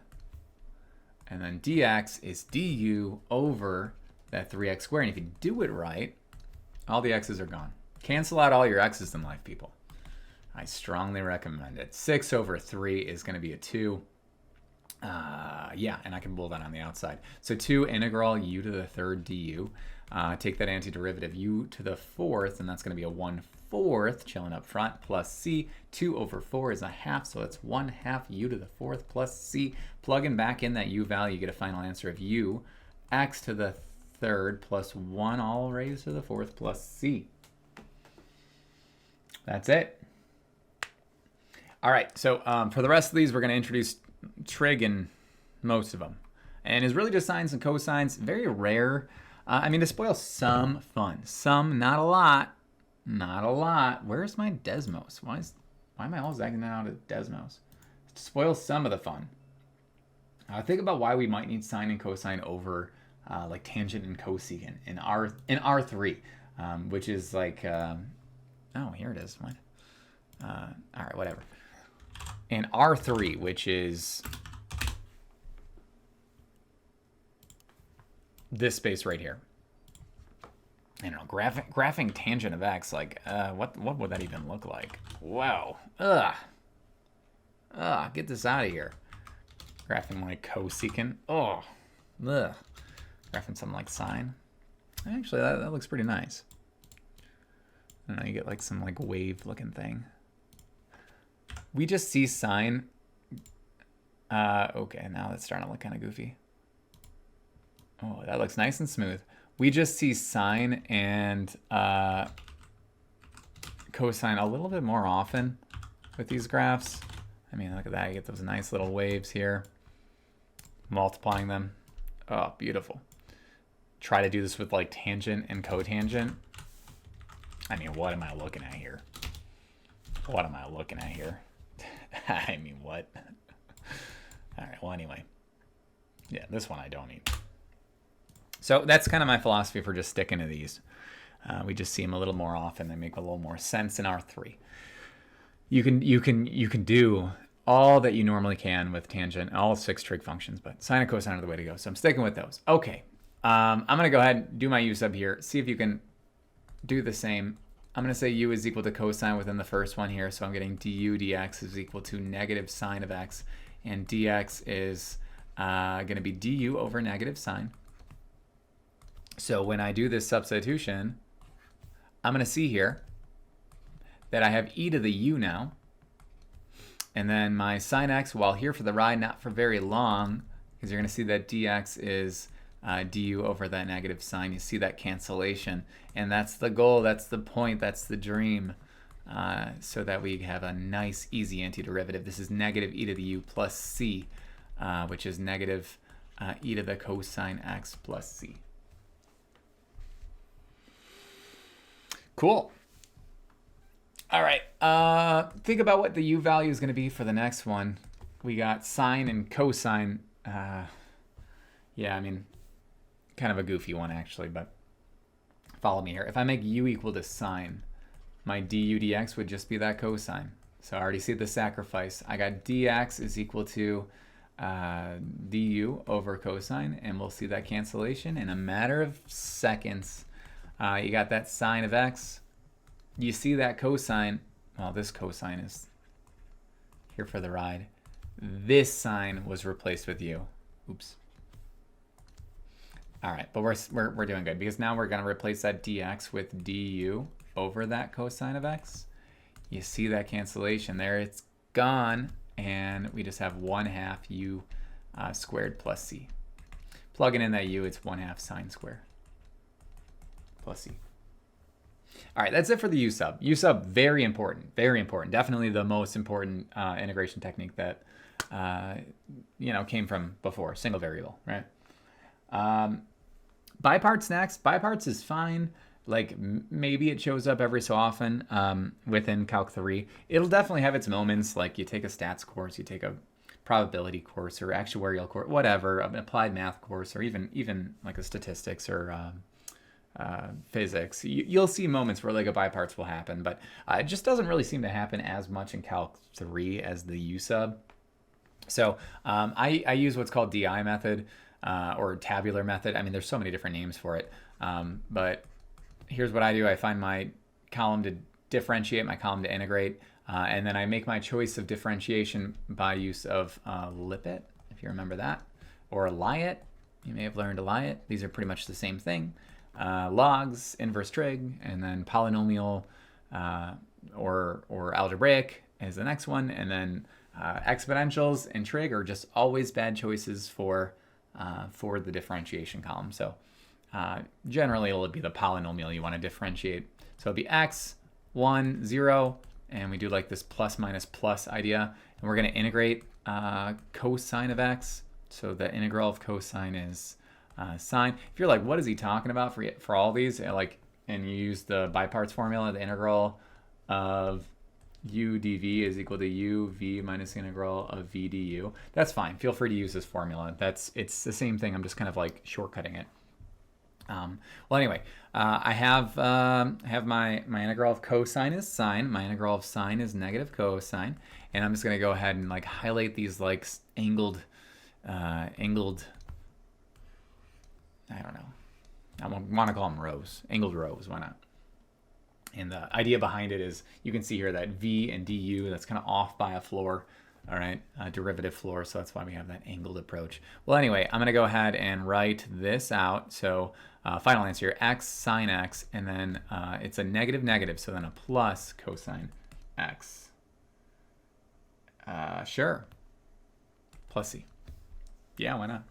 And then dx is du over that 3x squared. And if you do it right, all the x's are gone. Cancel out all your x's in life, people. I strongly recommend it. 6 over 3 is going to be a 2. Yeah, and I can bold that on the outside. So 2 integral u to the third du. Take that antiderivative u to the fourth, and that's going to be a 1/4 chilling up front, plus c. 2 over 4 is a half, so it's 1/2 u to the fourth plus c. Plugging back in that u value, you get a final answer of u x to the third plus 1 all raised to the fourth plus c. That's it. All right, so for the rest of these, we're going to introduce trig in most of them. And it's really just sines and cosines, very rare. I mean, to spoil some fun. Some, not a lot. Not a lot. Where's my Desmos? Why am I always acting out of Desmos? To spoil some of the fun. Think about why we might need sine and cosine over like tangent and cosecant in R3, which is like, oh, here it is. What? All right, whatever. And R3, which is this space right here. I don't know, graphing tangent of x, like, what would that even look like? Wow. Ugh, get this out of here. Graphing like cosecant. Oh, ugh. Graphing something like sine. Actually, that looks pretty nice. I don't know, you get like some like wave looking thing. We just see sine. Okay, now that's starting to look kind of goofy. Oh, that looks nice and smooth. We just see sine and cosine a little bit more often with these graphs. I mean, look at that. You get those nice little waves here. Multiplying them. Oh, beautiful. Try to do this with like tangent and cotangent. I mean, what am I looking at here? What am I looking at here? I mean, what? All right, well, anyway. Yeah, this one I don't need. So that's kind of my philosophy for just sticking to these. We just see them a little more often. They make a little more sense in R3. You can do all that you normally can with tangent, all 6 trig functions, but sine and cosine are the way to go. So I'm sticking with those. Okay, I'm going to go ahead and do my u sub here. See if you can do the same. I'm going to say u is equal to cosine within the first one here. So I'm getting du dx is equal to negative sine of x. And dx is going to be du over negative sine. So when I do this substitution, I'm going to see here that I have e to the u now. And then my sine x, while here for the ride, not for very long, because you're going to see that dx is du over that negative sine. You see that cancellation. And that's the goal, that's the point, that's the dream, so that we have a nice, easy antiderivative. This is negative e to the u plus c, which is negative e to the cosine x plus c. Cool. All right. Think about what the u value is going to be for the next one. We got sine and cosine. Yeah, I mean, kind of a goofy one actually, but follow me here. If I make u equal to sine, my du dx would just be that cosine. So I already see the sacrifice. I got dx is equal to du over cosine, and we'll see that cancellation in a matter of seconds. You got that sine of x. You see that cosine. Well, this cosine is here for the ride. This sine was replaced with u. Oops. All right, but we're doing good because now we're going to replace that dx with du over that cosine of x. You see that cancellation there. It's gone, and we just have 1/2 u squared plus c. Plugging in that u, it's 1/2 sine squared plus c. All right, that's it for the u sub. U sub, very important, very important. Definitely the most important integration technique that came from before, single variable, right? Biparts next. Biparts is fine. Like maybe it shows up every so often within Calc 3. It'll definitely have its moments. Like you take a stats course, you take a probability course or actuarial course, whatever, an applied math course, or even like a statistics or physics. You'll see moments where like a biparts will happen, but it just doesn't really seem to happen as much in Calc 3 as the U-sub. So I use what's called DI method or tabular method. I mean, there's so many different names for it, but here's what I do. I find my column to differentiate, my column to integrate, and then I make my choice of differentiation by use of Lipit, if you remember that, or Liat. You may have learned Liat. These are pretty much the same thing. Logs, inverse trig, and then polynomial or algebraic is the next one, and then exponentials and trig are just always bad choices for the differentiation column. So generally it'll be the polynomial you want to differentiate. So it'll be x, 1, 0, and we do like this plus minus plus idea, and we're going to integrate cosine of x. So the integral of cosine is sine. If you're like, what is he talking about for all these? And you use the biparts formula, the integral of u dv is equal to u v minus the integral of v du. That's fine. Feel free to use this formula. It's the same thing. I'm just kind of like shortcutting it. Well, anyway, I have my integral of cosine is sine. My integral of sine is negative cosine, and I'm just going to go ahead and like highlight these like angled. I don't know. I want to call them rows. Angled rows. Why not? And the idea behind it is you can see here that v and du, that's kind of off by a floor. All right, derivative floor. So that's why we have that angled approach. Well, anyway, I'm going to go ahead and write this out. So final answer here, x sine x, and then it's a negative negative, so then a plus cosine x. Sure. Plus c. Yeah, why not?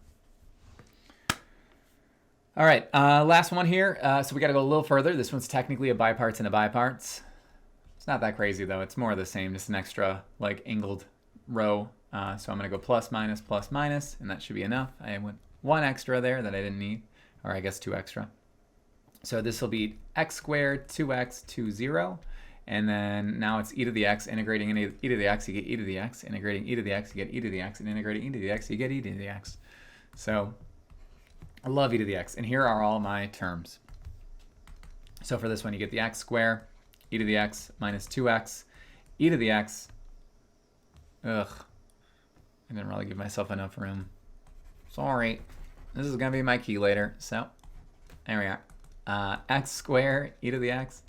All right, last one here. So we got to go a little further. This one's technically a biparts and a biparts. It's not that crazy though. It's more of the same, just an extra like angled row. So I'm going to go plus minus, and that should be enough. I went one extra there that I didn't need, or I guess 2 extra. So this will be x squared, 2x, 2, 0. And then now it's e to the x, integrating into e to the x, you get e to the x, integrating e to the x, you get e to the x, and integrating e to the x, you get e to the x. So I love e to the x, and here are all my terms. So for this one, you get the x squared, e to the x minus 2x, e to the x. Ugh, I didn't really give myself enough room. Sorry. This is going to be my key later, so there we are. X squared, e to the x,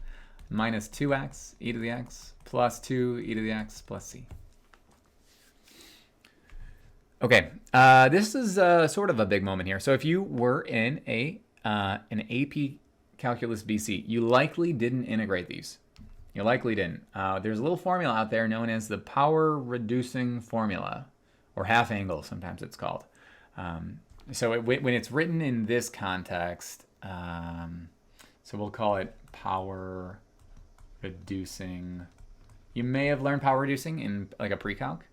minus 2x, e to the x, plus 2, e to the x, plus c. Okay, this is sort of a big moment here. So if you were in an AP Calculus BC, you likely didn't integrate these. You likely didn't. There's a little formula out there known as the power reducing formula, or half angle, sometimes it's called. So when it's written in this context, so we'll call it power reducing. You may have learned power reducing in like a pre-calc.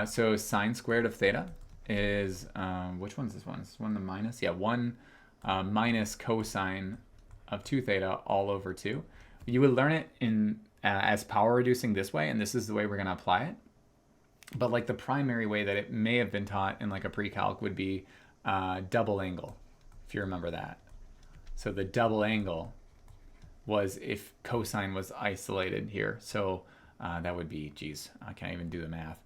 So sine squared of theta is, which one's this one? Is this one the minus? Yeah, 1 minus cosine of 2 theta all over 2. You would learn it in as power reducing this way, and this is the way we're going to apply it. But like the primary way that it may have been taught in like a pre-calc would be double angle, if you remember that. So the double angle was if cosine was isolated here. So that would be, geez, I can't even do the math.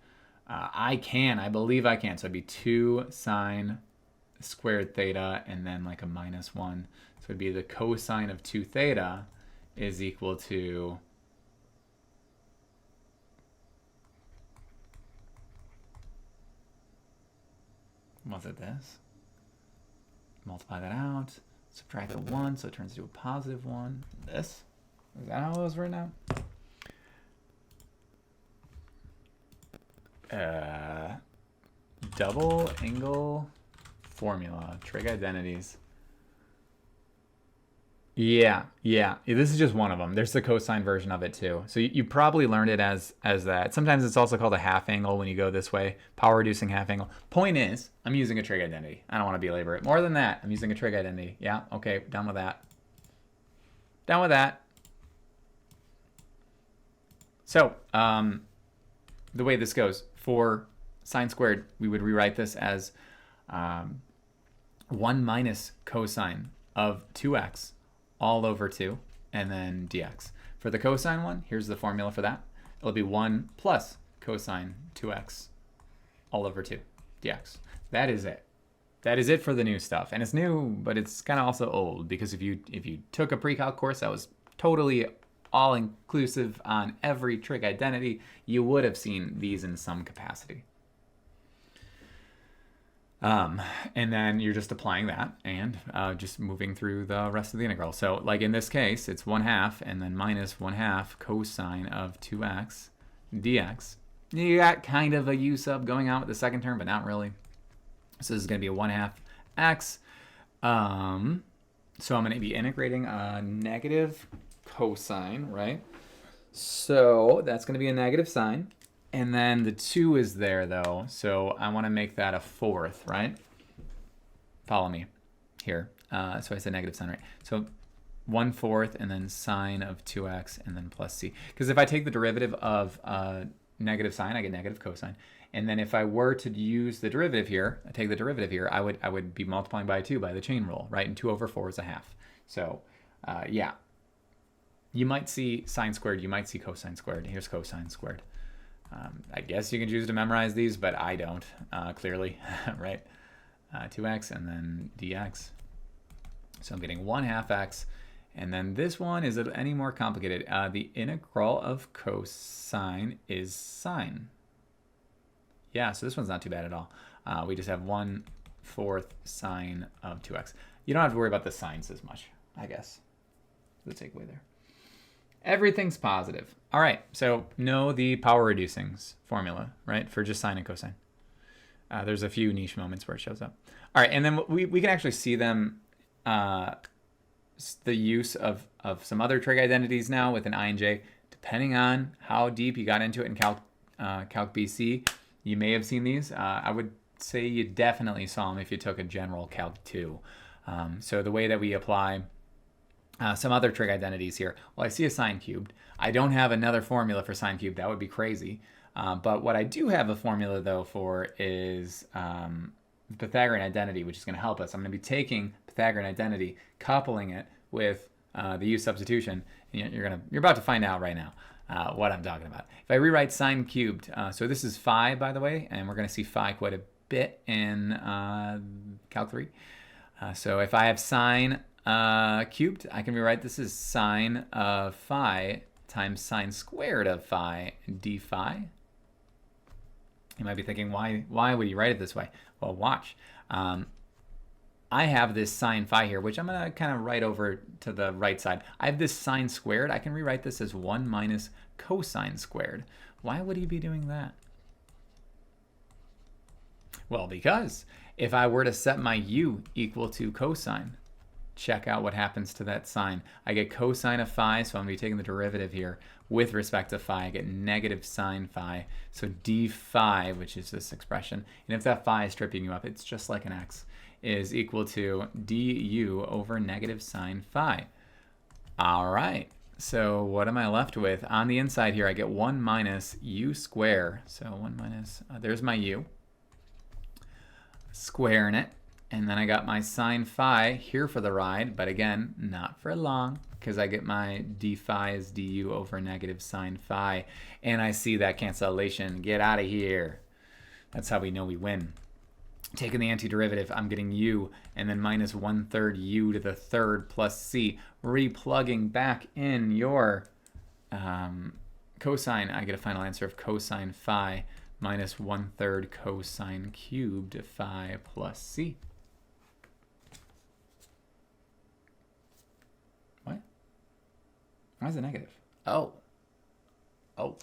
I believe I can. So it'd be 2 sine squared theta and then like a minus 1. So it'd be the cosine of 2 theta is equal to was it this? Multiply that out, subtract the 1, so it turns into a positive 1. This? Is that how it was written out? Double angle formula, trig identities. Yeah, yeah. This is just one of them. There's the cosine version of it too. So you probably learned it as that. Sometimes it's also called a half angle when you go this way. Power reducing half angle. Point is, I'm using a trig identity. I don't want to belabor it. More than that, I'm using a trig identity. Yeah, okay, done with that. Done with that. So, the way this goes, for sine squared, we would rewrite this as 1 minus cosine of 2x all over 2, and then dx. For the cosine one, here's the formula for that. It'll be 1 plus cosine 2x all over 2 dx. That is it. That is it for the new stuff. And it's new, but it's kind of also old, because if you took a pre-calc course that was totally all-inclusive on every trig identity, you would have seen these in some capacity. And then you're just applying that and just moving through the rest of the integral. So like in this case, it's 1/2 and then minus 1/2 cosine of 2x dx. You got kind of a u sub going on with the second term, but not really. So this is going to be a 1/2 x. So I'm going to be integrating a negative cosine, right? So that's going to be a negative sign. And then the 2 is there, though, so I want to make that a 4th, right? Follow me here. So I said negative sign, right? So 1/4 and then sine of 2x and then plus c. Because if I take the derivative of negative sign, I get negative cosine. And then if I were to use the derivative here, I take the derivative here, I would be multiplying by 2 by the chain rule, right? And 2 over 4 is a half. So yeah, you might see sine squared, you might see cosine squared. Here's cosine squared. I guess you can choose to memorize these, but I don't, clearly, right? 2x and then dx. So I'm getting 1/2 x. And then this one, is it any more complicated? The integral of cosine is sine. Yeah, so this one's not too bad at all. We just have 1/4 sine of 2x. You don't have to worry about the signs as much, I guess. The takeaway there. Everything's positive. All right, so know the power reducing formula, right, for just sine and cosine. There's a few niche moments where it shows up. All right, and then we can actually see them, the use of some other trig identities now with an I and J. Depending on how deep you got into it in Calc BC, you may have seen these. I would say you definitely saw them if you took a general Calc 2. So the way that we apply some other trig identities here. Well, I see a sine cubed. I don't have another formula for sine cubed. That would be crazy. But what I do have a formula, though, for is the Pythagorean identity, which is going to help us. I'm going to be taking Pythagorean identity, coupling it with the U-substitution. You're about to find out right now what I'm talking about. If I rewrite sine cubed, so this is phi, by the way, and we're going to see phi quite a bit in Calc 3. So if I have sine cubed, I can rewrite this as sine of phi times sine squared of phi d phi. You might be thinking, why would you write it this way? Well, watch. I have this sine phi here, which I'm going to kind of write over to the right side. I have this sine squared. I can rewrite this as 1 minus cosine squared. Why would he be doing that? Well, because if I were to set my u equal to cosine, check out what happens to that sine. I get cosine of phi, so I'm going to be taking the derivative here with respect to phi. I get negative sine phi. So d phi, which is this expression, and if that phi is stripping you up, it's just like an x, is equal to du over negative sine phi. All right, so what am I left with? On the inside here, I get 1 minus u square. So 1 minus, there's my u, squaring it. And then I got my sine phi here for the ride, but again, not for long, because I get my d phi is du over negative sine phi. And I see that cancellation. Get out of here. That's how we know we win. Taking the antiderivative, I'm getting u, and then minus 1/3 u to the third plus c. Replugging back in your cosine, I get a final answer of cosine phi minus 1/3 cosine cubed phi plus c. Why is it negative? Oh. Don't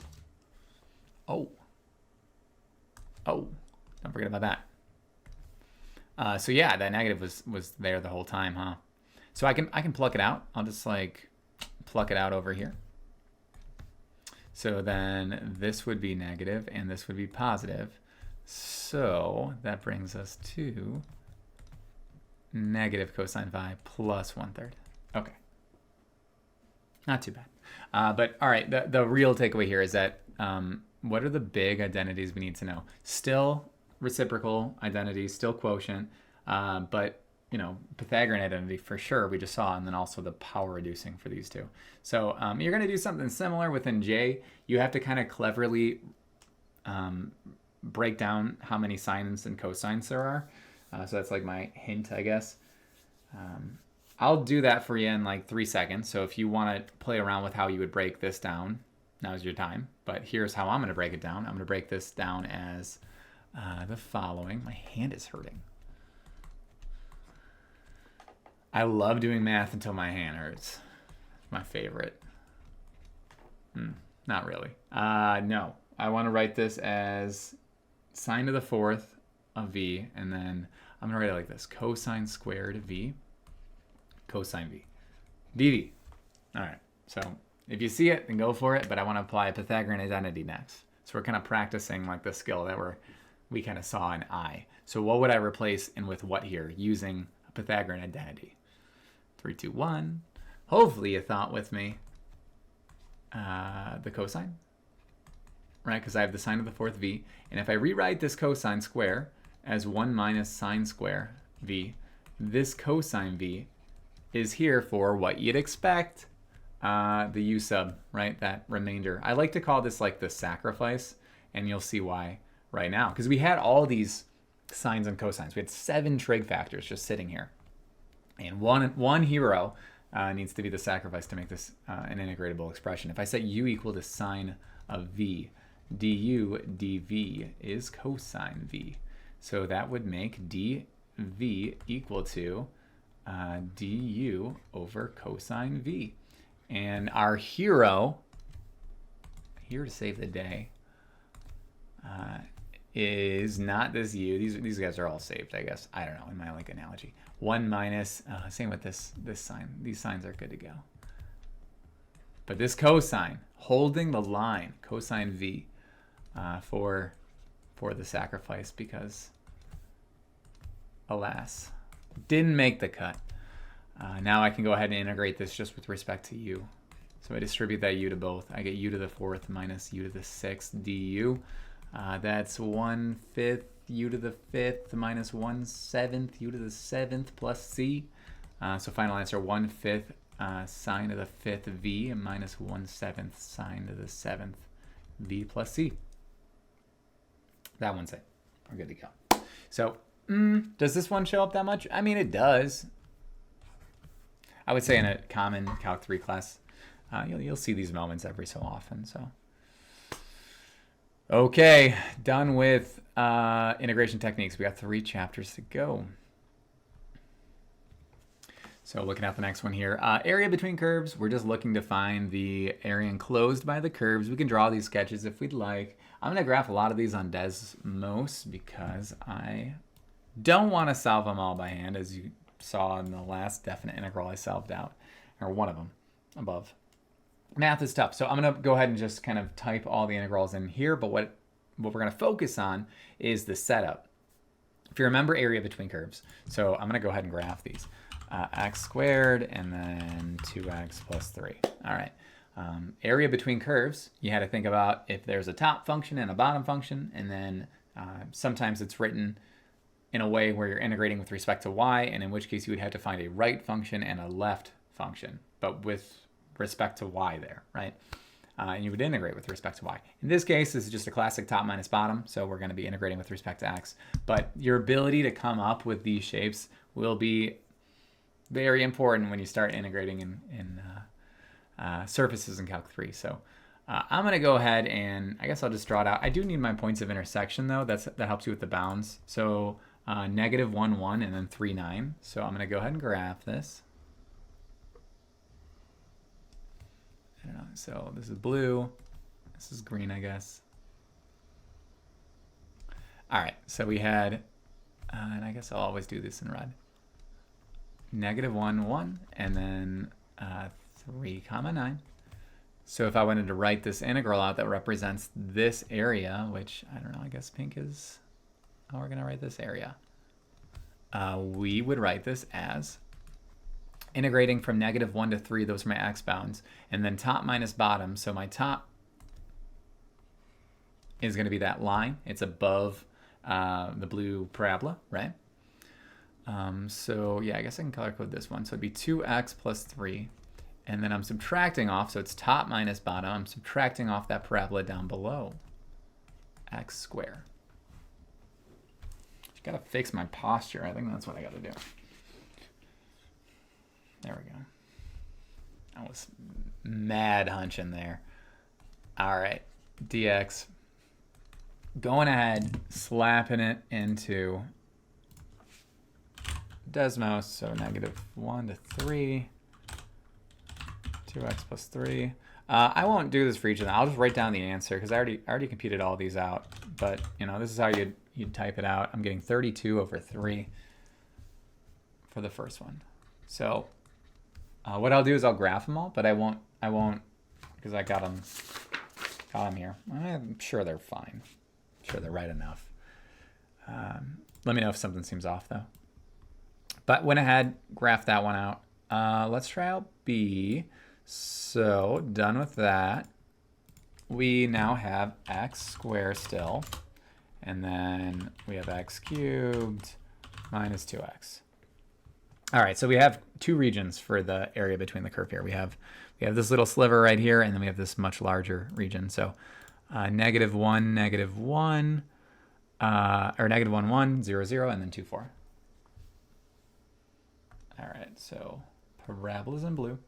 forget about that. So yeah, that negative was there the whole time, huh? So I can pluck it out. I'll just like pluck it out over here. So then this would be negative and this would be positive. So that brings us to negative cosine phi plus 1/3. Okay. Not too bad. But all right, the real takeaway here is that what are the big identities we need to know? Still reciprocal identity, still quotient, but you know, Pythagorean identity for sure, we just saw, and then also the power reducing for these two. So you're going to do something similar within J. You have to kind of cleverly break down how many sines and cosines there are. So that's like my hint, I guess. I'll do that for you in like 3 seconds. So if you want to play around with how you would break this down, now's your time. But here's how I'm going to break it down. I'm going to break this down as the following. My hand is hurting. I love doing math until my hand hurts. It's my favorite. Not really. No, I want to write this as sine to the fourth of v, and then I'm going to write it like this. Cosine squared v, cosine v, dv. All right, so if you see it, then go for it, but I want to apply a Pythagorean identity next. So we're kind of practicing like the skill that we kind of saw in I. So what would I replace and with what here using a Pythagorean identity? 3, 2, 1. Hopefully you thought with me the cosine, right? Because I have the sine of the fourth v. And if I rewrite this cosine square as 1 minus sine square v, this cosine v is here for what you'd expect, the u sub, right? That remainder. I like to call this like the sacrifice, and you'll see why right now. Because we had all these sines and cosines. We had 7 trig factors just sitting here. And one hero needs to be the sacrifice to make this an integratable expression. If I set u equal to sine of v, du dv is cosine v. So that would make dv equal to du over cosine v. And our hero, here to save the day, is not this u. These guys are all saved, I guess. I don't know, in my like analogy. 1 minus, same with this sign. These signs are good to go. But this cosine, holding the line, cosine v, for the sacrifice, because, alas, didn't make the cut. Now I can go ahead and integrate this just with respect to u. So I distribute that u to both. I get u to the fourth minus u to the sixth du. That's 1/5 u to the fifth minus 1/7 u to the seventh plus c. So final answer 1/5 sine to the fifth v minus 1/7 sine to the seventh v plus c. That one's it. We're good to go. So does this one show up that much? I mean, it does. I would say in a common Calc 3 class, you'll see these moments every so often. So. Okay, done with integration techniques. We got 3 chapters to go. So looking at the next one here, area between curves. We're just looking to find the area enclosed by the curves. We can draw these sketches if we'd like. I'm going to graph a lot of these on Desmos because I don't want to solve them all by hand, as you saw in the last definite integral I solved out, or one of them above. Math is tough, so I'm going to go ahead and just kind of type all the integrals in here, but what we're going to focus on is the setup. If you remember area between curves, so I'm going to go ahead and graph these. X squared and then 2x plus 3. All right. Area between curves, you had to think about if there's a top function and a bottom function, and then sometimes it's written in a way where you're integrating with respect to y, and in which case you would have to find a right function and a left function, but with respect to y there, right? And you would integrate with respect to y. In this case, this is just a classic top minus bottom, so we're going to be integrating with respect to x. But your ability to come up with these shapes will be very important when you start integrating in surfaces in Calc 3. So I'm going to go ahead and I guess I'll just draw it out. I do need my points of intersection, though. That helps you with the bounds. So negative 1, 1, and then 3, 9. So I'm going to go ahead and graph this. I don't know. So this is blue. This is green, I guess. All right. So we had, and I guess I'll always do this in red. -1, 1, and then 3, 9. So if I wanted to write this integral out that represents this area, which, I don't know, I guess pink is how we're going to write this area. We would write this as integrating from -1 to 3, those are my x bounds, and then top minus bottom. So my top is going to be that line. It's above the blue parabola, right? So yeah, I guess I can color code this one. So it'd be 2x plus 3. And then I'm subtracting off, so it's top minus bottom. I'm subtracting off that parabola down below, x squared. Got to fix my posture. I think that's what I got to do. There we go. I was mad hunching there. All right, dx. Going ahead, slapping it into Desmos, so -1 to 3, 2x plus 3. I won't do this for each of them. I'll just write down the answer because I already computed all these out. But you know, this is how you'd type it out. I'm getting 32 over 3 for the first one. So what I'll do is I'll graph them all, but I won't because I got them here. I'm sure they're fine. I'm sure they're right enough. Let me know if something seems off though. But went ahead, graphed that one out. Let's try out B. So done with that. We now have x squared still. And then we have x cubed minus 2x. All right, so we have two regions for the area between the curve here. We have this little sliver right here, and then we have this much larger region. So -1, -1, or -1, 1, 0, 0, and then 2, 4. All right, so parabolas in blue.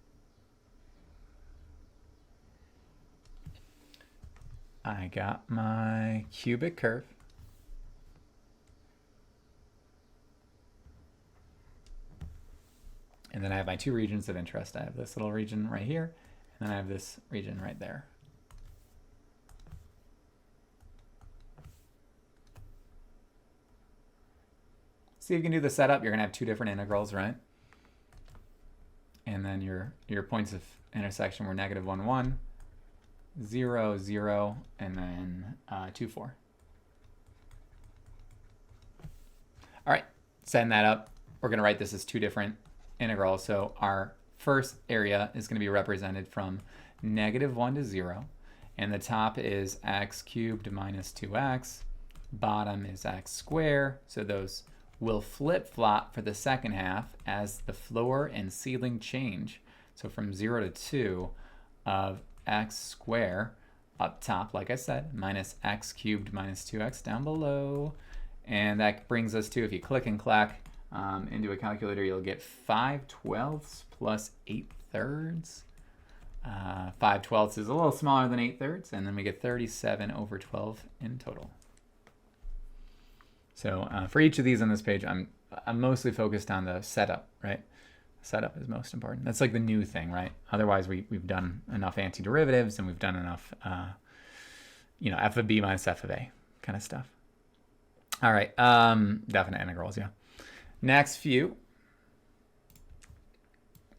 I got my cubic curve. And then I have my two regions of interest. I have this little region right here, and then I have this region right there. So you can do the setup. You're going to have two different integrals, right? And then your points of intersection were -1, 1, 0, 0, and then 2, 4. All right, setting that up. We're going to write this as two different integrals. So our first area is going to be represented from -1 to 0. And the top is x cubed minus 2x. Bottom is x squared. So those will flip-flop for the second half as the floor and ceiling change. So from 0 to 2 of x squared up top, like I said, minus x cubed minus 2x down below. And that brings us to, if you click and clack into a calculator, you'll get 5/12 plus 8/3. 5/12 is a little smaller than 8/3, and then we get 37 over 12 in total. So for each of these on this page, I'm mostly focused on the setup, right? Setup is most important. That's like the new thing, right? Otherwise, we've done enough antiderivatives and we've done enough, f of b minus f of a kind of stuff. All right, definite integrals, yeah. Next few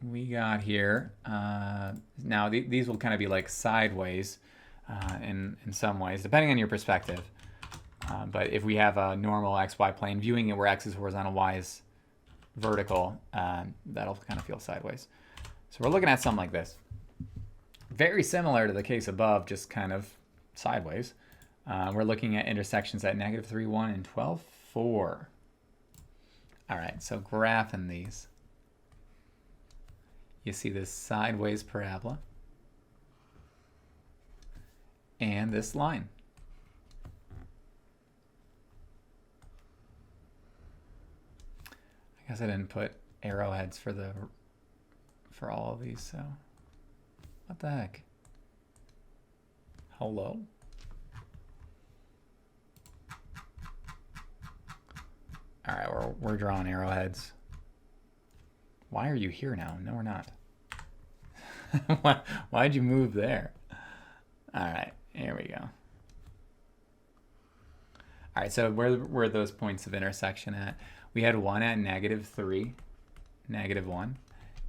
we got here. Now these will kind of be like sideways in some ways, depending on your perspective. But if we have a normal xy plane, viewing it where x is horizontal, y is vertical, that'll kind of feel sideways. So we're looking at something like this. Very similar to the case above, just kind of sideways. We're looking at intersections at -3, 1, and 12, 4. All right, so graphing these. You see this sideways parabola and this line. I guess I didn't put arrowheads for all of these, so what the heck? Hello? All right, we're drawing arrowheads. Why are you here now? No, we're not. Why'd you move there? All right, here we go. All right, so where were those points of intersection at? We had one at -3, -1.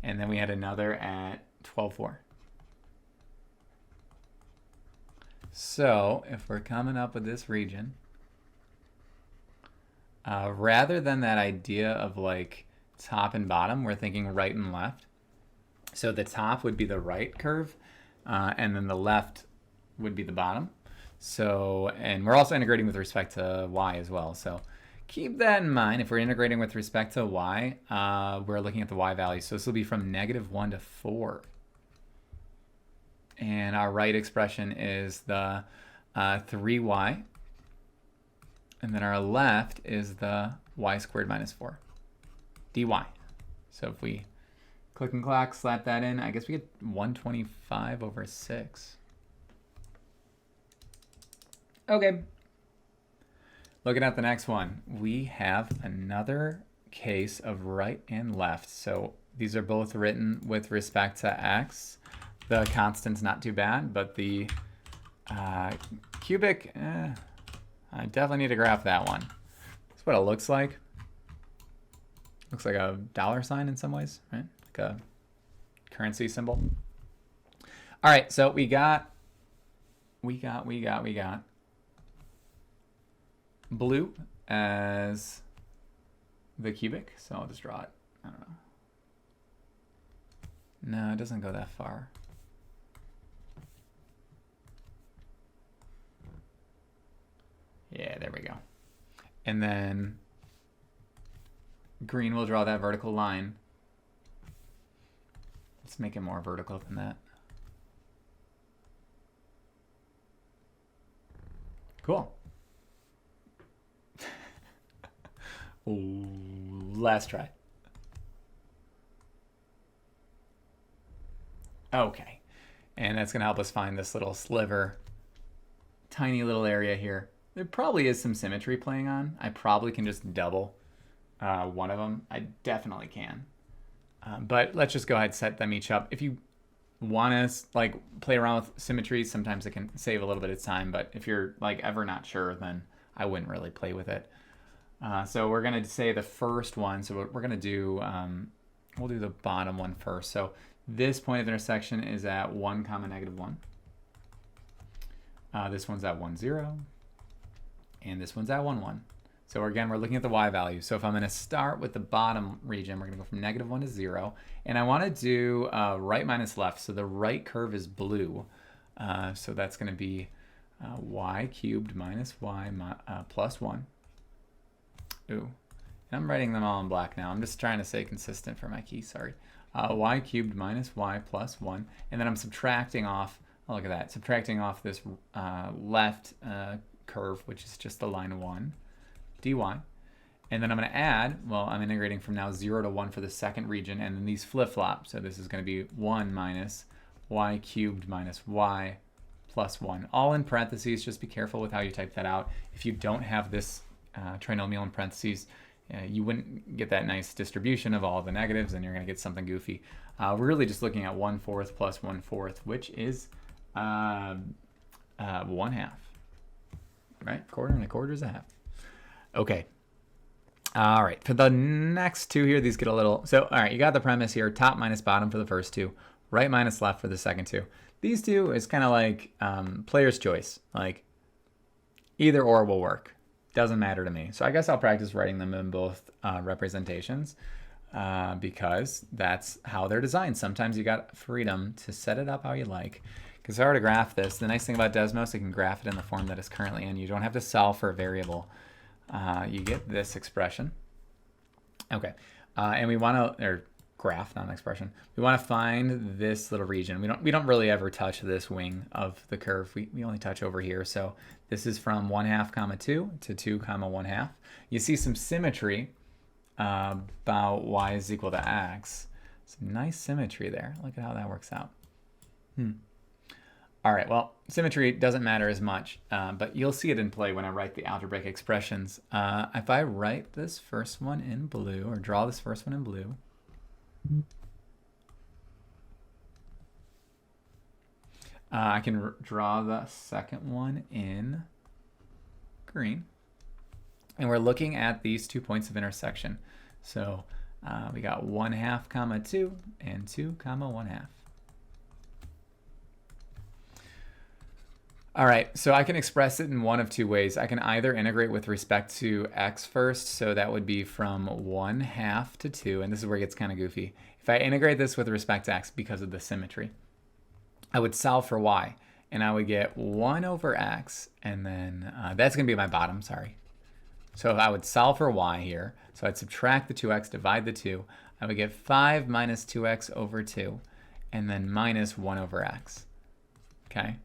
And then we had another at 12.4. So if we're coming up with this region, rather than that idea of like top and bottom, we're thinking right and left. So the top would be the right curve, and then the left would be the bottom. So, and we're also integrating with respect to y as well. So keep that in mind. If we're integrating with respect to y, we're looking at the y value. So this will be from -1 to 4. And our right expression is the 3y. And then our left is the y squared minus 4 dy. So if we click and clack, slap that in, I guess we get 125 over 6. Okay. Looking at the next one, we have another case of right and left. So these are both written with respect to x. The constant's not too bad, but the cubic, I definitely need to graph that one. That's what it looks like. Looks like a $sign in some ways, right? Like a currency symbol. All right, so we got blue as the cubic. So I'll just draw it. I don't know. No, it doesn't go that far. Yeah, there we go. And then green will draw that vertical line. Let's make it more vertical than that. Cool. Last try. Okay. And that's going to help us find this little sliver, tiny little area here. There probably is some symmetry playing on. I probably can just double one of them. I definitely can. But let's just go ahead and set them each up. If you want to like play around with symmetry, sometimes it can save a little bit of time. But if you're like ever not sure, then I wouldn't really play with it. So we're going to say the first one. So we're going to do, we'll do the bottom one first. So this point of intersection is at 1, -1. This one's at 1, 0. And this one's at 1, 1. So again, we're looking at the y value. So if I'm going to start with the bottom region, we're going to go from -1 to 0. And I want to do right minus left. So the right curve is blue. So that's going to be y cubed minus y plus 1. Ooh. And I'm writing them all in black now. I'm just trying to stay consistent for my key, sorry. Y cubed minus y plus 1. And then I'm subtracting off, oh, look at that, subtracting off this left curve, which is just the line 1, dy. And then I'm going to add, well, I'm integrating from now 0 to 1 for the second region, and then these flip-flop. So this is going to be 1 minus y cubed minus y plus 1. All in parentheses. Just be careful with how you type that out. If you don't have this trinomial in parentheses, you wouldn't get that nice distribution of all the negatives, and you're going to get something goofy. We're really just looking at 1/4 plus 1/4, which is 1/2. Right? Quarter and a quarter is a half. Okay. All right. For the next two here, these get a little... So, all right, you got the premise here. Top minus bottom for the first two. Right minus left for the second two. These two is kind of like player's choice. Like, either or will work. Doesn't matter to me. So I guess I'll practice writing them in both representations because that's how they're designed. Sometimes you got freedom to set it up how you like. Because if I were to graph this, the nice thing about Desmos, you can graph it in the form that it's currently in. You don't have to solve for a variable. You get this expression. Okay. And we want to, or graph, not an expression. We want to find this little region. We don't really ever touch this wing of the curve. We only touch over here. So this is from 1/2, 2 to 2, 1/2. You see some symmetry about y is equal to x. Some nice symmetry there. Look at how that works out. All right, well, symmetry doesn't matter as much, but you'll see it in play when I write the algebraic expressions. If I write this first one in blue, or draw this first one in blue, I can draw the second one in green. And we're looking at these 2 points of intersection. So We got 1/2 comma 2 and 2 comma 1/2. All right, so I can express it in one of two ways. I can either integrate with respect to x first, so that would be from 1/2 to 2, and this is where it gets kind of goofy. If I integrate this with respect to x because of the symmetry, I would solve for y, and I would get 1 over x, and then that's going to be my bottom, sorry. So I would solve for y here, so I'd subtract the 2x, divide the 2, I would get 5 minus 2x over 2, and then minus 1 over x, okay?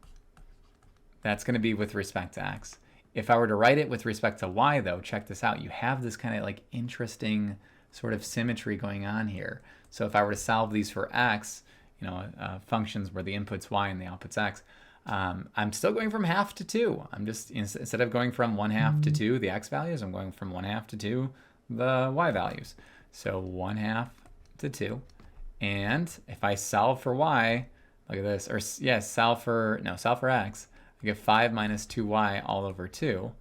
That's going to be with respect to x. If I were to write it with respect to y, though, check this out. You have this kind of like interesting sort of symmetry going on here. So if I were to solve these for x, you know, functions where the input's y and the output's x, I'm still going from 1/2 to 2. I'm just, instead of going from 1/2 to 2, the x values, I'm going from 1/2 to 2, the y values. So 1/2 to 2. And if I solve for y, look at this, or yes, solve for x, I get 5 minus 2y all over 2.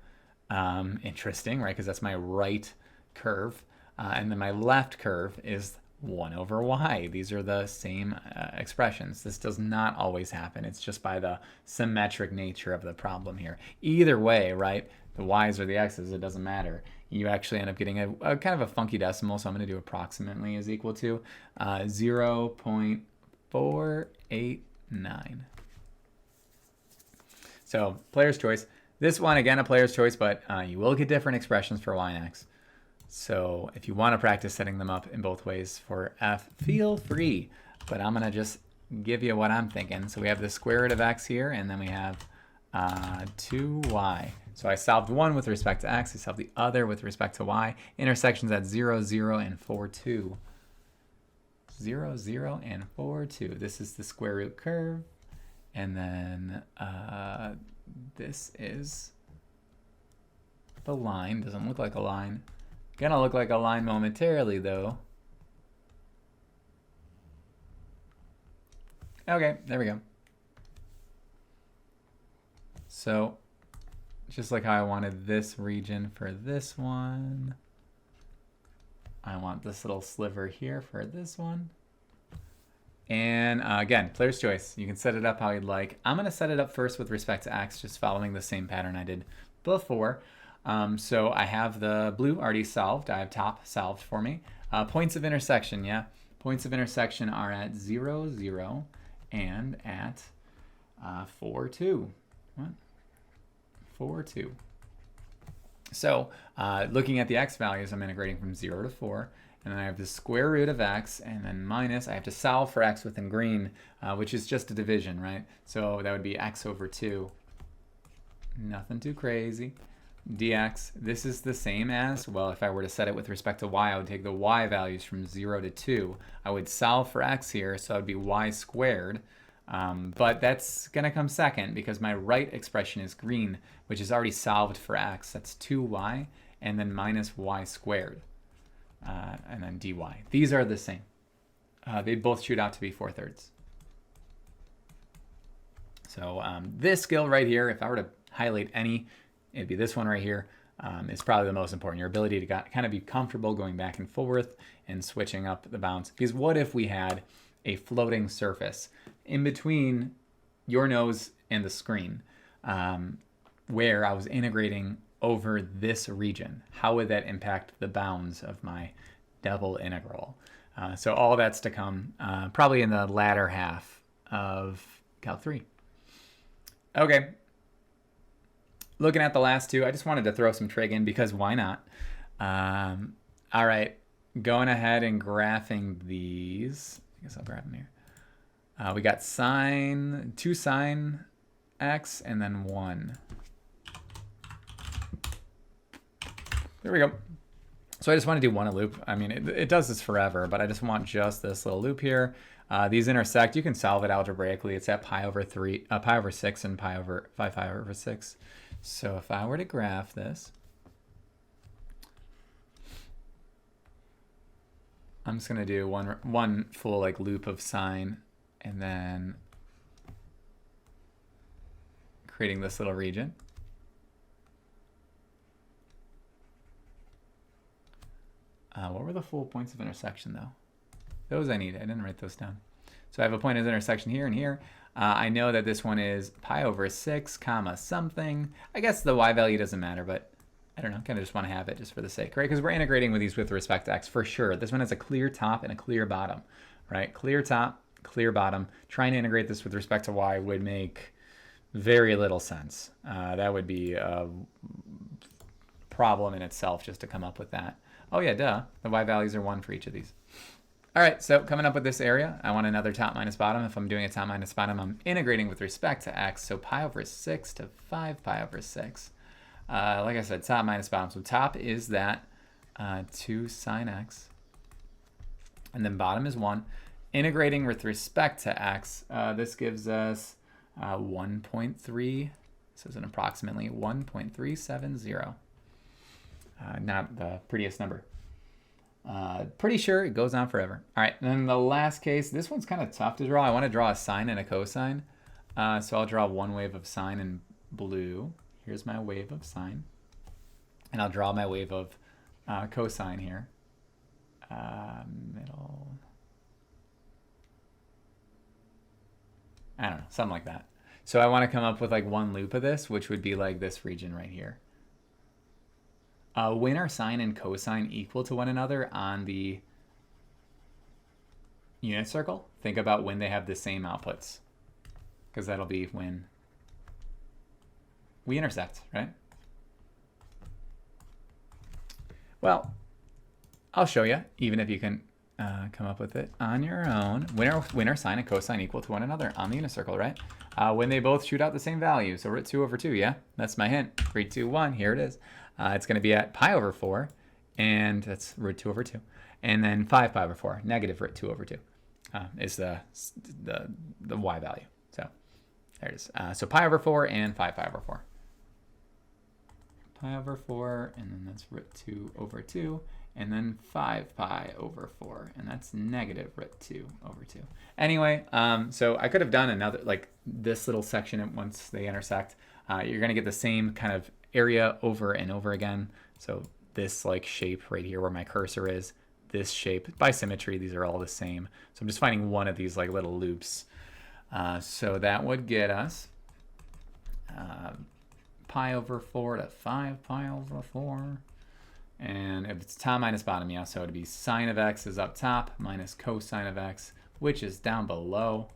Interesting, right? Because that's my right curve. And then my left curve is 1 over y. These are the same expressions. This does not always happen. It's just by the symmetric nature of the problem here. Either way, right? The y's or the x's, it doesn't matter. You actually end up getting a kind of a funky decimal, so I'm going to do approximately is equal to 0.489. So player's choice. This one, again, a player's choice, but you will get different expressions for y and x. So if you want to practice setting them up in both ways for f, feel free. But I'm going to just give you what I'm thinking. So we have the square root of x here, and then we have 2y. So I solved one with respect to x. I solved the other with respect to y. Intersections at 0, 0, and 4, 2. 0, 0, and 4, 2. This is the square root curve. And then this is the line. Doesn't look like a line. Gonna look like a line momentarily, though. Okay, there we go. So, just like how I wanted this region for this one, I want this little sliver here for this one. And again, player's choice. You can set it up how you'd like. I'm going to set it up first with respect to x, just following the same pattern I did before. So I have the blue already solved. I have top solved for me. Points of intersection, yeah. Points of intersection are at 0, 0 and at 4, 2. What? 4, 2. So looking at the x values, I'm integrating from 0 to 4. And then I have the square root of x, and then minus, I have to solve for x within green, which is just a division, right? So that would be x over 2. Nothing too crazy. Dx, this is the same as, well, if I were to set it with respect to y, I would take the y values from 0 to 2. I would solve for x here, so it would be y squared. But that's going to come second because my right expression is green, which is already solved for x. That's 2y, and then minus y squared. And then dy. These are the same. They both shoot out to be 4/3. So this skill right here, if I were to highlight any, it'd be this one right here. It's probably the most important. Your ability to kind of be comfortable going back and forth and switching up the bounds. Because what if we had a floating surface in between your nose and the screen where I was integrating over this region? How would that impact the bounds of my double integral? So all that's to come probably in the latter half of Calc 3. Okay. Looking at the last two, I just wanted to throw some trig in because why not? All right, going ahead and graphing these. I guess I'll grab them here. We got sine, 2 sine x, and then 1. There we go. So I just want to do one a loop. I mean, it does this forever, but I just want just this little loop here. These intersect. You can solve it algebraically. It's at pi over 6 and pi over 6. So if I were to graph this, I'm just going to do one full like loop of sine, and then creating this little region. What were the full points of intersection though? Those I need. I didn't write those down. So I have a point of intersection here and here. I know that this one is pi over 6 comma something. I guess the y value doesn't matter, but I don't know. Kind of just want to have it just for the sake, right? Because we're integrating with these with respect to x for sure. This one has a clear top and a clear bottom, right? Clear top, clear bottom. Trying to integrate this with respect to y would make very little sense. That would be a problem in itself just to come up with that. Oh yeah, duh. The y values are 1 for each of these. All right, so coming up with this area, I want another top minus bottom. If I'm doing a top minus bottom, I'm integrating with respect to x. So pi over 6 to 5 pi over 6. Like I said, top minus bottom. So top is that 2 sine x. And then bottom is 1. Integrating with respect to x, this gives us 1.3. This is an approximately 1.370. Not the prettiest number. Pretty sure it goes on forever. All right, and then the last case, this one's kind of tough to draw. I want to draw a sine and a cosine. So I'll draw one wave of sine in blue. Here's my wave of sine. And I'll draw my wave of cosine here. Middle. I don't know, something like that. So I want to come up with like one loop of this, which would be like this region right here. When are sine and cosine equal to one another on the unit circle? Think about when they have the same outputs, because that'll be when we intersect, right? Well, I'll show you, even if you can come up with it on your own. When are sine and cosine equal to one another on the unit circle, right? When they both shoot out the same value. So root 2 over 2, yeah? That's my hint. 3, 2, 1, here it is. It's going to be at pi over 4, and that's root 2 over 2. And then 5 pi over 4, negative root 2 over 2 is the y value. So there it is. So pi over 4 and 5 pi over 4. Pi over 4, and then that's root 2 over 2. And then 5 pi over 4, and that's negative root 2 over 2. Anyway, so I could have done another, like this little section once they intersect. You're going to get the same kind of area over and over again. So this like shape right here where my cursor is, this shape, by symmetry, these are all the same. So I'm just finding one of these like little loops. So that would get us pi over 4 to 5 pi over 4. And if it's top minus bottom, yeah, so it'd be sine of x is up top minus cosine of x, which is down below,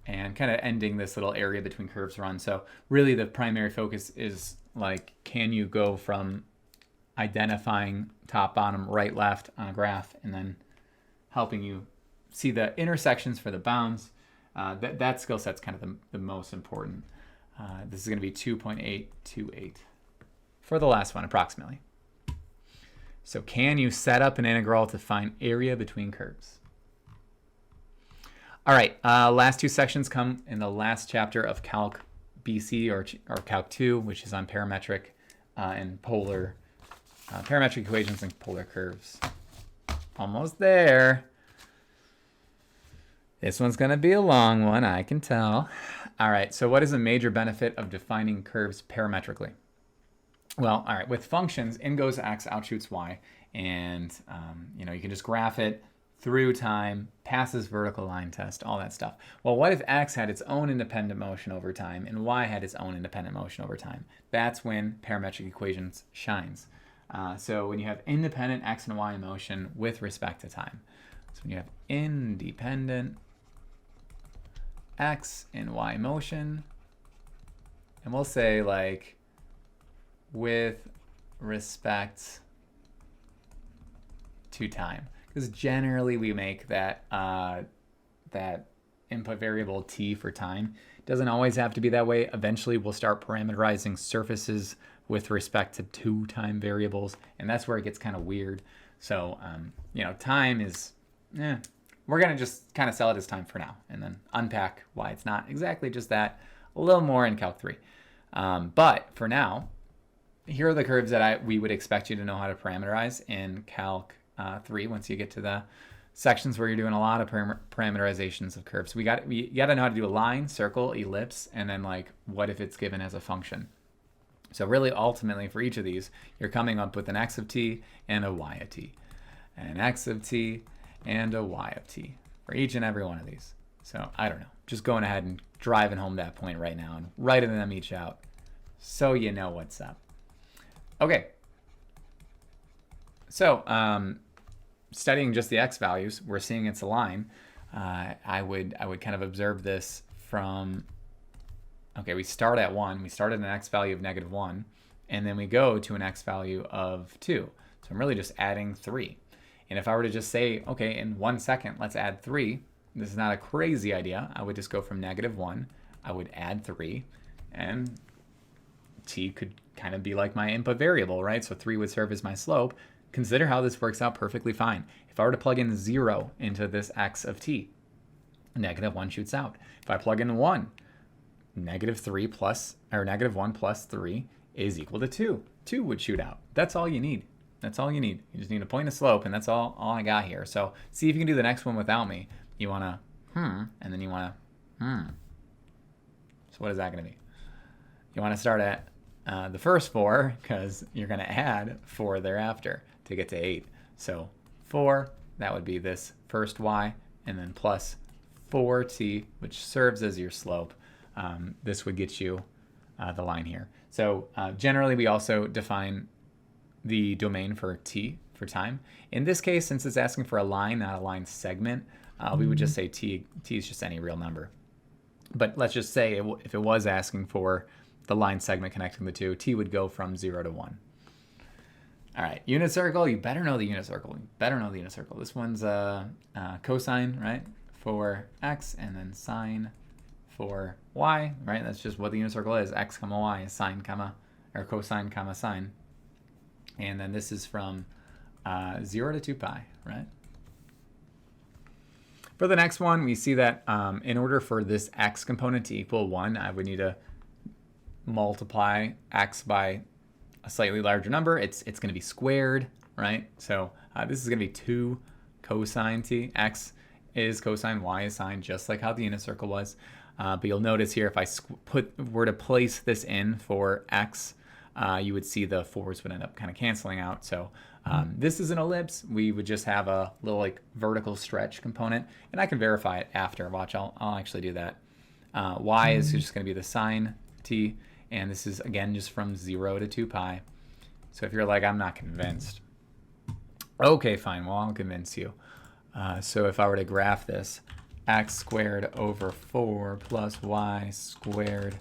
and kind of ending this little area between curves run. So really the primary focus is like, can you go from identifying top, bottom, right, left on a graph, and then helping you see the intersections for the bounds. That skill set's kind of the most important. This is going to be 2.828 for the last one, approximately. So can you set up an integral to find area between curves? All right, last two sections come in the last chapter of Calc BC or Calc 2, which is on parametric and polar, parametric equations and polar curves. Almost there. This one's going to be a long one, I can tell. All right, so what is a major benefit of defining curves parametrically? Well, all right, with functions, in goes x, out shoots y, and you can just graph it through time, passes vertical line test, all that stuff. Well, what if x had its own independent motion over time and y had its own independent motion over time? That's when parametric equations shines. So when you have independent x and y motion with respect to time. So when you have independent x and y motion, and we'll say like with respect to time, because generally we make that that input variable t for time. It doesn't always have to be that way. Eventually we'll start parameterizing surfaces with respect to two time variables, and that's where it gets kind of weird. So time is we're going to just kind of sell it as time for now, and then unpack why it's not exactly just that a little more in Calc 3. But for now, here are the curves that we would expect you to know how to parameterize in Calc 3 once you get to the sections where you're doing a lot of parameterizations of curves. You got to know how to do a line, circle, ellipse, and then like what if it's given as a function. So really ultimately for each of these, you're coming up with an x of t and a y of t. an x of t, and a y of t for each and every one of these. So I don't know, just going ahead and driving home that point right now and writing them each out so you know what's up. Okay, so studying just the x values, we're seeing it's a line. I would kind of observe this from, okay, we start at 1. We start at an x value of -1, and then we go to an x value of 2. So I'm really just adding 3. And if I were to just say, okay, in 1 second, let's add 3, this is not a crazy idea. I would just go from -1, I would add 3, and t could kind of be like my input variable, right? So 3 would serve as my slope. Consider how this works out perfectly fine. If I were to plug in 0 into this x of t, -1 shoots out. If I plug in 1, -3 plus, or -1 plus 3 is equal to 2. 2 would shoot out. That's all you need. That's all you need. You just need a point of slope, and that's all I got here. So see if you can do the next one without me. You want to and then you want to So what is that going to be? You want to start at the first 4, because you're going to add 4 thereafter to get to 8. So 4, that would be this first y, and then plus 4t, which serves as your slope. This would get you the line here. So generally, we also define the domain for t, for time. In this case, since it's asking for a line, not a line segment, we would just say t is just any real number. But let's just say if it was asking for the line segment connecting the two, t would go from 0 to 1. All right, unit circle, you better know the unit circle. You better know the unit circle. This one's cosine, right, for x, and then sine for y, right? That's just what the unit circle is. X comma y is sine comma, or cosine comma sine. And then this is from 0 to 2 pi, right? For the next one, we see that in order for this x component to equal 1, I would need to multiply x by a slightly larger number. It's going to be squared, right? So this is going to be 2 cosine t. X is cosine, y is sine, just like how the unit circle was. But you'll notice here, if I were to place this in for x, you would see the 4's would end up kind of canceling out. So this is an ellipse. We would just have a little like vertical stretch component, and I can verify it after. Watch, I'll actually do that. Y is just going to be the sine t, and this is again just from 0 to 2 pi. So if you're like, I'm not convinced, okay, fine. Well, I'll convince you. So if I were to graph this, x squared over 4 plus y squared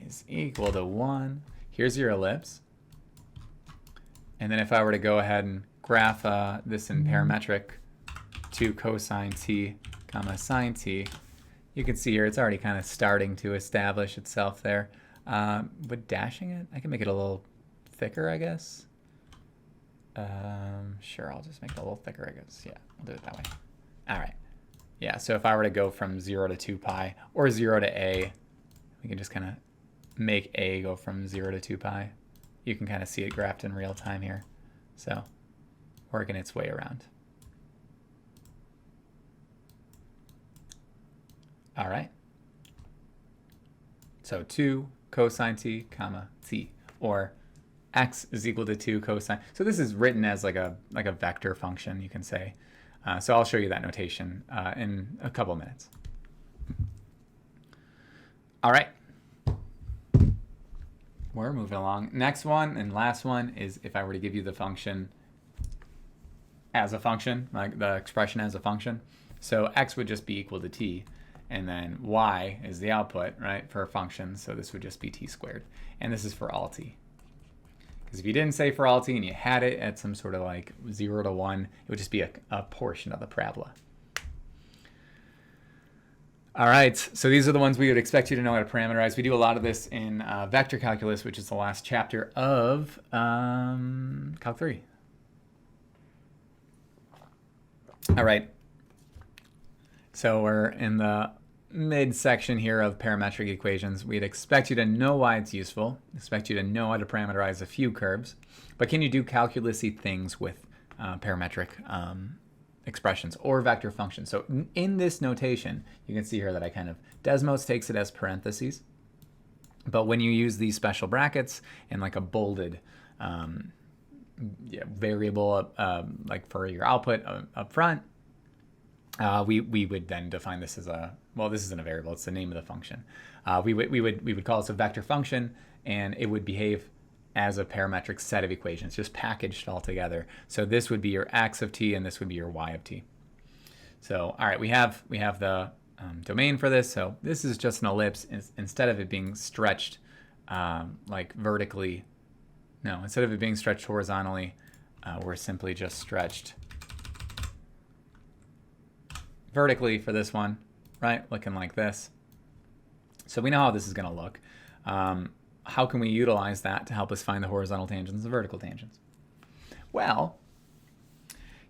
is equal to 1. Here's your ellipse. And then if I were to go ahead and graph this in parametric, 2 cosine t comma sine t, you can see here it's already kind of starting to establish itself there. But dashing it, I can make it a little thicker, I guess. Sure, I'll just make it a little thicker, I guess. Yeah, I'll do it that way. All right. Yeah, so if I were to go from 0 to 2 pi or 0 to a, we can just kind of make a go from 0 to 2 pi. You can kind of see it graphed in real time here. So working its way around. All right. So 2 cosine t comma t, or x is equal to 2 cosine. So this is written as like a vector function, you can say. So I'll show you that notation in a couple minutes. All right. We're moving along. Next one and last one is if I were to give you the function as a function, like the expression as a function. So x would just be equal to t, and then y is the output, right, for a function. So this would just be t squared. And this is for all t. Because if you didn't say for all t and you had it at some sort of like 0 to 1, it would just be a portion of the parabola. All right, so these are the ones we would expect you to know how to parameterize. We do a lot of this in vector calculus, which is the last chapter of Calc 3. All right, so we're in the midsection here of parametric equations. We'd expect you to know why it's useful, expect you to know how to parameterize a few curves, but can you do calculus-y things with parametric expressions or vector functions? So in this notation, you can see here that I kind of, Desmos takes it as parentheses, but when you use these special brackets and like a bolded variable like for your output up front, we would then define this as a, well, this isn't a variable, it's the name of the function. We would call this a vector function, and it would behave as a parametric set of equations, just packaged all together. So this would be your x of t, and this would be your y of t. So all right, we have the domain for this. So this is just an ellipse. Instead of it being stretched like vertically, no, instead of it being stretched horizontally, we're simply just stretched vertically for this one, right? Looking like this. So we know how this is going to look. How can we utilize that to help us find the horizontal tangents and vertical tangents? Well,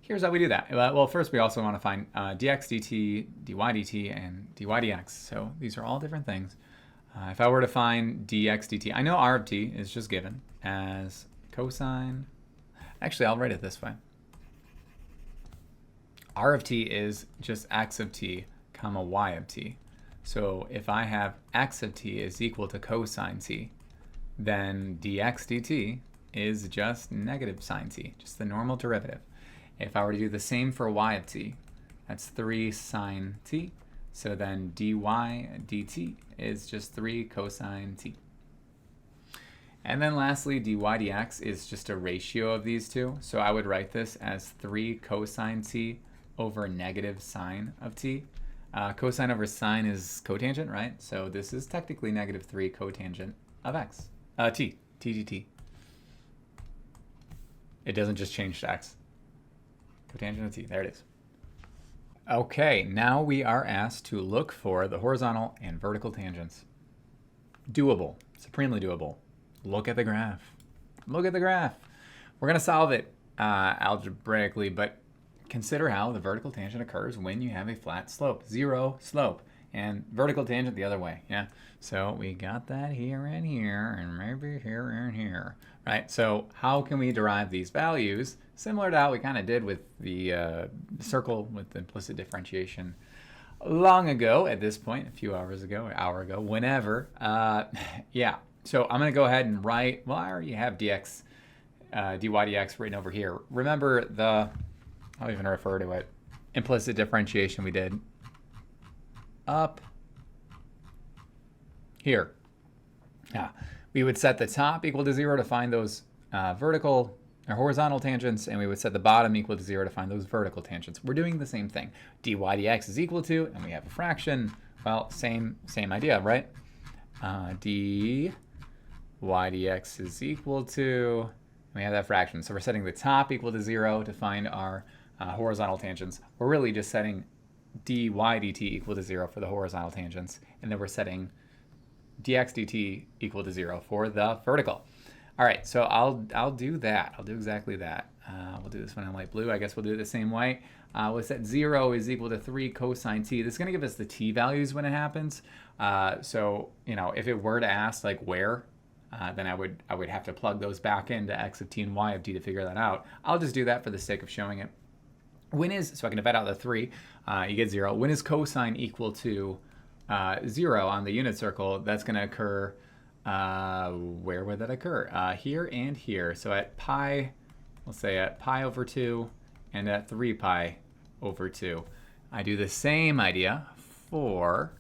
here's how we do that. Well, first we also want to find dx dt, dy dt, and dy dx. So these are all different things. If I were to find dx dt, I know r of t is just given as cosine. Actually, I'll write it this way. R of t is just x of t comma y of t. So if I have x of t is equal to cosine t, then dx dt is just negative sine t, just the normal derivative. If I were to do the same for y of t, that's 3 sine t. So then dy dt is just 3 cosine t. And then lastly, dy dx is just a ratio of these two. So I would write this as 3 cosine t over negative sine of t. Cosine over sine is cotangent, right? So this is technically negative 3 cotangent of x. T dt. It doesn't just change to x. Cotangent of t, there it is. Okay, now we are asked to look for the horizontal and vertical tangents. Doable, supremely doable. Look at the graph. Look at the graph. We're going to solve it algebraically, but consider how the vertical tangent occurs when you have a flat slope, zero slope, and vertical tangent the other way. Yeah. So we got that here and here, and maybe here and here, right? So how can we derive these values? Similar to how we kind of did with the circle with the implicit differentiation long ago at this point, a few hours ago, an hour ago, whenever. Yeah. So I'm going to go ahead and write, well, I already have dx, dy dx written over here. Remember I'll even refer to it, implicit differentiation we did up here. Yeah, we would set the top equal to 0 to find those vertical or horizontal tangents, and we would set the bottom equal to 0 to find those vertical tangents. We're doing the same thing. Dy dx is equal to, and we have a fraction. Well, same idea, right? Dy dx is equal to, and we have that fraction. So we're setting the top equal to 0 to find our horizontal tangents. We're really just setting dy dt equal to 0 for the horizontal tangents, and then we're setting dx dt equal to 0 for the vertical. All right, so I'll do that. I'll do exactly that. We'll do this one in light blue. I guess we'll do it the same way. We'll set 0 is equal to 3 cosine t. This is going to give us the t values when it happens. So, you know, if it were to ask like where, then I would have to plug those back into x of t and y of t to figure that out. I'll just do that for the sake of showing it. When is, so I can divide out the 3, you get 0. When is cosine equal to 0 on the unit circle? That's going to occur, where would that occur? Here and here. So at pi, we'll say at pi over 2 and at 3 pi over 2. I do the same idea for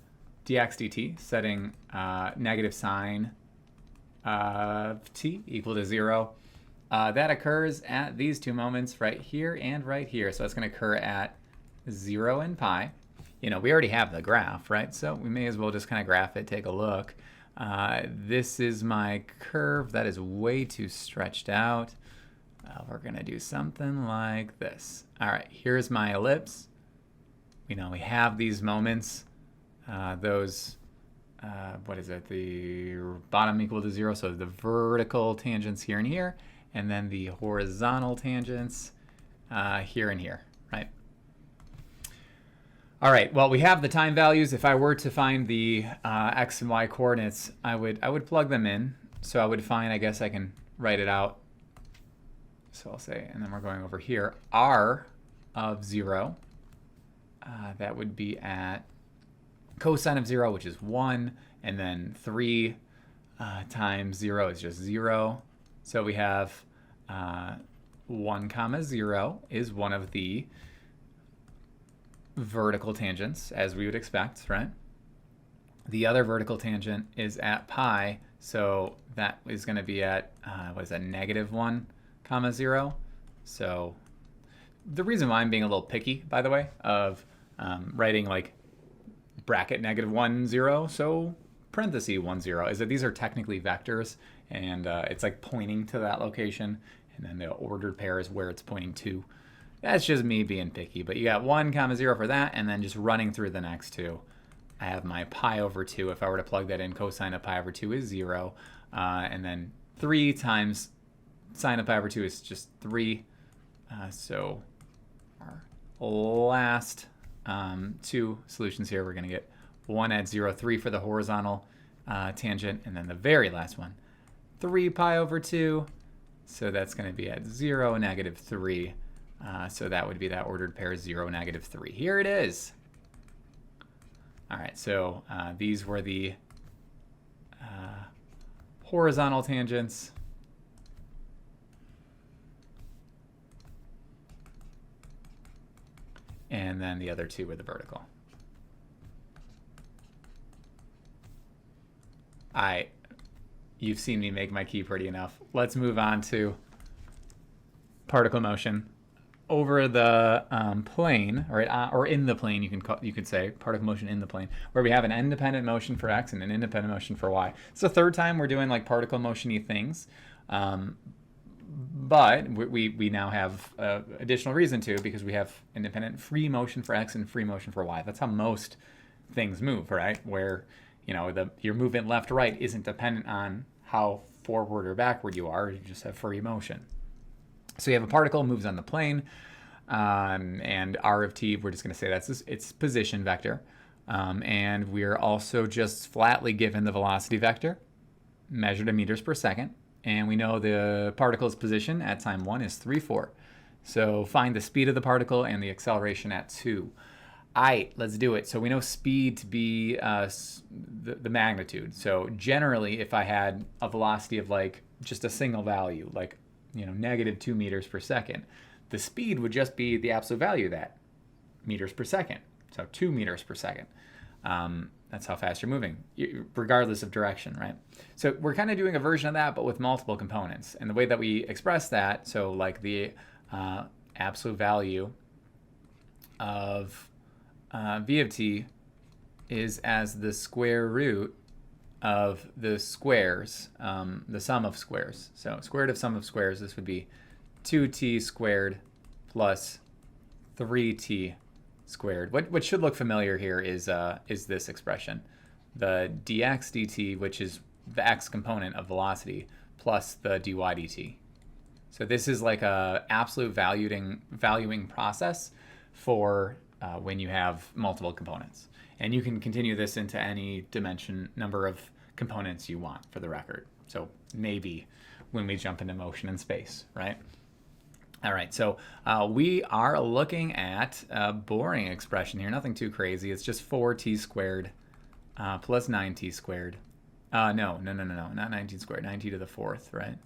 dx dt, setting negative sine of t equal to 0. That occurs at these two moments right here and right here. So it's going to occur at 0 and pi. You know, we already have the graph, right? So we may as well just kind of graph it, take a look. This is my curve. That is way too stretched out. We're going to do something like this. All right, here's my ellipse. You know, we have these moments. What is it? The bottom equal to 0. So the vertical tangents here and here. And then the horizontal tangents here and here, right? All right, well, we have the time values. If I were to find the x and y coordinates, I would plug them in. So I would find, I guess I can write it out. So I'll say, and then we're going over here, r of 0. That would be at cosine of 0, which is 1. And then 3 times 0 is just 0. So we have 1, 0 is one of the vertical tangents, as we would expect, right? The other vertical tangent is at pi, so that is going to be at, what is that, -1, 0. So the reason why I'm being a little picky, by the way, of writing like bracket -1, 0, so parenthesis 1, 0, is that these are technically vectors, and it's like pointing to that location, and then the ordered pair is where it's pointing to. That's just me being picky, but you got 1, 0 for that, and then just running through the next two. I have my pi over 2. If I were to plug that in, cosine of pi over 2 is 0, and then 3 times sine of pi over 2 is just 3. So our last two solutions here, we're going to get 1 at 0, 3 for the horizontal tangent, and then the very last one, 3 pi over 2. So that's going to be at 0, -3. So that would be that ordered pair 0, -3. Here it is. All right, so these were the horizontal tangents. And then the other two were the vertical. You've seen me make my key pretty enough. Let's move on to particle motion. Over the plane, or in the plane, you could say particle motion in the plane, where we have an independent motion for x and an independent motion for y. It's the third time we're doing like particle motion-y things, but we now have additional reason to, because we have independent free motion for x and free motion for y. That's how most things move, right? Where your movement left-right isn't dependent on how forward or backward you are. You just have free motion. So you have a particle moves on the plane, and r of t, we're just going to say that's its position vector. And we're also just flatly given the velocity vector, measured in meters per second. And we know the particle's position at time 1 is 3, 4. So find the speed of the particle and the acceleration at 2. Let's do it. So we know speed to be the magnitude. So generally, if I had a velocity of like just a single value, like -2 meters per second, the speed would just be the absolute value of that, meters per second. So 2 meters per second. That's how fast you're moving, regardless of direction, right? So we're kind of doing a version of that, but with multiple components. And the way that we express that, so like the absolute value of v of t is as the square root of the squares, the sum of squares. So square root of sum of squares, this would be 2t squared plus 3t squared. What should look familiar here is this expression, the dx dt, which is the x component of velocity, plus the dy dt. So this is like a absolute valuing process for when you have multiple components. And you can continue this into any dimension number of components you want, for the record. So maybe when we jump into motion in space, right? All right, so we are looking at a boring expression here, nothing too crazy. It's just 4t squared plus 9t squared. No, not 9t squared, 9t to the 4th, right?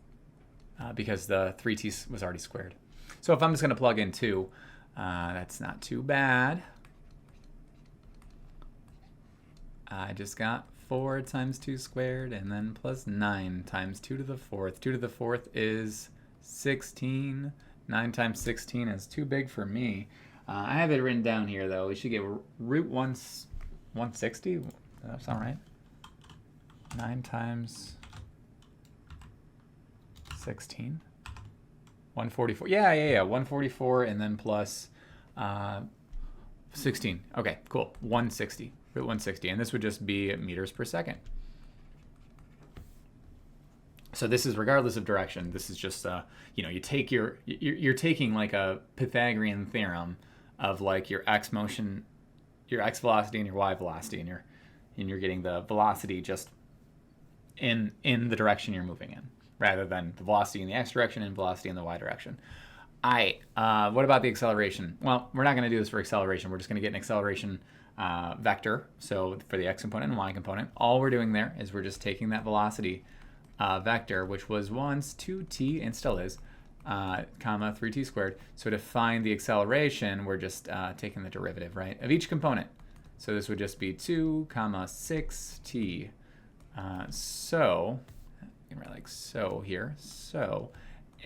Because the 3t was already squared. So if I'm just going to plug in 2, that's not too bad. I just got 4 times 2 squared, and then plus 9 times 2 to the 4th. 2 to the 4th is 16. 9 times 16 is too big for me. I have it written down here, though. We should get root 160. Does that sound right? 9 times 16. 144. Yeah. 144 and then plus 16. Okay, cool. 160. Root 160. And this would just be meters per second. So this is regardless of direction. This is just, you take you're taking like a Pythagorean theorem of like your x motion, your x velocity and your y velocity, and you're getting the velocity just in the direction you're moving in, rather than the velocity in the x direction and velocity in the y direction. What about the acceleration? Well, we're not going to do this for acceleration. We're just going to get an acceleration vector. So for the x component and y component, all we're doing there is we're just taking that velocity vector, which was once 2t and still is, comma 3t squared. So to find the acceleration, we're just taking the derivative, right, of each component. So this would just be 2 comma 6t. So you can write like so here. So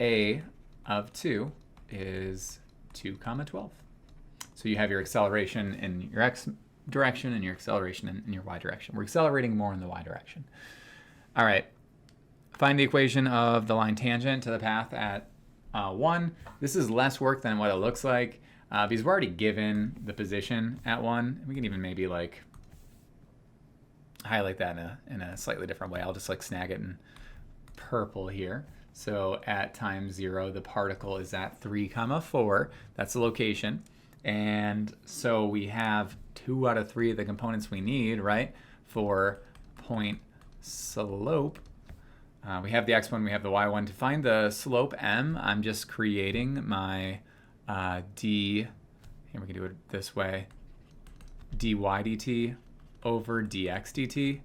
a of 2 is 2 comma 12. So you have your acceleration in your x direction and your acceleration in your y direction. We're accelerating more in the y direction. All right. Find the equation of the line tangent to the path at 1. This is less work than what it looks like because we're already given the position at 1. We can even maybe like highlight that in a slightly different way. I'll just like snag it in purple here. So at time 0, the particle is at 3 comma 4. That's the location. And so we have 2 out of 3 of the components we need, right, for point slope. We have the x1, we have the y1. To find the slope m, I'm just creating my d, here we can do it this way, dy dt over dx dt,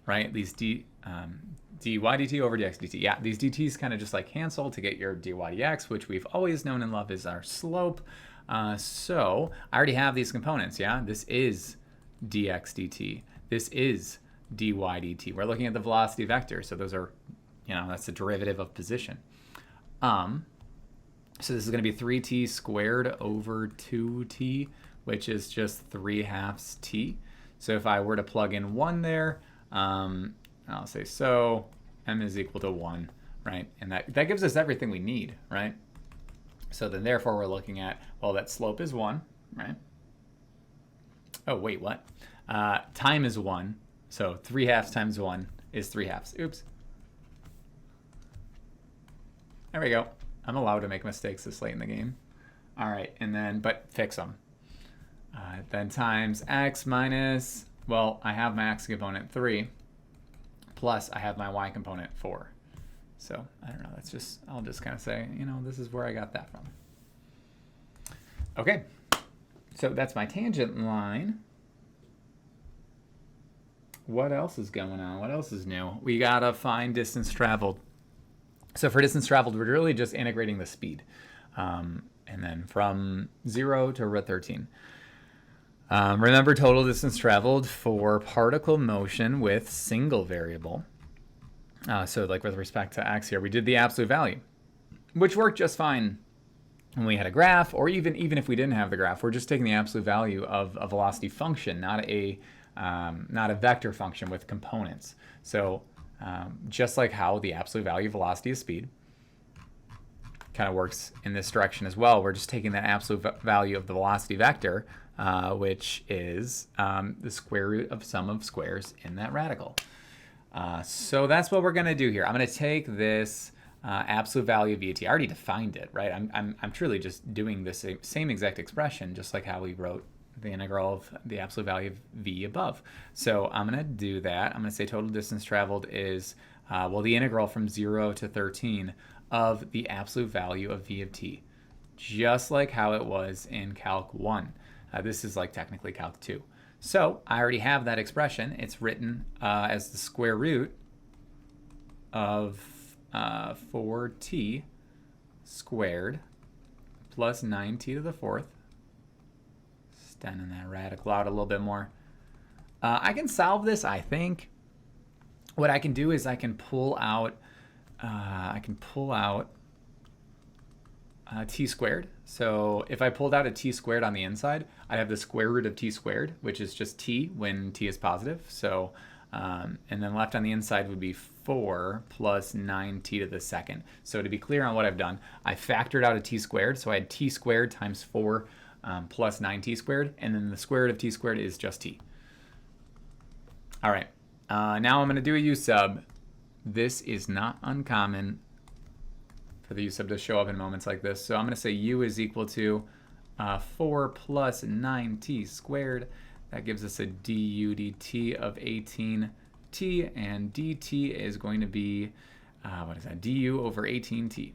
right? These dy dt over dx dt. Yeah, these dt's kind of just like cancel to get your dy dx, which we've always known and loved is our slope. So I already have these components, yeah? This is dx dt. This is dy dt. We're looking at the velocity vector, so those are, that's the derivative of position. So this is going to be 3t squared over 2t, which is just 3/2 t. So if I were to plug in 1 there, I'll say so m is equal to 1, right? And that gives us everything we need, right? So then therefore we're looking at, well, that slope is 1, right? Oh, wait, what? Time is 1. So 3/2 times 1 is 3/2. Oops. There we go. I'm allowed to make mistakes this late in the game. All right, and then, but fix them. Then times x minus, well, I have my x component 3, plus I have my y component 4. So I don't know, I'll just kind of say, this is where I got that from. Okay, so that's my tangent line. What else is going on? What else is new? We gotta find distance traveled. So for distance traveled, we're really just integrating the speed. And then from 0 to root 13. Remember total distance traveled for particle motion with single variable. So like with respect to x here, we did the absolute value, which worked just fine when we had a graph, or even if we didn't have the graph. We're just taking the absolute value of a velocity function, not a vector function with components. So just like how the absolute value of velocity is speed kind of works in this direction as well, we're just taking that absolute value of the velocity vector, which is the square root of sum of squares in that radical. So that's what we're going to do here. I'm going to take this absolute value of v of t. I already defined it, right? I'm truly just doing the same exact expression, just like how we wrote the integral of the absolute value of v above. So I'm going to do that. I'm going to say total distance traveled is, the integral from 0 to 13 of the absolute value of v of t, just like how it was in Calc 1. This is like technically Calc 2. So I already have that expression. It's written as the square root of 4t squared plus 9t to the 4th. Extending that radical out a little bit more. I can solve this, I think. What I can do is I can pull out t squared. So if I pulled out a t squared on the inside, I'd have the square root of t squared, which is just t when t is positive. So, and then left on the inside would be 4 plus 9t to the 2nd. So to be clear on what I've done, I factored out a t squared. So I had t squared times 4 plus 9t squared, and then the square root of t squared is just t. All right, now I'm going to do a u-sub. This is not uncommon for the u-sub to show up in moments like this. So I'm going to say u is equal to 4 plus 9t squared. That gives us a du dt of 18t, and dt is going to be, what is that, du over 18t.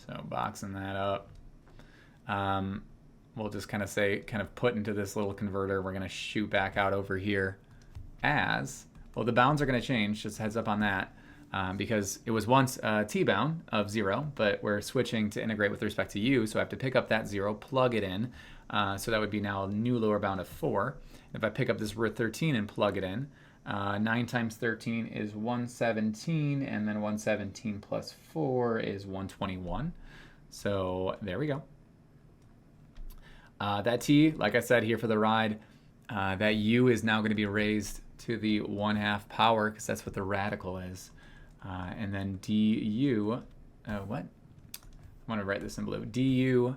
So boxing that up. We'll just kind of put into this little converter. We're going to shoot back out over here as, well, the bounds are going to change, just heads up on that. because it was once t-bound of 0, but we're switching to integrate with respect to u, so I have to pick up that 0, plug it in. So that would be now a new lower bound of 4. If I pick up this root 13 and plug it in, 9 times 13 is 117, and then 117 plus 4 is 121. So there we go. That t, like I said, here for the ride, that u is now going to be raised to the 1/2 power, because that's what the radical is. And then du, what? I want to write this in blue. Du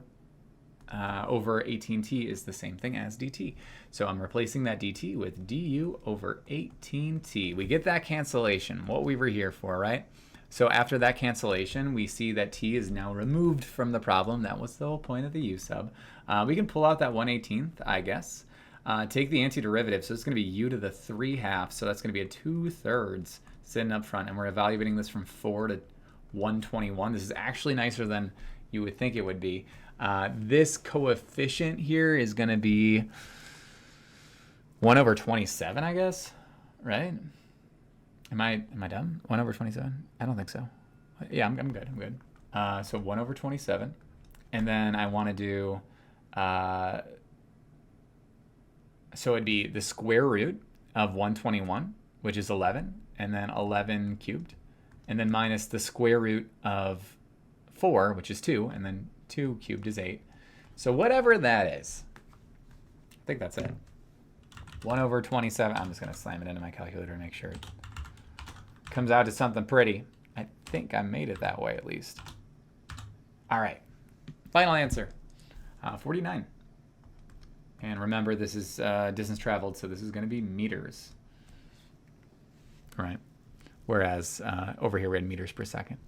over 18t is the same thing as dt. So I'm replacing that dt with du over 18t. We get that cancellation, what we were here for, right? So after that cancellation, we see that t is now removed from the problem. That was the whole point of the u sub. We can pull out that 1/18th, I guess. Take the antiderivative, so it's going to be u to the 3/2, so that's going to be a 2/3 sitting up front, and we're evaluating this from 4 to 121. This is actually nicer than you would think it would be. This coefficient here is going to be 1 over 27, I guess, right? Am I dumb? 1 over 27? I don't think so. Yeah, I'm good. I'm good. So 1 over 27, and then I want to do. So it'd be the square root of 121, which is 11, and then 11 cubed, and then minus the square root of 4, which is 2, and then 2 cubed is 8. So whatever that is, I think that's it. 1 over 27. I'm just going to slam it into my calculator to make sure it comes out to something pretty. I think I made it that way at least. All right. Final answer, 49. And remember, this is distance traveled, so this is going to be meters. All right. Whereas over here we had meters per second.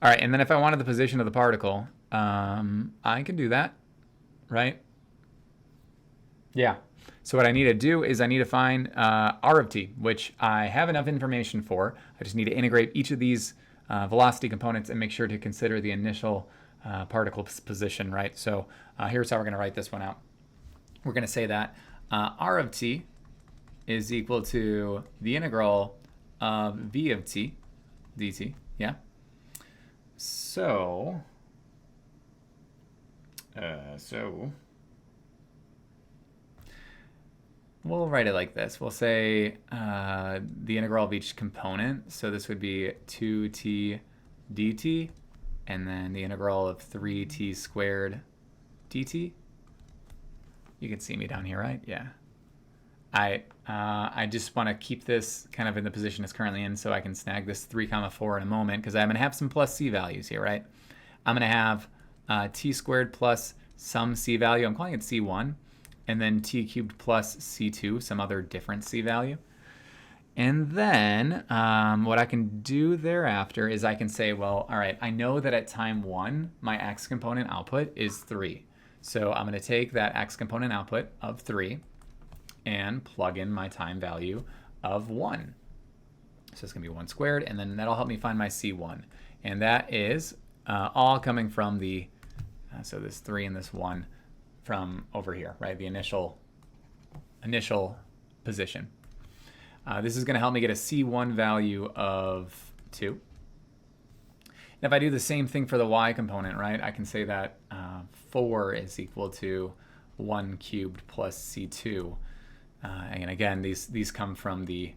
All right, and then if I wanted the position of the particle, I can do that, right? Yeah. So what I need to do is I need to find r of t, which I have enough information for. I just need to integrate each of these velocity components and make sure to consider the initial particle position, right? So here's how we're going to write this one out. We're going to say that r of t is equal to the integral of v of t dt, yeah? So we'll write it like this. We'll say the integral of each component. So this would be 2t dt, and then the integral of 3t squared dt. You can see me down here, right? Yeah. I just want to keep this kind of in the position it's currently in so I can snag this 3, 4 in a moment, because I'm going to have some plus c values here, right? I'm going to have t squared plus some c value. I'm calling it c1. And then t cubed plus c2, some other different c value. And then what I can do thereafter is I can say, well, all right, I know that at time 1, my x component output is 3. So I'm going to take that x component output of 3 and plug in my time value of 1. So it's going to be 1 squared, and then that'll help me find my c1. And that is all coming from the, so this 3 and this 1 from over here, right? The initial position. This is going to help me get a c1 value of 2. And if I do the same thing for the y component, right, I can say that 4 is equal to 1 cubed plus c2. And again, these come from the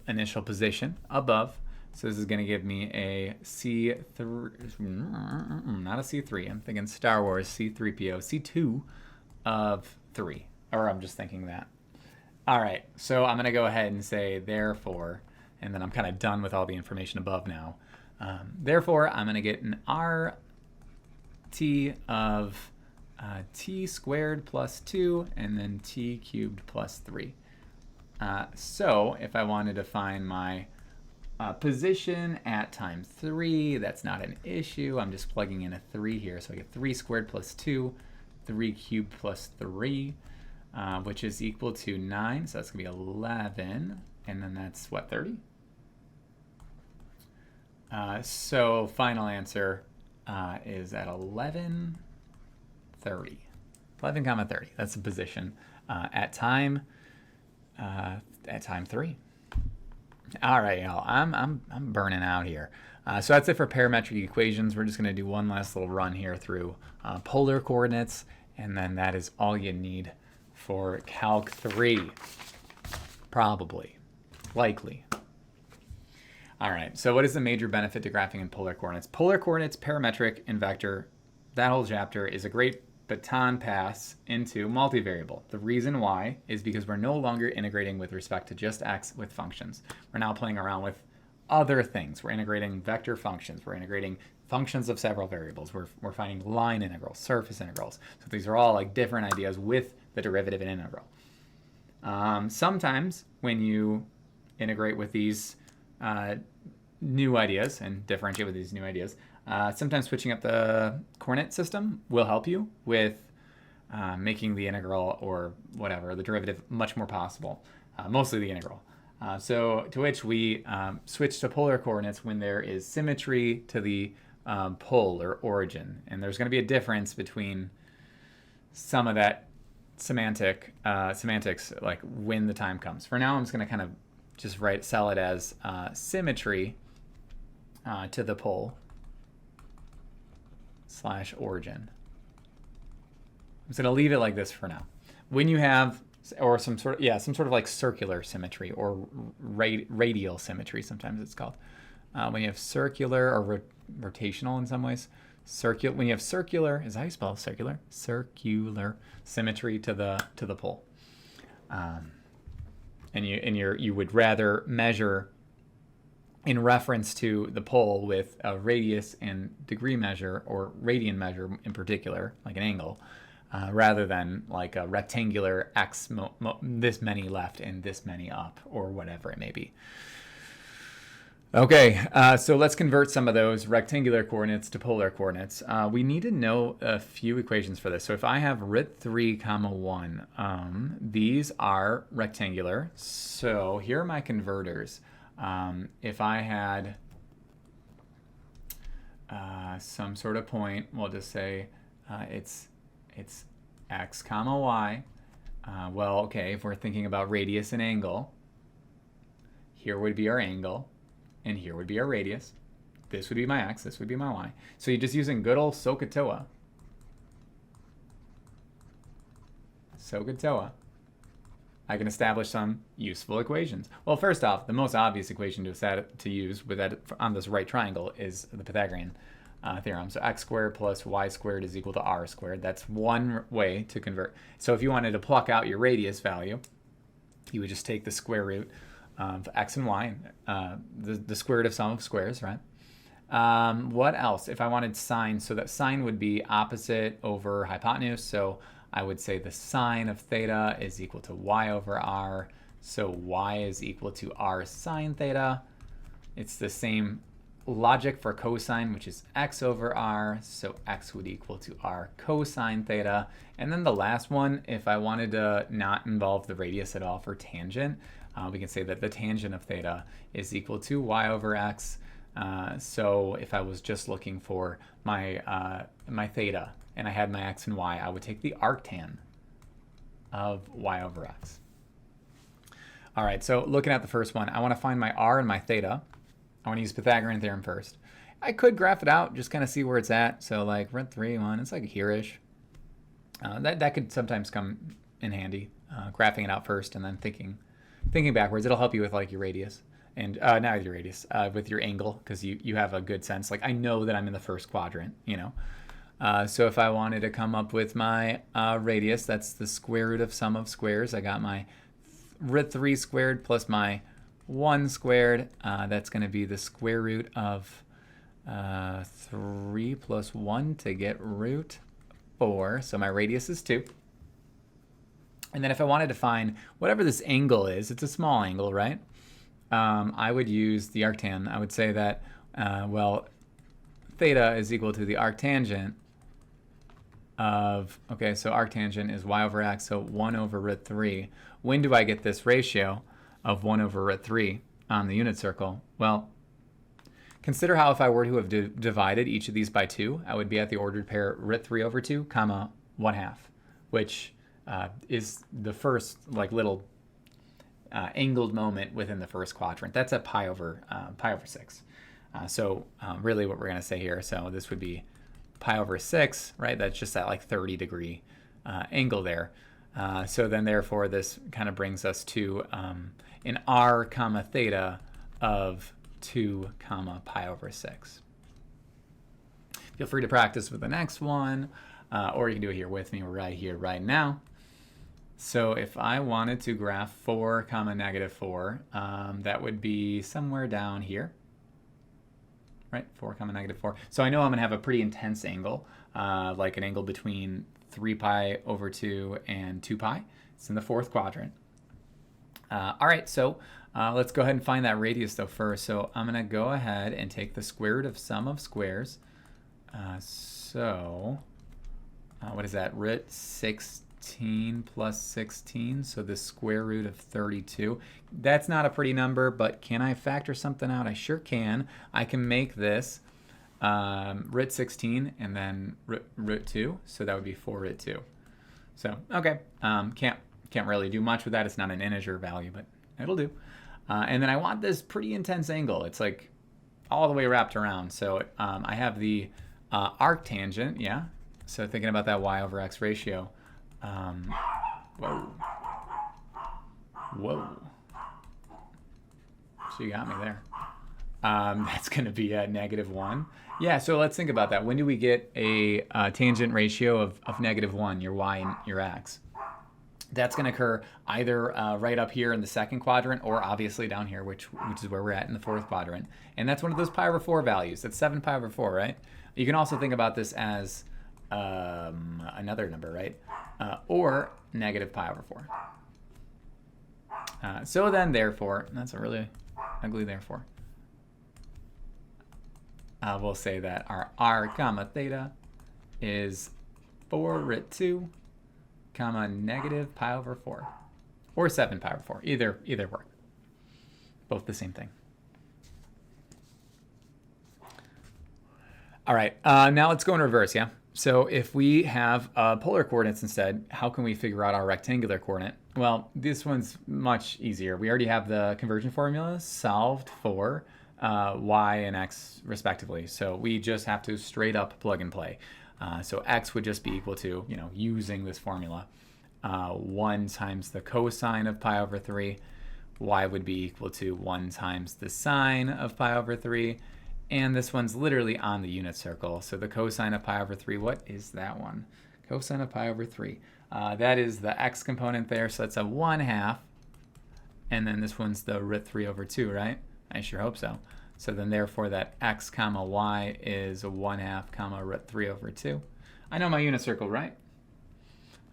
initial position above. So this is going to give me a C3, not a C3, I'm thinking Star Wars, C3PO, C2 of 3. Or I'm just thinking that. All right, so I'm going to go ahead and say therefore, and then I'm kind of done with all the information above now. Therefore, I'm going to get an RT of t squared plus 2, and then t cubed plus 3. So if I wanted to find my position at time 3, that's not an issue. I'm just plugging in a 3 here. So I get 3 squared plus 2, 3 cubed plus 3, which is equal to 9. So that's going to be 11. And then that's, what, 30? So final answer is at 11:30. 11:30. That's the position at time 3. All right, y'all. I'm burning out here. So that's it for parametric equations. We're just going to do one last little run here through polar coordinates, and then that is all you need for Calc 3. Probably. Likely. All right, so what is the major benefit to graphing in polar coordinates? Polar coordinates, parametric, and vector, that whole chapter is a great baton pass into multivariable. The reason why is because we're no longer integrating with respect to just x with functions. We're now playing around with other things. We're integrating vector functions. We're integrating functions of several variables. We're finding line integrals, surface integrals. So these are all like different ideas with the derivative and integral. Sometimes when you integrate with these new ideas and differentiate with these new ideas, sometimes switching up the coordinate system will help you with making the integral or whatever, the derivative, much more possible, mostly the integral. So to which we switch to polar coordinates when there is symmetry to the pole or origin. And there's going to be a difference between some of that semantics like when the time comes. For now, I'm just going to kind of just sell it as symmetry to the pole / origin. I'm just going to leave it like this for now. When you have, or some sort of like circular symmetry or radial symmetry, sometimes it's called. When you have circular or rotational in some ways, when you have circular, is that how you spell circular? Circular symmetry to the pole. And you would rather measure in reference to the pole with a radius and degree measure, or radian measure in particular, like an angle, rather than like a rectangular x, this many left and this many up, or whatever it may be. Okay, so let's convert some of those rectangular coordinates to polar coordinates. We need to know a few equations for this. So if I have root 3 comma 1, these are rectangular. So here are my converters. If I had some sort of point, we'll just say it's x comma y. Well, okay, if we're thinking about radius and angle, here would be our angle, and here would be our radius. This would be my x, this would be my y. So you're just using good old SOHCAHTOA. SOHCAHTOA. I can establish some useful equations. Well, first off, the most obvious equation to use with that on this right triangle is the Pythagorean theorem. So x squared plus y squared is equal to r squared. That's one way to convert. So if you wanted to pluck out your radius value, you would just take the square root of x and y, the square root of sum of squares, right? What else? If I wanted sine, so that sine would be opposite over hypotenuse. So I would say the sine of theta is equal to y over r. So y is equal to r sine theta. It's the same logic for cosine, which is x over r. So x would equal to r cosine theta. And then the last one, if I wanted to not involve the radius at all for tangent, we can say that the tangent of theta is equal to y over x. So if I was just looking for my theta and I had my x and y, I would take the arctan of y over x. All right, so looking at the first one, I want to find my r and my theta. I want to use Pythagorean theorem first. I could graph it out, just kind of see where it's at. So like root 3, 1, it's like here-ish. That could sometimes come in handy, graphing it out first and then thinking backwards. It'll help you with like your radius. And not with your radius, with your angle, because you have a good sense. Like I know that I'm in the first quadrant, you know. So if I wanted to come up with my radius, that's the square root of sum of squares. I got my root 3 squared plus my 1 squared. That's going to be the square root of 3 plus 1 to get root 4. So my radius is 2. And then if I wanted to find whatever this angle is, it's a small angle, right? I would use the arctan. I would say that, well, theta is equal to the arctangent of, okay, so arctangent is y over x, so 1 over root 3. When do I get this ratio of 1 over root 3 on the unit circle? Well, consider how if I were to have divided each of these by 2, I would be at the ordered pair root 3 over 2, comma 1/2, which is the first like little angled moment within the first quadrant. That's at pi over 6. So really what we're going to say here, so this would be pi over 6, right? That's just that like 30-degree angle there. So then therefore this kind of brings us to an r comma theta of 2 comma pi over 6. Feel free to practice with the next one, or you can do it here with me right here, right now. So if I wanted to graph 4 comma negative 4, that would be somewhere down here, right? 4 comma negative 4. So I know I'm going to have a pretty intense angle, like an angle between 3 pi over 2 and 2 pi. It's in the fourth quadrant. All right, so let's go ahead and find that radius though first. So I'm going to go ahead and take the square root of sum of squares. What is that? Root 16 plus 16, so the square root of 32. That's not a pretty number, but can I factor something out? I sure can. I can make this root 16 and then root 2, so that would be 4 root 2. So, okay, can't really do much with that. It's not an integer value, but it'll do. And then I want this pretty intense angle. It's like all the way wrapped around. So I have the arctangent, yeah. So thinking about that y over x ratio. Whoa. So you got me there. That's going to be a -1. Yeah, so let's think about that. When do we get a tangent ratio of -1, your y and your x? That's going to occur either right up here in the second quadrant or obviously down here, which is where we're at in the fourth quadrant. And that's one of those pi over 4 values. That's 7 pi over 4, right? You can also think about this as another number, right? Or negative pi over 4. So then, therefore, that's a really ugly therefore. We'll say that our r comma theta is 4 root 2 comma negative pi over 4. Or 7 pi over 4. Either work. Both the same thing. All right, now let's go in reverse, yeah? So if we have polar coordinates instead, how can we figure out our rectangular coordinate? Well, this one's much easier. We already have the conversion formula solved for y and x respectively. So we just have to straight up plug and play. So x would just be equal to, using this formula, 1 times the cosine of pi over 3. Y would be equal to 1 times the sine of pi over 3. And this one's literally on the unit circle. So the cosine of pi over 3, what is that one? Cosine of pi over 3. That is the x component there, so that's a 1/2. And then this one's the root 3 over 2, right? I sure hope so. So then therefore that x comma y is a 1/2 comma root 3 over 2. I know my unit circle, right?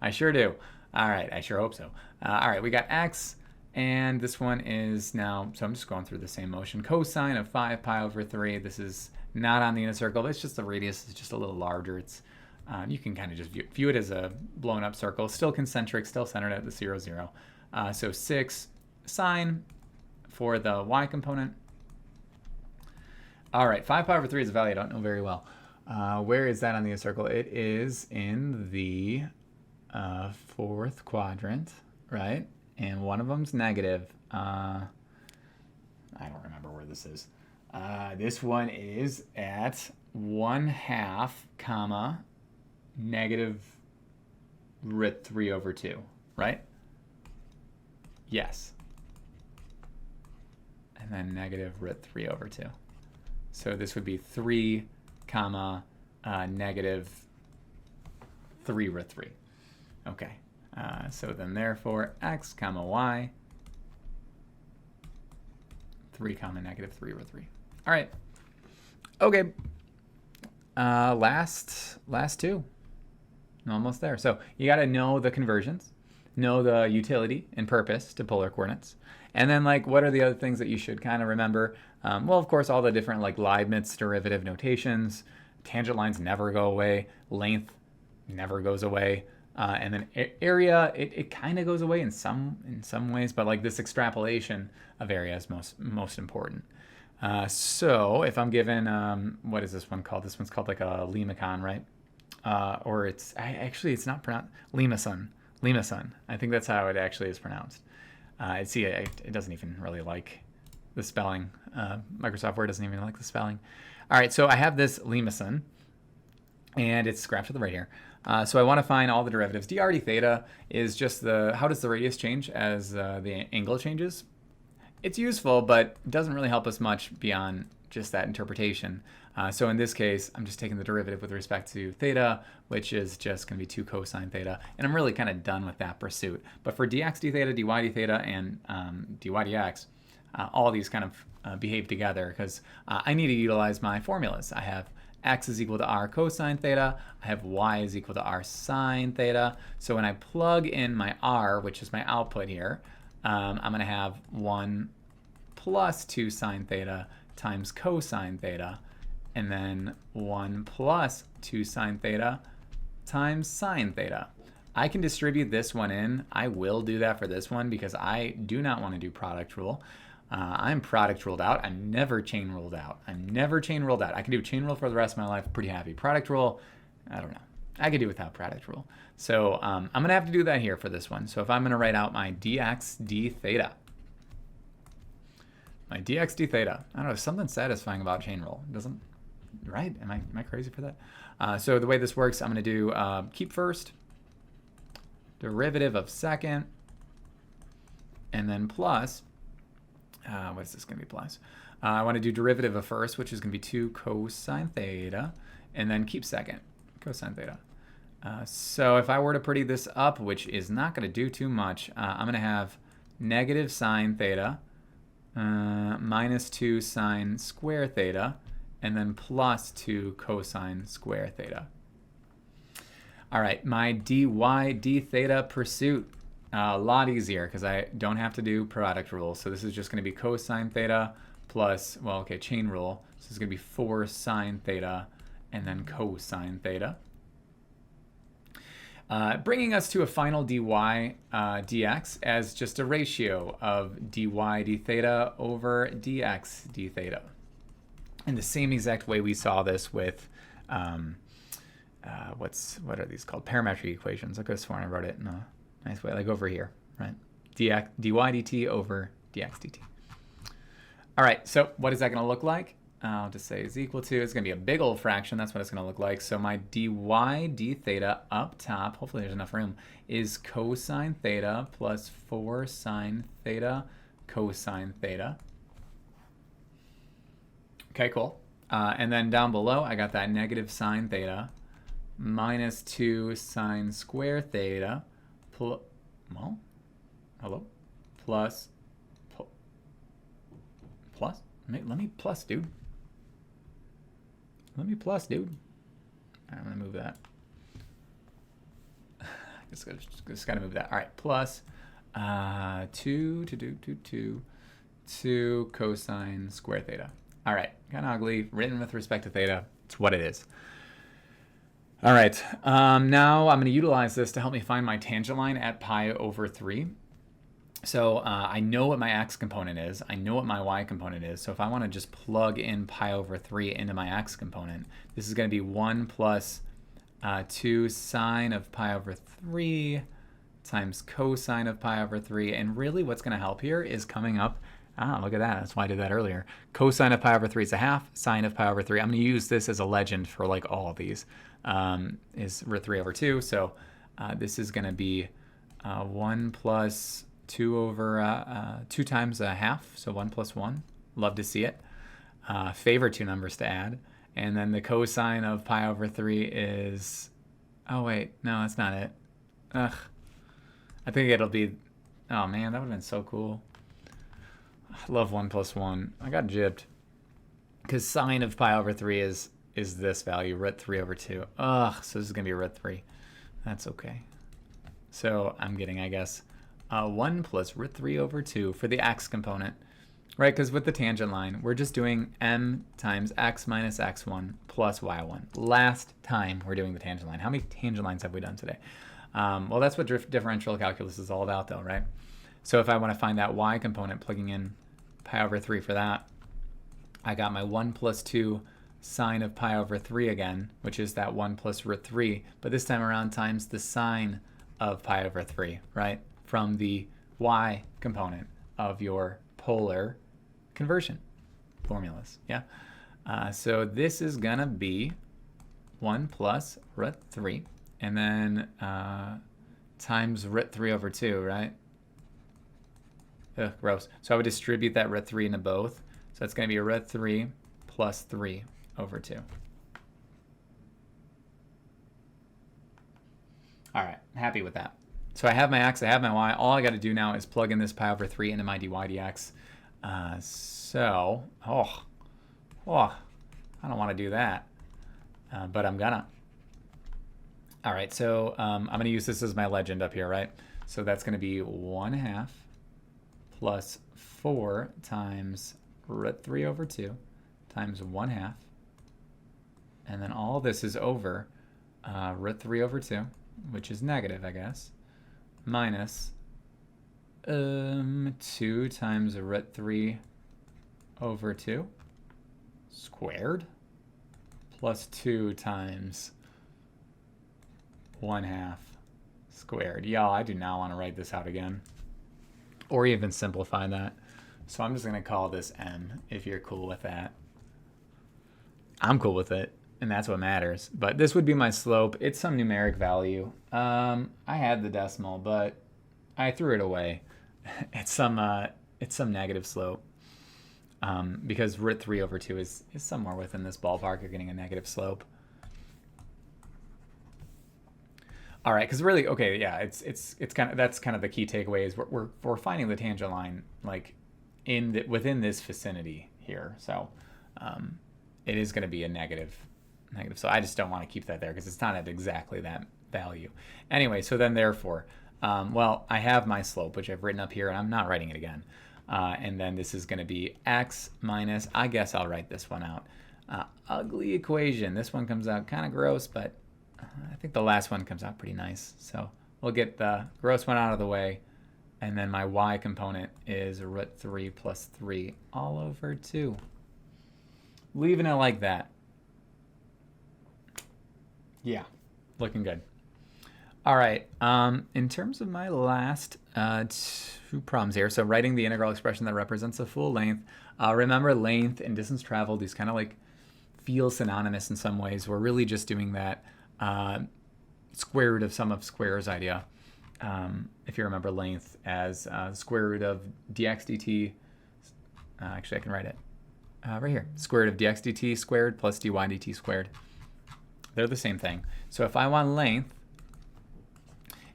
I sure do. All right, I sure hope so. All right, we got x. And this one is now, so I'm just going through the same motion. Cosine of 5 pi over 3. This is not on the unit circle. It's just the radius is just a little larger. It's you can kind of just view it as a blown up circle. Still concentric, still centered at the 0, 0. So 6 sine for the y component. All right, 5 pi over 3 is a value I don't know very well. Where is that on the unit circle? It is in the fourth quadrant, right? And one of them's negative. I don't remember where this is. This one is at 1/2 comma negative root 3 over 2, right? Yes. And then negative root 3 over 2. So this would be 3 comma negative 3 root 3. Okay. So then therefore x comma y 3 comma negative 3 root 3. All right. Okay. Last two. Almost there. So you got to know the conversions, know the utility and purpose to polar coordinates, and then like what are the other things that you should kind of remember? Well, of course, all the different like Leibniz derivative notations. Tangent lines never go away. Length never goes away. And then area, it kind of goes away in some ways, but like this extrapolation of area is most important. So if I'm given, what is this one called? This one's called like a lemicon, right? Or it's not pronounced limacon. I think that's how it actually is pronounced. See, it doesn't even really like the spelling. Microsoft Word doesn't even like the spelling. All right, so I have this limacin, and it's graphed to the right here. So I want to find all the derivatives. dr d theta is just how does the radius change as the angle changes? It's useful, but it doesn't really help us much beyond just that interpretation. So in this case, I'm just taking the derivative with respect to theta, which is just going to be 2 cosine theta. And I'm really kind of done with that pursuit. But for dx d theta, dy d theta, and dy dx, all these kind of behave together because I need to utilize my formulas. I have x is equal to r cosine theta. I have y is equal to r sine theta. So when I plug in my r, which is my output here, I'm going to have 1 plus 2 sine theta times cosine theta, and then 1 plus 2 sine theta times sine theta. I can distribute this one in. I will do that for this one because I do not want to do product rule. I'm product ruled out. I'm never chain ruled out. I'm never chain ruled out. I can do chain rule for the rest of my life. Pretty happy. Product rule, I don't know. I could do without product rule. So I'm going to have to do that here for this one. So if I'm going to write out my dx d theta, I don't know, something satisfying about chain rule. It doesn't, right? Am I crazy for that? So the way this works, I'm going to do keep first, derivative of second, and then plus, what is this going to be plus? I want to do derivative of first, which is going to be 2 cosine theta, and then keep second, cosine theta. So if I were to pretty this up, which is not going to do too much, I'm going to have negative sine theta minus 2 sine square theta, and then plus 2 cosine square theta. All right, my dy d theta pursuit, a lot easier because I don't have to do product rule. So this is just going to be cosine theta plus, well, okay, chain rule. So it's going to be 4 sine theta and then cosine theta. Bringing us to a final dy dx as just a ratio of dy d theta over dx d theta. In the same exact way we saw this with, what are these called? Parametric equations. I could have sworn I wrote it in a nice way, like over here, right? dy dt over dx dt. All right, so what is that going to look like? I'll just say is equal to, it's going to be a big old fraction. That's what it's going to look like. So my dy d theta up top, hopefully there's enough room, is cosine theta plus 4 sine theta cosine theta. Okay, cool. And then down below, I got that negative sine theta minus 2 sine square theta, well, hello, plus, let me plus, dude. Let me plus, dude. I'm going to move that. Just got to move that. All right, plus 2 cosine square theta. All right, kind of ugly, written with respect to theta. It's what it is. All right, now I'm going to utilize this to help me find my tangent line at pi over 3. So I know what my x component is. I know what my y component is. So if I want to just plug in pi over 3 into my x component, this is going to be 1 plus 2 sine of pi over 3 times cosine of pi over 3. And really what's going to help here is coming up, look at that. That's why I did that earlier. Cosine of pi over 3 is a half. Sine of pi over 3. I'm going to use this as a legend for like all of these. Is root 3 over 2. So this is going to be 1 plus 2 over 2 times a half, so 1 plus 1. Love to see it. Favorite two numbers to add. And then the cosine of pi over 3 is, oh wait, no, that's not it. Ugh. I think it'll be, oh man, that would have been so cool. I love 1 plus 1. I got gypped. Because sine of pi over 3 is this value, root 3 over 2. Ugh, so this is going to be root 3. That's okay. So I'm getting, I guess, 1 plus root 3 over 2 for the x component, right? Because with the tangent line, we're just doing m times x minus x1 plus y1. Last time we're doing the tangent line. How many tangent lines have we done today? Well, that's what differential calculus is all about, though, right? So if I want to find that y component, plugging in pi over 3 for that, I got my 1 plus 2 sine of pi over 3 again, which is that 1 plus root 3, but this time around times the sine of pi over 3, right? From the y component of your polar conversion formulas. Yeah. So this is going to be 1 plus root 3, and then times root 3 over 2, right? Ugh, gross. So I would distribute that root 3 into both. So that's going to be a root 3 plus 3 over 2. All right, happy with that. So I have my x, I have my y. All I got to do now is plug in this pi over 3 into my dy dx. I don't want to do that, but I'm gonna. All right, so I'm going to use this as my legend up here, right? So that's going to be 1/2 plus 4 times root 3 over 2 times 1/2. And then all this is over root 3 over 2, which is negative, I guess, minus 2 times root 3 over 2 squared plus 2 times 1/2 squared. Y'all, I do not want to write this out again or even simplify that. So I'm just going to call this m if you're cool with that. I'm cool with it, and that's what matters. But this would be my slope. It's some numeric value. I had the decimal, but I threw it away. It's some negative slope. Because root 3 over 2 is somewhere within this ballpark. You're getting a negative slope. All right, because really, okay, yeah, it's kind of, that's kind of the key takeaway is we're finding the tangent line like within this vicinity here. So it is going to be a negative. So I just don't want to keep that there because it's not at exactly that value. Anyway, so then therefore, well, I have my slope, which I've written up here, and I'm not writing it again. And then this is going to be x minus, I guess I'll write this one out. Ugly equation. This one comes out kind of gross, but I think the last one comes out pretty nice. So we'll get the gross one out of the way. And then my y component is root 3 plus 3 all over 2. Leaving it like that. Yeah, looking good. All right, in terms of my last 2 problems here, so writing the integral expression that represents a full length, remember length and distance traveled, these kind of like feel synonymous in some ways. We're really just doing that square root of sum of squares idea. If you remember length as square root of dx dt, actually I can write it right here, square root of dx dt squared plus dy dt squared. They're the same thing. So if I want length,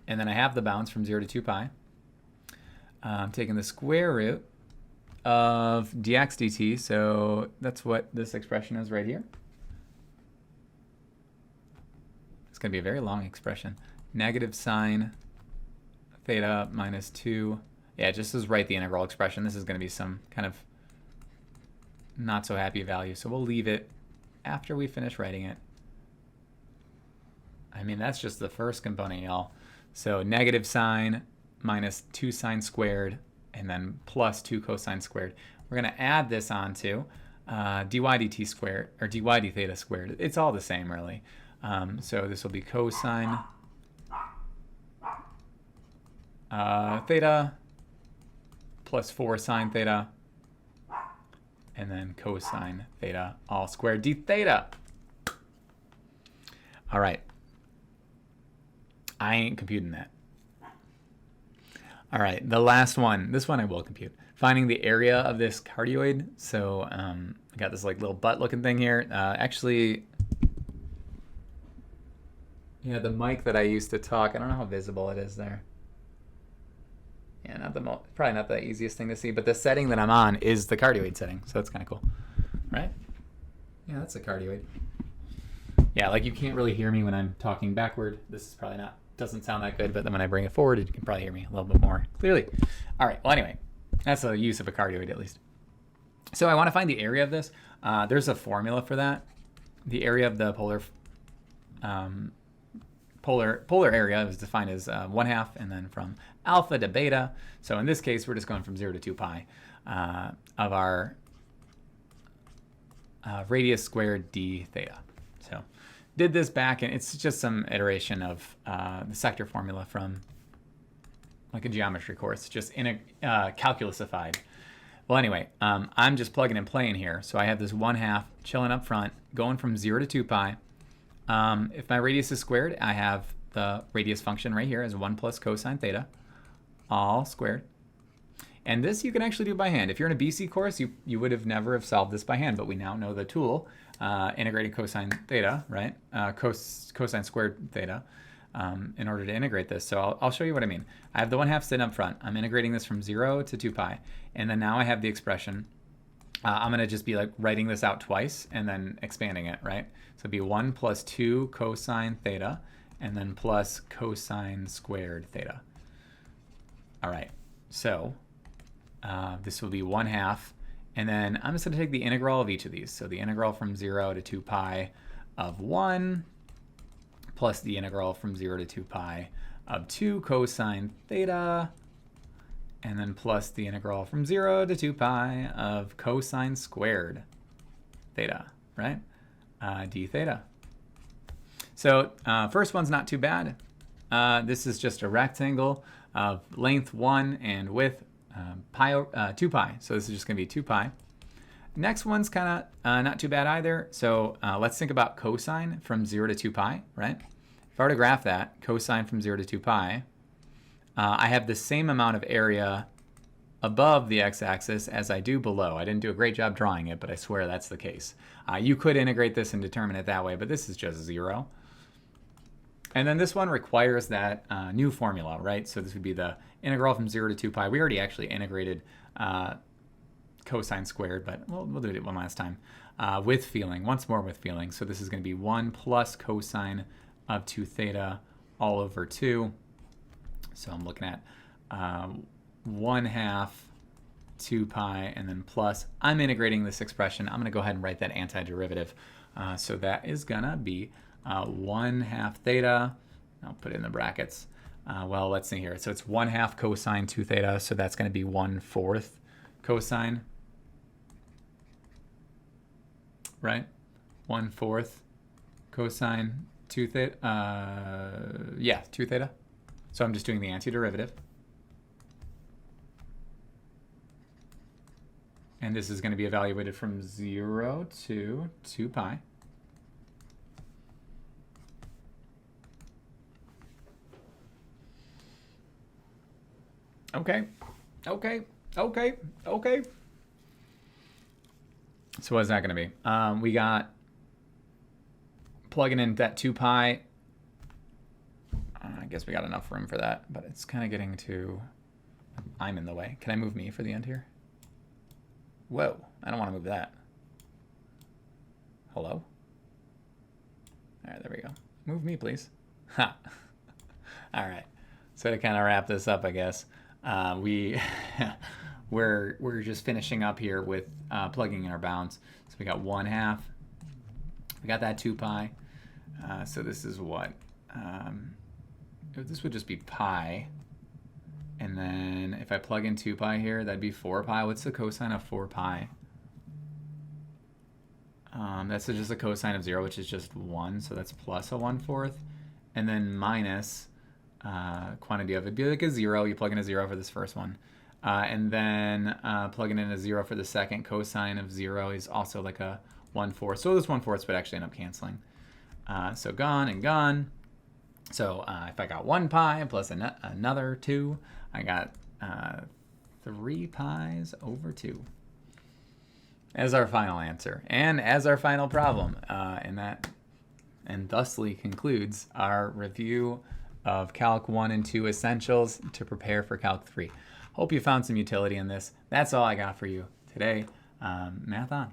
and then I have the bounds from 0 to 2 pi. I'm taking the square root of dx dt, so that's what this expression is right here. It's going to be a very long expression. Negative sine theta minus 2. Yeah, just as write the integral expression. This is going to be some kind of not so happy value, so we'll leave it after we finish writing it. I mean, that's just the first component, y'all. So negative sine minus 2 sine squared, and then plus 2 cosine squared. We're going to add this onto dy dt squared, or dy d theta squared. It's all the same, really. So this will be cosine theta plus 4 sine theta, and then cosine theta all squared d theta. All right. I ain't computing that. All right, the last one. This one I will compute. Finding the area of this cardioid. So I got this like little butt-looking thing here. Actually, yeah, the mic that I used to talk. I don't know how visible it is there. Yeah, probably not the easiest thing to see. But the setting that I'm on is the cardioid setting, so that's kind of cool, right? Yeah, that's a cardioid. Yeah, like you can't really hear me when I'm talking backward. This is probably not. Doesn't sound that good, but then when I bring it forward, you can probably hear me a little bit more clearly. All right, well, anyway, that's the use of a cardioid at least. So I want to find the area of this. There's a formula for that. The area of the polar area is defined as 1/2, and then from alpha to beta. So in this case, we're just going from 0 to 2 pi of our radius squared d theta. So did this back, and it's just some iteration of the sector formula from like a geometry course, just in a calculisified. Well, anyway, I'm just plugging and playing here. So I have this 1/2 chilling up front, going from 0 to 2 pi. If my radius is squared, I have the radius function right here as 1 plus cosine theta, all squared. And this you can actually do by hand. If you're in a BC course, you would have never have solved this by hand, but we now know the tool, integrating cosine theta, right? Cosine squared theta, in order to integrate this. So I'll show you what I mean. I have the 1/2 sitting up front. I'm integrating this from 0 to 2 pi. And then now I have the expression. I'm going to just be like writing this out twice and then expanding it, right? So it'd be 1 plus 2 cosine theta, and then plus cosine squared theta. All right, so this will be 1/2, and then I'm just going to take the integral of each of these. So the integral from 0 to 2 pi of 1 plus the integral from 0 to 2 pi of 2 cosine theta, and then plus the integral from 0 to 2 pi of cosine squared theta, right? D theta. So first one's not too bad. This is just a rectangle of length 1 and width 2 pi. So this is just going to be 2 pi. Next one's kind of not too bad either. So let's think about cosine from 0 to 2 pi, right? If I were to graph that, cosine from 0 to 2 pi, I have the same amount of area above the x-axis as I do below. I didn't do a great job drawing it, but I swear that's the case. You could integrate this and determine it that way, but this is just 0. And then this one requires that new formula, right? So this would be the integral from 0 to 2 pi. We already actually integrated cosine squared, but we'll do it one last time. With feeling, once more with feeling. So this is going to be 1 plus cosine of 2 theta all over 2. So I'm looking at 1/2 2 pi, and then plus. I'm integrating this expression. I'm going to go ahead and write that antiderivative. So that is going to be 1/2 theta. I'll put it in the brackets. Well, let's see here. So it's 1/2 cosine 2 theta. So that's going to be 1/4 cosine, right? 1/4 cosine 2 theta. Yeah, 2 theta. So I'm just doing the antiderivative. And this is going to be evaluated from 0 to 2 pi. Okay. So what's that going to be? We got plugging in that 2 pi. I guess we got enough room for that, but it's kind of getting to, I'm in the way. Can I move me for the end here? Whoa, I don't want to move that. Hello? All right, there we go. Move me, please. Ha. All right. So to kind of wrap this up, I guess, we're just finishing up here with plugging in our bounds. So we got 1/2. We got that 2 pi. So this is what? This would just be pi. And then if I plug in 2 pi here, that'd be 4 pi. What's the cosine of 4 pi? That's just a cosine of 0, which is just 1. So that's plus a 1/4. And then minus quantity of it. It'd be like a 0. You plug in a 0 for this first one. And then plugging in a 0 for the second. Cosine of 0 is also like a 1/4. So those 1/4 would actually end up canceling. So gone and gone. So if I got 1 pi plus another 2, I got 3 pi's over 2 as our final answer and as our final problem. And thusly concludes our review of Calc 1 and 2 Essentials to prepare for Calc 3. Hope you found some utility in this. That's all I got for you today. Math on.